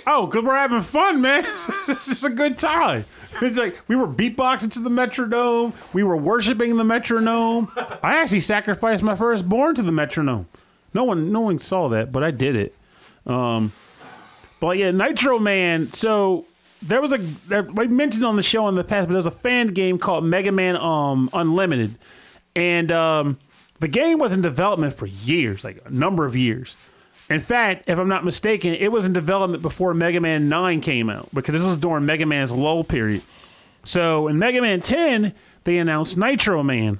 Oh, because we're having fun, man. This is a good time. It's like we were beatboxing to the metronome. We were worshiping the metronome. I actually sacrificed my firstborn to the metronome. No one saw that, but I did it. But yeah, Nitro Man. So there was I mentioned on the show in the past, but there was a fan game called Mega Man Unlimited, and the game was in development for years, like a number of years. In fact, if I'm not mistaken, it was in development before Mega Man 9 came out, because this was during Mega Man's lull period. So in Mega Man 10, they announced Nitro Man.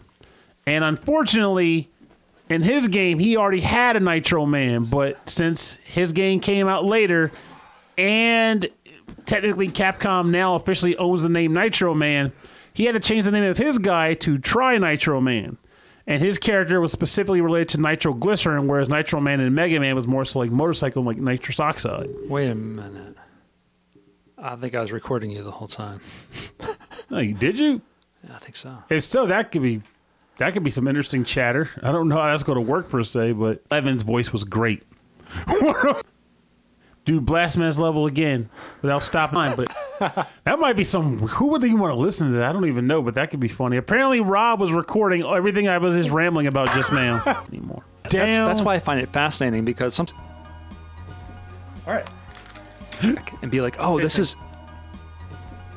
And unfortunately, in his game, he already had a Nitro Man, but since his game came out later, and technically Capcom now officially owns the name Nitro Man, he had to change the name of his guy to Tri Nitro Man. And his character was specifically related to nitroglycerin, whereas Nitro Man and Mega Man was more so like motorcycle, like nitrous oxide. Wait a minute. I think I was recording you the whole time. Oh, did you? Yeah, I think so. If so, that could be some interesting chatter. I don't know how that's going to work per se, but Evan's voice was great. Dude, Blast Man's level again without stopping mine, but that might be some. Who would even want to listen to that? I don't even know, but that could be funny. Apparently, Rob was recording everything I was just rambling about just now. Anymore. Damn. That's why I find it fascinating, because some. All right. And be like, oh, this is.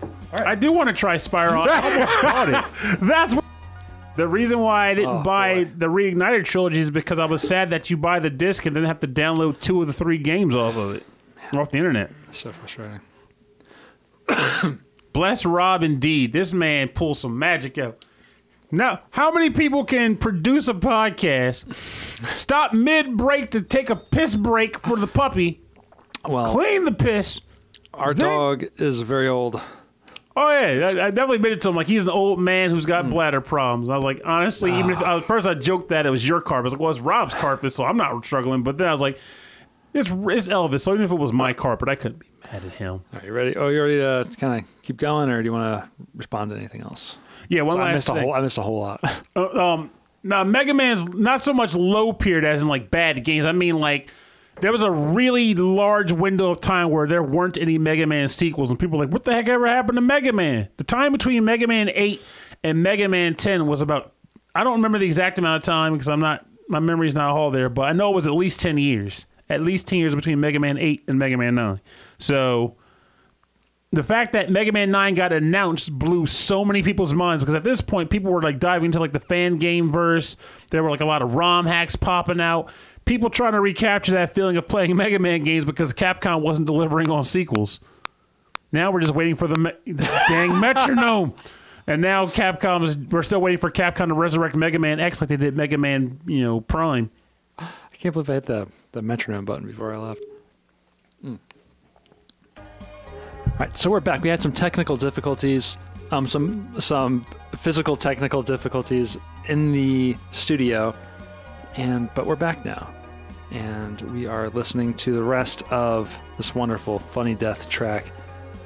All right. I do want to try Spyro. I almost bought it. That's the reason why I didn't buy the Reignited trilogy is because I was sad that you buy the disc and then have to download 2 of the 3 games off of it. Off the internet. That's so frustrating. Bless Rob indeed. This man pulls some magic out. Now, how many people can produce a podcast, stop mid-break to take a piss break for the puppy, clean the piss? Our dog is very old. Oh, yeah. I definitely admitted to him, like, he's an old man who's got bladder problems. I was like, honestly, even if at first I joked that it was your carpet. I was like, well, it's Rob's carpet, so I'm not struggling. But then I was like, it's Elvis, so even if it was my carpet, I couldn't be mad at him. Are you ready? Oh, you ready to kind of keep going, or do you want to respond to anything else? Yeah, last thing. I missed a whole lot. Now, Mega Man's not so much low period as in, like, bad games. I mean, like, there was a really large window of time where there weren't any Mega Man sequels, and people were like, what the heck ever happened to Mega Man? The time between Mega Man 8 and Mega Man 10 was about, I don't remember the exact amount of time because my memory's not all there, but I know it was at least 10 years. At least 10 years between Mega Man 8 and Mega Man 9. So the fact that Mega Man 9 got announced blew so many people's minds, because at this point people were like diving into like the fan game verse. There were like a lot of ROM hacks popping out. People trying to recapture that feeling of playing Mega Man games because Capcom wasn't delivering on sequels. Now we're just waiting for the dang metronome. And now we're still waiting for Capcom to resurrect Mega Man X like they did Mega Man, Prime. I can't believe I hit the metronome button before I left. All right, so we're back. We had some technical difficulties, some physical technical difficulties in the studio, but we're back now, and we are listening to the rest of this wonderful Funny Death track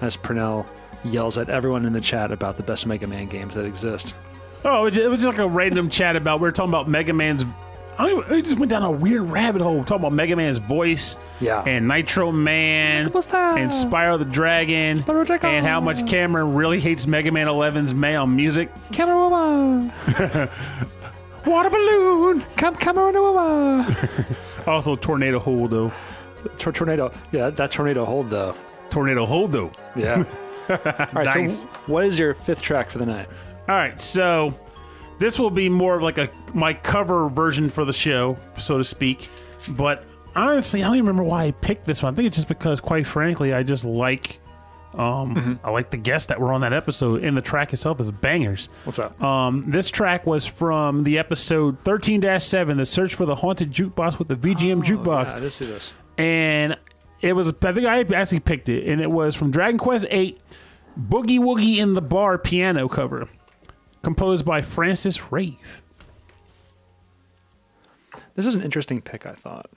as Pernell yells at everyone in the chat about the best Mega Man games that exist. Oh, it was just like a random chat about, we were talking about Mega Man's. We just went down a weird rabbit hole talking about Mega Man's voice, and Nitro Man, and Spyro the Dragon, and how much Cameron really hates Mega Man 11's music. Cameron, water balloon, Cameron. Also, Tornado Hold though. Tornado, yeah, that Tornado Hold though. Tornado Hold though. Yeah. All right. Nice. So, what is your 5th track for the night? All right, so this will be more of like my cover version for the show, so to speak. But honestly, I don't even remember why I picked this one. I think it's just because, quite frankly, I just like I like the guests that were on that episode, and the track itself is bangers. What's up? This track was from the episode 13-7, The Search for the Haunted Jukebox with the VGM Jukebox. Yeah, I did see this. And it was, I think I actually picked it, and it was from Dragon Quest VIII, Boogie Woogie in the Bar piano cover, composed by Francis Rave. This is an interesting pick, I thought.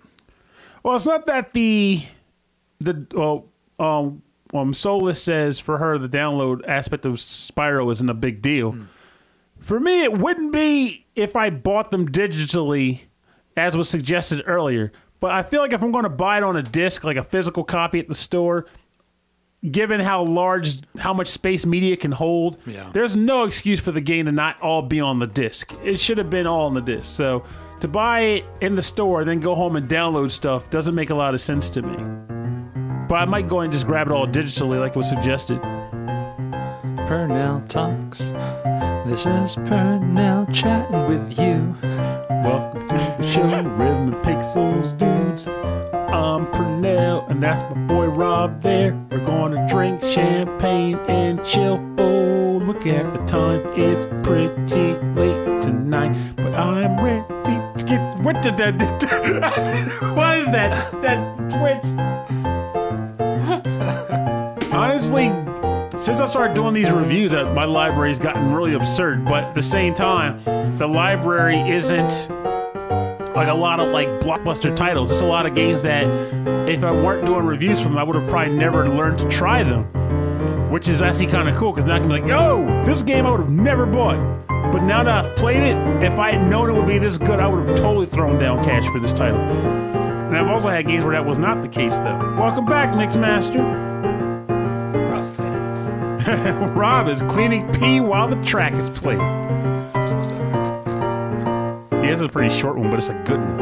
Well, it's not that Solus says for her the download aspect of Spyro isn't a big deal. For me, it wouldn't be if I bought them digitally, as was suggested earlier. But I feel like if I'm going to buy it on a disc, like a physical copy at the store, given how much space media can hold, there's no excuse for the game to not all be on the disc. It should have been all on the disc. So to buy it in the store and then go home and download stuff doesn't make a lot of sense to me. But I might go and just grab it all digitally like it was suggested. Purnell Talks. This is Purnell chatting with you. Welcome to the show, Rhythm and Pixels dudes. I'm Purnell, and that's my boy Rob there. We're gonna drink champagne and chill. Oh, look at the time, it's pretty late tonight, but I'm ready to get... What did that... What is that Twitch? Honestly, since I started doing these reviews, my library's gotten really absurd, but at the same time, the library isn't like a lot of like blockbuster titles. It's a lot of games that if I weren't doing reviews from them, I would have probably never learned to try them, which is actually kind of cool because now I can be like, yo, this game I would have never bought. But now that I've played it, if I had known it would be this good, I would have totally thrown down cash for this title. And I've also had games where that was not the case, though. Welcome back, Mixmaster. Rob is cleaning pee while the track is played. Yeah, this is a pretty short one, but it's a good one.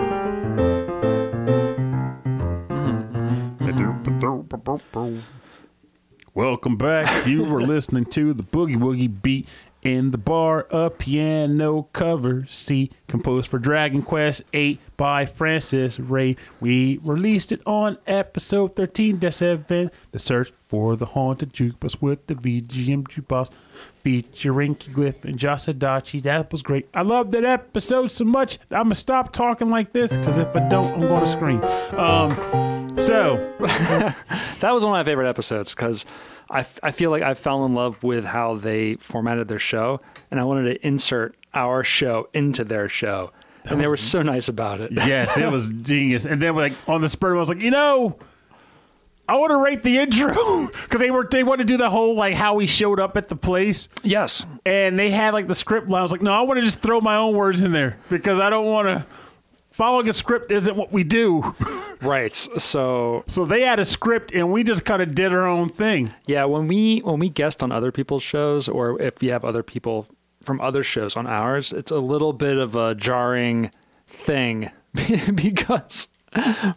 Welcome back. You were listening to the Boogie Woogie Beat in the Bar, a piano cover C composed for Dragon Quest VIII by Francis Ray. We released it on episode 13-7, The Search for the Haunted Jukebox with the VGM Jukebox, featuring Glyph and Josh Adachi. That was great. I love that episode so much. I'm going to stop talking like this, because if I don't, I'm going to scream. So that was one of my favorite episodes, because I feel like I fell in love with how they formatted their show, and I wanted to insert our show into their show. And they were so nice about it. Yes, it was genius. And then like on the spur, I was like, I want to rate the intro because they wanted to do the whole like how we showed up at the place. Yes, and they had like the script line. I was like, no, I want to just throw my own words in there because I don't want to. Following a script isn't what we do. Right. So they had a script and we just kind of did our own thing. Yeah, when we guest on other people's shows, or if we have other people from other shows on ours, it's a little bit of a jarring thing because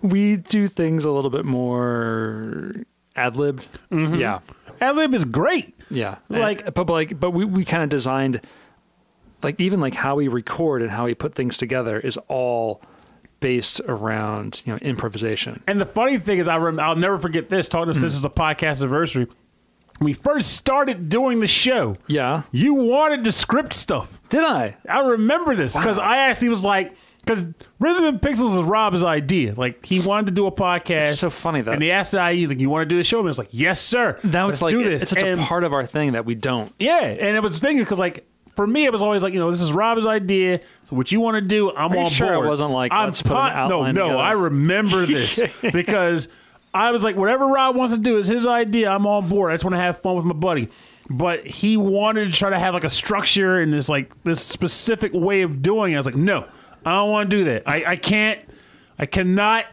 we do things a little bit more ad-libbed. Mm-hmm. Yeah. Ad-lib is great. Yeah. But we kind of designed like even like how we record and how we put things together is all based around, improvisation. And the funny thing is I'll never forget this, talking to us, this is a Podcastiversary. When we first started doing the show, yeah, you wanted to script stuff. Did I? I remember this because I actually was like, because Rhythm and Pixels is Rob's idea. Like he wanted to do a podcast. It's so funny that. And he asked the IE, like, you want to do the show? And it's like, yes, sir. Let's do this. It's such a part of our thing that we don't. Yeah, and it was thinking because like. For me, it was always like, this is Rob's idea. So what you want to do, I'm on sure board. It wasn't like, let's put an outline together? I remember this because I was like, whatever Rob wants to do is his idea. I'm on board. I just want to have fun with my buddy. But he wanted to try to have like a structure and this specific way of doing it. I was like, no, I don't want to do that. I cannot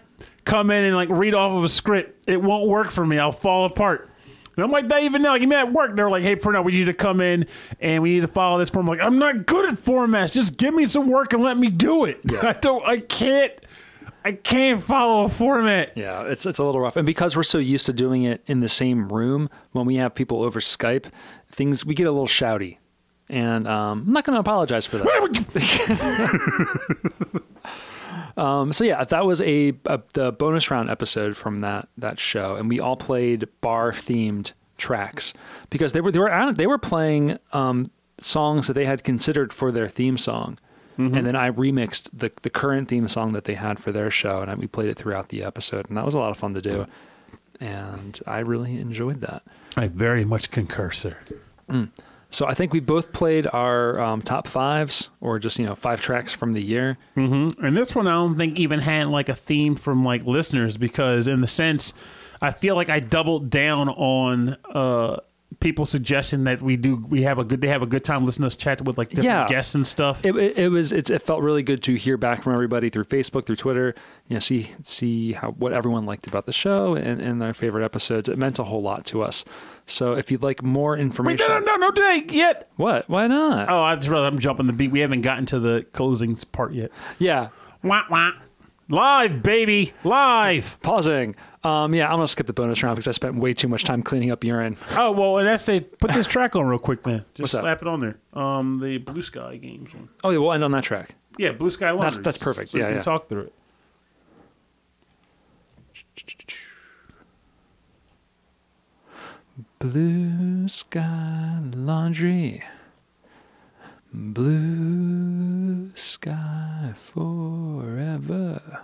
come in and like read off of a script. It won't work for me. I'll fall apart. And I'm like that even now. Like, even at work, they're like, hey, Purnell, we need to come in and we need to follow this form. I'm like, I'm not good at formats. Just give me some work and let me do it. Yeah. I can't follow a format. Yeah, it's a little rough. And because we're so used to doing it in the same room, when we have people over Skype, we get a little shouty. And I'm not going to apologize for that. So yeah, that was the bonus round episode from that show, and we all played bar themed tracks because they were playing songs that they had considered for their theme song, and then I remixed the current theme song that they had for their show, and we played it throughout the episode, and that was a lot of fun to do, and I really enjoyed that. I very much concur, sir. So I think we both played our top fives, or just 5 tracks from the year. Mm-hmm. And this one I don't think even had like a theme from like listeners, because in the sense I feel like I doubled down on people suggesting that they have a good time listening to us chat with like different guests and stuff. It felt really good to hear back from everybody through Facebook, through Twitter. See what everyone liked about the show and their favorite episodes. It meant a whole lot to us. So if you'd like more information... Wait, no date yet. What? Why not? Oh, I just realized I'm jumping the beat. We haven't gotten to the closings part yet. Yeah. Wah, wah. Live, baby. Live. Pausing. Yeah, I'm going to skip the bonus round because I spent way too much time cleaning up urine. Oh, well, and that's put this track on real quick, man. Just What's that? slap it on there. The Blue Sky games one. Oh, yeah, we'll end on that track. Yeah, Blue Sky Laundry. That's perfect. So Yeah, you can yeah. talk through it. Blue sky laundry. Blue sky forever.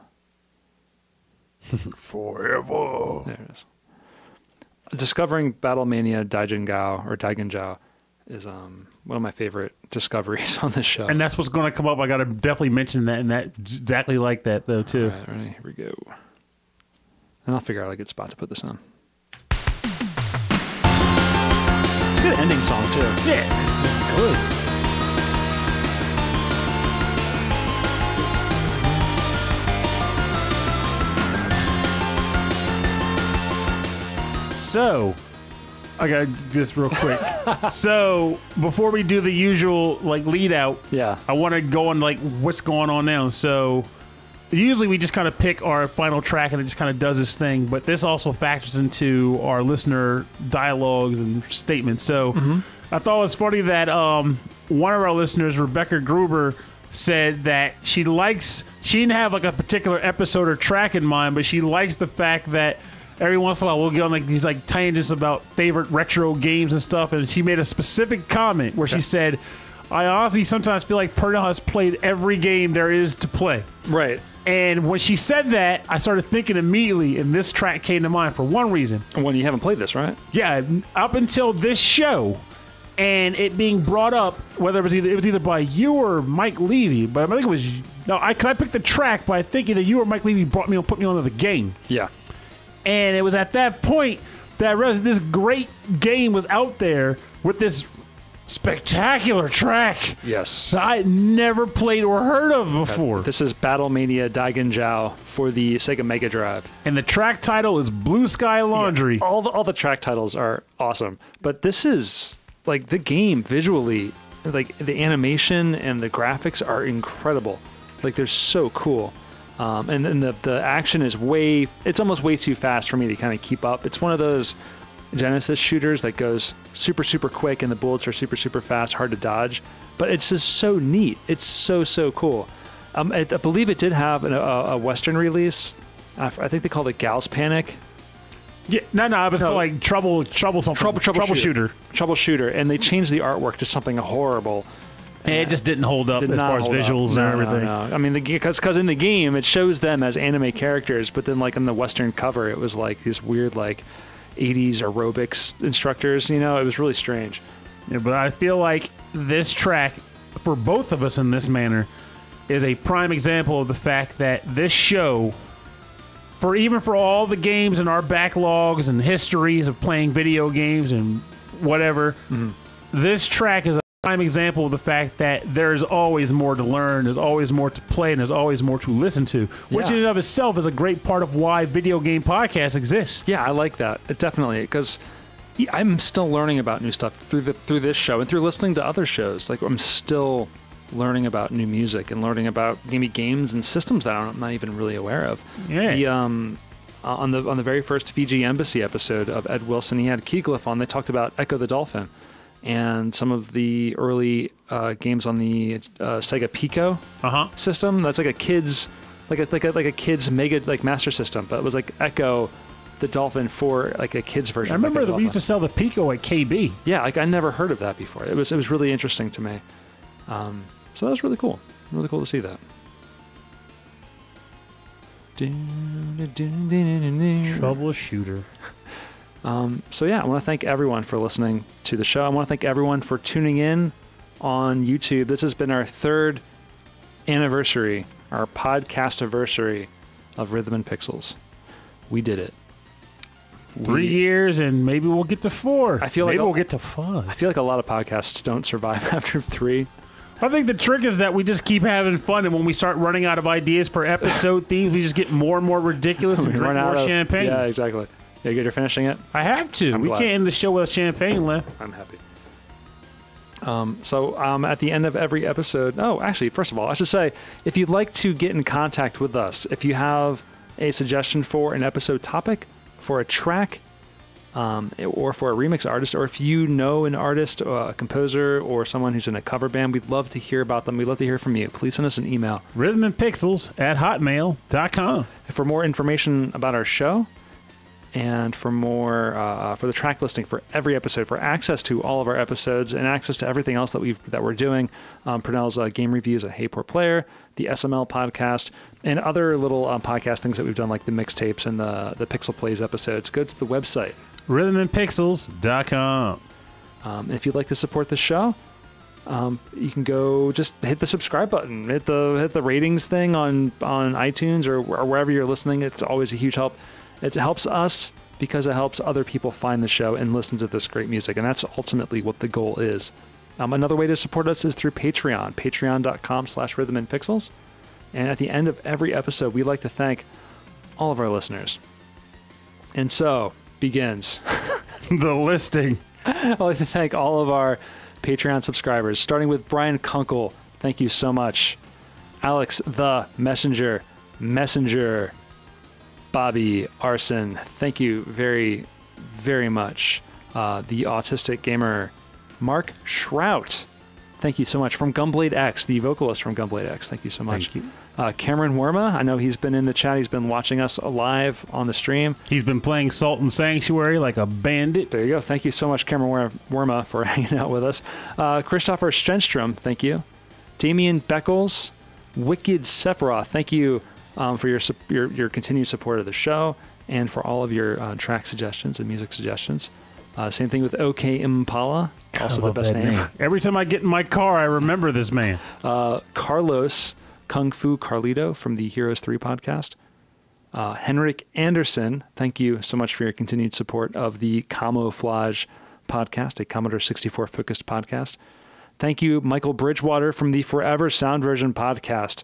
Forever. There it is. Discovering Battlemania Daigenjao is one of my favorite discoveries on this show. And that's what's going to come up. I got to definitely mention that, and that exactly like that, though, too. All right, ready? Here we go. And I'll figure out a good spot to put this on. It's a good ending song, too. Yeah, this is good. So, I got this real quick. So, before we do the usual lead out, Yeah. I want to go on what's going on now. So, usually we just kind of pick our final track and it just kind of does this thing, but this also factors into our listener dialogues and statements. So, I thought it was funny that one of our listeners, Rebecca Gruber, said that she didn't have a particular episode or track in mind, but she likes the fact that every once in a while we'll get on these tangents about favorite retro games and stuff, and she made a specific comment where she said, I honestly sometimes feel like Purnell has played every game there is to play. Right. And when she said that, I started thinking immediately, and this track came to mind for one reason. When you haven't played this, right? Yeah, up until this show, and it being brought up, whether it was either by you or Mike Levy, but I think it was I picked the track, but I think either you or Mike Levy put me onto the game. Yeah. And it was at that point that I realized this great game was out there with this spectacular track Yes. that I had never played or heard of before. This is Battlemania Daigenjao for the Sega Mega Drive. And the track title is Blue Sky Laundry. Yeah, all the track titles are awesome, but this is the game visually, the animation and the graphics are incredible. They're so cool. And then the action is it's almost way too fast for me to kind of keep up. It's one of those Genesis shooters that goes super, super quick and the bullets are super, super fast, hard to dodge. But it's just so neat. It's so, so cool. I believe it did have a Western release. I think they called it Gal's Panic. Yeah, it was called Troubleshooter. Troubleshooter. And they changed the artwork to something horrible. And it just didn't hold up as far as visuals and everything. No. I mean, because in the game it shows them as anime characters, but then on the Western cover it was these weird 80s aerobics instructors. It was really strange. Yeah, but I feel like this track for both of us in this manner is a prime example of the fact that this show, even for all the games in our backlogs and histories of playing video games and whatever, this track is prime example of the fact that there's always more to learn, there's always more to play, and there's always more to listen to, which in and of itself is a great part of why video game podcasts exist. Yeah, I like that. Definitely, because I'm still learning about new stuff through this show and through listening to other shows. I'm still learning about new music and learning about maybe games and systems that I'm not even really aware of. Yeah. On the very first Fiji Embassy episode of Ed Wilson, he had Keyglyph on. They talked about Echo the Dolphin and some of the early games on the Sega Pico system. That's a kid's a kid's Mega Master System, but it was Echo the Dolphin for a kid's version. I remember that we used to sell the Pico at KB. Yeah, I never heard of that before. It was really interesting to me. So that was really cool. Really cool to see that. Troubleshooter. So yeah, I want to thank everyone for listening to the show. I want to thank everyone for tuning in on YouTube. This has been our 3rd anniversary, our podcastiversary of Rhythm and Pixels. We did it. 3 years, and maybe we'll get to 4. Maybe we'll get to 5. I feel like a lot of podcasts don't survive after 3. I think the trick is that we just keep having fun, and when we start running out of ideas for episode themes, we just get more and more ridiculous and drink more champagne. Yeah, exactly. Yeah, you're finishing it? I have to. We can't end the show with champagne left. I'm happy. So at the end of every episode, actually, first of all, I should say, if you'd like to get in contact with us, if you have a suggestion for an episode topic, for a track, or for a remix artist, or if you know an artist, or a composer, or someone who's in a cover band, we'd love to hear about them. We'd love to hear from you. Please send us an email. rhythmandpixels@hotmail.com. For more information about our show, and for more for the track listing for every episode, for access to all of our episodes and access to everything else that we're doing, Purnell's game reviews at Hey Poor Player, the SML podcast, and other little podcast things that we've done, like the mixtapes and the Pixel Plays episodes, go to the website rhythmandpixels.com. If you'd like to support the show, you can go just hit the subscribe button, hit the ratings thing on iTunes or wherever you're listening. It's always a huge help. It helps us because it helps other people find the show and listen to this great music, and that's ultimately what the goal is. Another way to support us is through Patreon, patreon.com/rhythmandpixels. And at the end of every episode, we like to thank all of our listeners. And so begins the listing. I'd like to thank all of our Patreon subscribers, starting with Brian Kunkel. Thank you so much. Alex the Messenger. Bobby Arson, thank you very, very much. The Autistic Gamer, Mark Shrout, thank you so much. From Gunblade X, the vocalist from Gunblade X, thank you so much. Thank you. Cameron Worma, I know he's been in the chat. He's been watching us live on the stream. He's been playing Salt and Sanctuary like a bandit. There you go. Thank you so much, Cameron Worma, for hanging out with us. Christopher Stenstrom, thank you. Damian Beckles, Wicked Sephiroth, thank you. For your continued support of the show and for all of your track suggestions and music suggestions. Same thing with OK Impala, also the best name. Every time I get in my car, I remember this man. Carlos Kung Fu Carlito from the Heroes 3 podcast. Henrik Anderson, thank you so much for your continued support of the Camouflage podcast, a Commodore 64 focused podcast. Thank you, Michael Bridgewater from the Forever Sound Version podcast.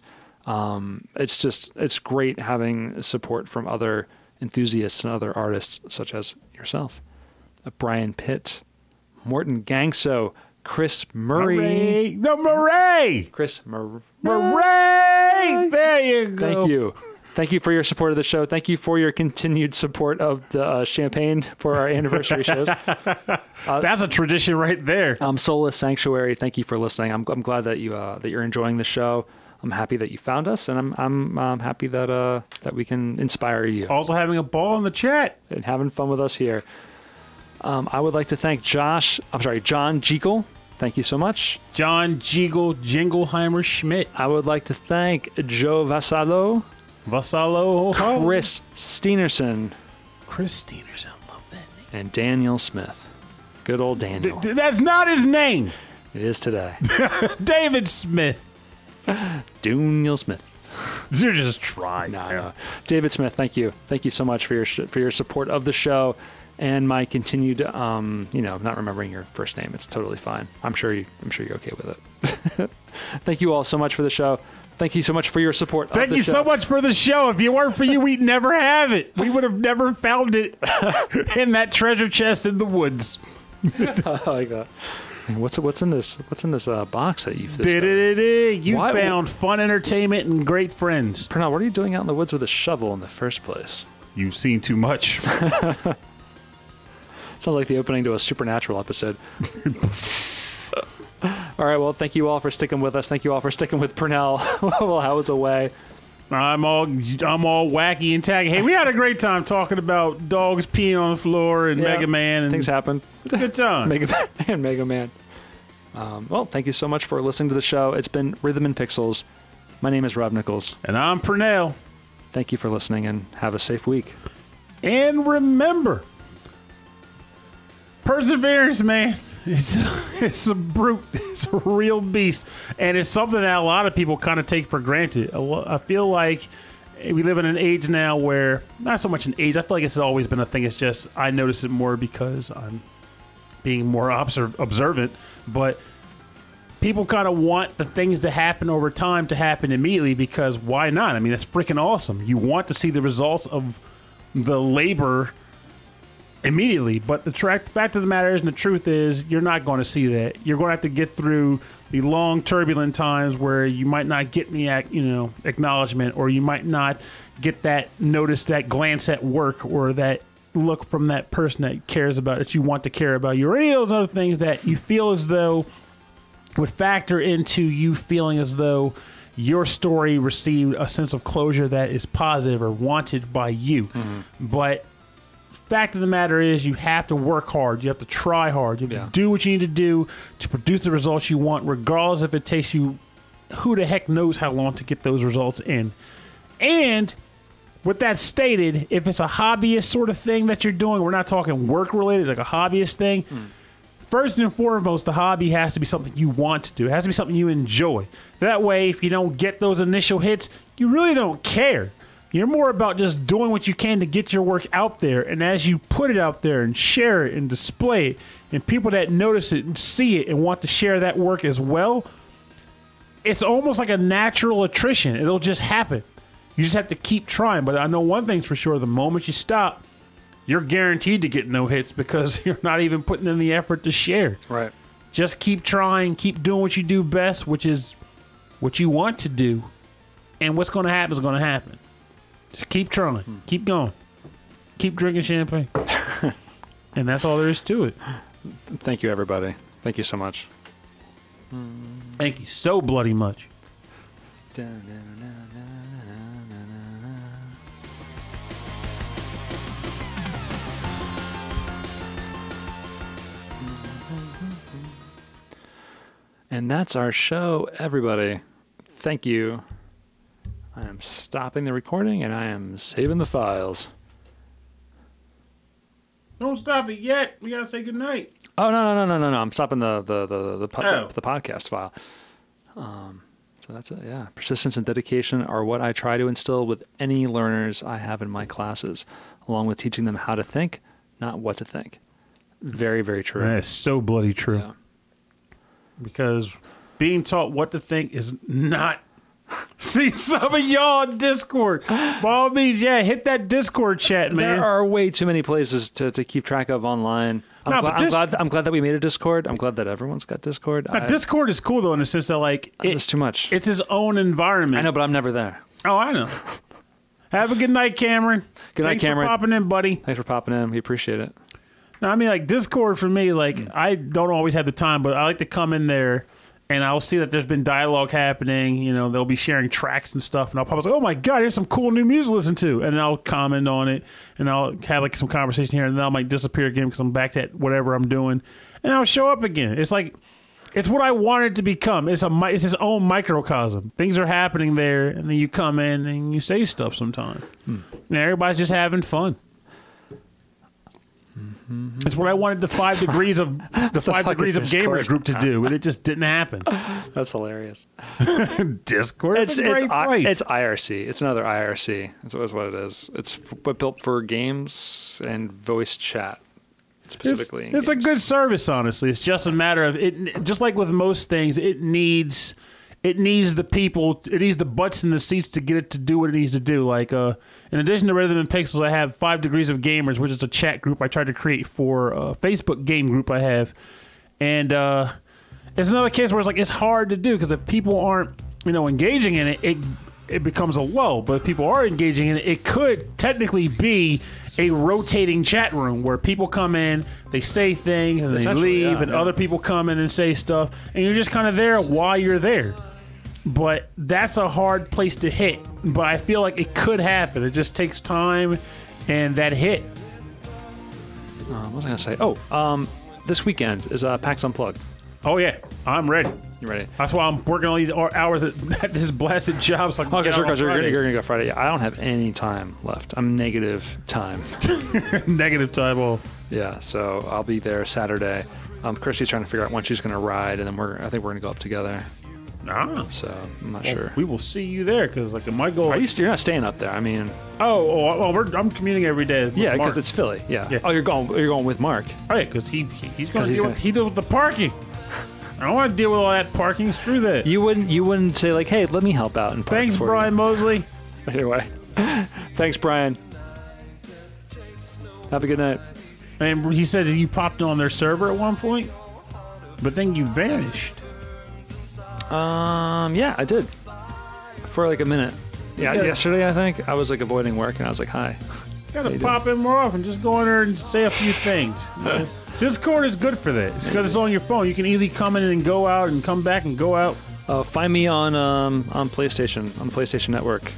It's great having support from other enthusiasts and other artists such as yourself. Brian Pitt, Morton Gangso, Chris Murray. Chris Murray. There you go. Thank you for your support of the show. Thank you for your continued support of the champagne for our anniversary shows. That's a tradition right there. Soulless Sanctuary, thank you for listening. I'm glad that you're enjoying the show. I'm happy that you found us, and I'm happy that we can inspire you. Also having a ball in the chat and having fun with us here. I would like to thank John Jekyll. Thank you so much. John Jekyll Jingleheimer Schmidt. I would like to thank Joe Vassallo. Chris Steenerson. Love that name. And Daniel Smith. Good old Daniel. That's not his name. It is today. David Smith. Daniel Smith. You're just trying. No. David Smith, thank you. Thank you so much for your support of the show and my continued not remembering your first name. It's totally fine. I'm sure you're okay with it. Thank you all so much for the show. Thank you so much for your support. Thank you so much for the show. If it weren't for you, we'd never have it. We would have never found it in that treasure chest in the woods. I like that. What's in this box that you've You found fun entertainment and great friends. Pernell, what are you doing out in the woods with a shovel in the first place? You've seen too much. Sounds like the opening to a Supernatural episode. All right, well, thank you all for sticking with us. Thank you all for sticking with Pernell while I was away. I'm all wacky and tacky. Hey, we had a great time talking about dogs peeing on the floor and Mega Man. And things happen. It's a good time. Mega Man. Well, thank you so much for listening to the show. It's been Rhythm and Pixels. My name is Rob Nichols. And I'm Pernell. Thank you for listening and have a safe week. And remember, perseverance, man. It's a brute. It's a real beast. And it's something that a lot of people kind of take for granted. I feel like we live in an age now where, not so much an age, I feel like it's always been a thing. It's just I notice it more because I'm being more observant. But people kind of want the things to happen over time to happen immediately because why not? I mean, that's freaking awesome. You want to see the results of the labor immediately. But the fact of the matter is, and the truth is, you're not going to see that. You're going to have to get through the long, turbulent times where you might not get any, acknowledgement, or you might not get that notice, that glance at work, or that look from that person that cares about, that you want to care about you, or any of those other things that you feel as though would factor into you feeling as though your story received a sense of closure that is positive or wanted by you. But fact of the matter is, you have to work hard. You have to try hard. You have to do what you need to do to produce the results you want, regardless if it takes you who the heck knows how long to get those results in. And with that stated, if it's a hobbyist sort of thing that you're doing, we're not talking work related, like a hobbyist thing. First and foremost, the hobby has to be something you want to do. It has to be something you enjoy. That way, if you don't get those initial hits, you really don't care. You're more about just doing what you can to get your work out there. And as you put it out there and share it and display it, and people that notice it and see it and want to share that work as well, it's almost like a natural attrition. It'll just happen. You just have to keep trying. But I know one thing's for sure. The moment you stop, you're guaranteed to get no hits because you're not even putting in the effort to share. Right. Just keep trying. Keep doing what you do best, which is what you want to do. And what's going to happen is going to happen. Just keep trying. Keep going. Keep drinking champagne. And that's all there is to it. Thank you, everybody. Thank you so much. Thank you so bloody much. And that's our show, everybody. Thank you. I am stopping the recording and I am saving the files. Don't stop it yet. We gotta say goodnight. Oh no! I'm stopping the podcast file. So that's it. Yeah, persistence and dedication are what I try to instill with any learners I have in my classes, along with teaching them how to think, not what to think. Very, very true. That is so bloody true. Yeah. Because being taught what to think is not. See some of y'all on Discord. By all means, hit that Discord chat, man. There are way too many places to keep track of online. I'm glad that we made a Discord. I'm glad that everyone's got Discord. Discord is cool though, in the sense that it's too much. It's his own environment. I know, but I'm never there. Oh, I know. Have a good night, Cameron. Good night, Cameron. Thanks for popping in, buddy. Thanks for popping in. We appreciate it. No, I mean, Discord for me, I don't always have the time, but I like to come in there. And I'll see that there's been dialogue happening. They'll be sharing tracks and stuff. And I'll probably say, oh, my God, here's some cool new music to listen to. And then I'll comment on it. And I'll have some conversation here. And then I might disappear again because I'm back to whatever I'm doing. And I'll show up again. It's it's what I wanted to become. It's his own microcosm. Things are happening there. And then you come in and you say stuff sometimes. And everybody's just having fun. It's what I wanted the 5 degrees of Gamer group to do, and it just didn't happen. That's hilarious. Discord, it's IRC. It's another IRC. That's what it is. It's built for games and voice chat specifically. It's a good service, honestly. It's just a matter of it. Just like with most things, it needs the people, it needs the butts in the seats to get it to do what it needs to do. In addition to Rhythm and Pixels, I have 5 Degrees of Gamers, which is a chat group I tried to create for a Facebook game group I have. And it's another case where it's hard to do because if people aren't, engaging in it, it becomes a lull. But if people are engaging in it, it could technically be a rotating chat room where people come in, they say things, and they leave, and other people come in and say stuff, and you're just kind of there while you're there. But that's a hard place to hit. But I feel like it could happen. It just takes time and that hit. What was I going to say? Oh, this weekend is PAX Unplugged. Oh, yeah. I'm ready. You ready? That's why I'm working all these hours at this blasted job. So you're going to go Friday. I don't have any time left. I'm negative time. Negative time. Well, yeah, so I'll be there Saturday. Christy's trying to figure out when she's going to ride, and then I think we're going to go up together. So I'm not sure. We will see you there because my goal. You're not staying up there. I mean. I'm commuting every day. Yeah, because it's Philly. Yeah. Oh, you're going with Mark. Oh yeah, because he's going to deal with the parking. I don't want to deal with all that parking. Screw that. You wouldn't say hey, let me help out and park. Thanks, Brian Mosley. Anyway, thanks, Brian. Have a good night. And he said that you popped on their server at one point, but then you vanished. Yeah, I did. For like a minute. Yeah, yesterday I think I was like avoiding work, and I was like, "Hi." Gotta pop in more often. Just go in there and say a few things. Discord is good for that. It's because it's on your phone. You can easily come in and go out and come back and go out. Find me on PlayStation, on the PlayStation Network,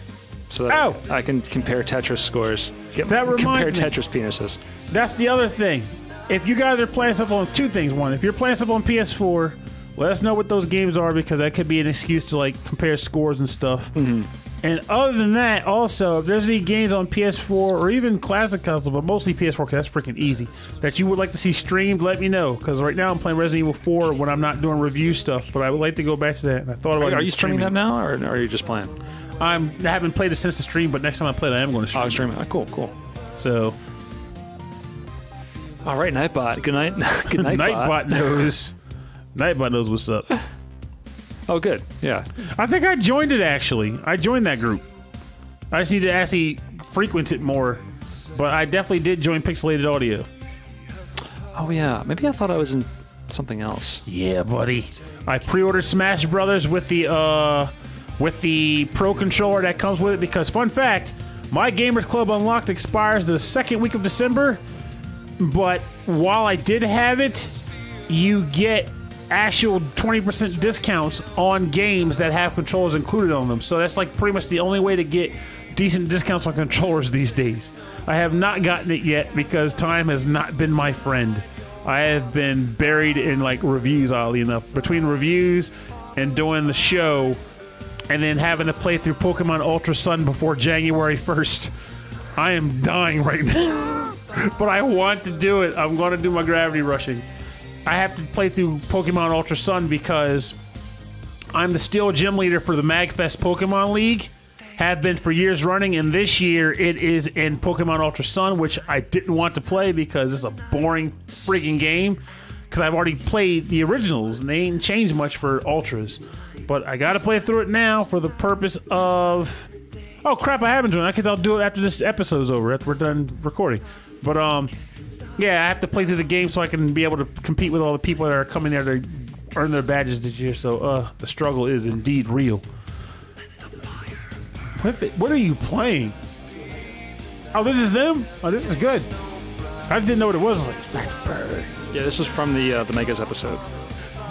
so that I can compare Tetris scores. That reminds compare me. Tetris penises. That's the other thing. If you guys are playing stuff on two things, one, if you're playing stuff on PS4, let us know what those games are because that could be an excuse to like compare scores and stuff. Mm-hmm. And other than that, also, if there's any games on PS4 or even classic console, but mostly PS4 because that's freaking easy, that you would like to see streamed, let me know. Because right now I'm playing Resident Evil 4 when I'm not doing review stuff, but I would like to go back to that. And I thought about Are you streaming that now, or are you just playing? I haven't played it since the stream, but next time I play it, I am going to stream. Oh, streaming. Oh, cool. So, all right, Nightbot. Good night. Good night, Nightbot knows. Nightbot knows what's up. Oh, good. Yeah. I think I joined it, actually. I joined that group. I just need to actually frequent it more. But I definitely did join Pixelated Audio. Oh, yeah. Maybe I thought I was in something else. Yeah, buddy. I pre-ordered Smash Brothers with the Pro Controller that comes with it because, fun fact, my Gamers Club Unlocked expires the second week of December. But while I did have it, you get actual 20% discounts on games that have controllers included on them. So that's like pretty much the only way to get decent discounts on controllers these days. I have not gotten it yet because time has not been my friend. I have been buried in like reviews, oddly enough. Between reviews and doing the show and then having to play through Pokemon Ultra Sun before January 1st, I am dying right now. But I want to do it. I'm going to do my gravity rushing. I have to play through Pokemon Ultra Sun because I'm the Steel Gym Leader for the MagFest Pokemon League. Have been for years running, and this year it is in Pokemon Ultra Sun, which I didn't want to play because it's a boring freaking game. Because I've already played the originals, and they ain't changed much for Ultras. But I got to play through it now for the purpose of... Oh, crap, I haven't done it. I guess I'll do it after this episode's over, after we're done recording. But, yeah, I have to play through the game so I can be able to compete with all the people that are coming there to earn their badges this year. So, the struggle is indeed real. What are you playing? Oh, this is them? Oh, this is good. I just didn't know what it was. I was like, Bird. Yeah, this is from the Megas episode.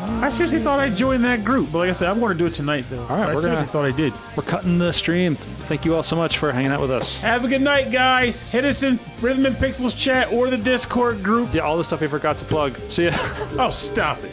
I seriously thought I joined that group, but like I said, I'm going to do it tonight, though. All right, I seriously thought I did. We're cutting the stream. Thank you all so much for hanging out with us. Have a good night, guys. Hit us in Rhythm and Pixels chat or the Discord group. Yeah, all the stuff we forgot to plug. See ya. Oh, stop it.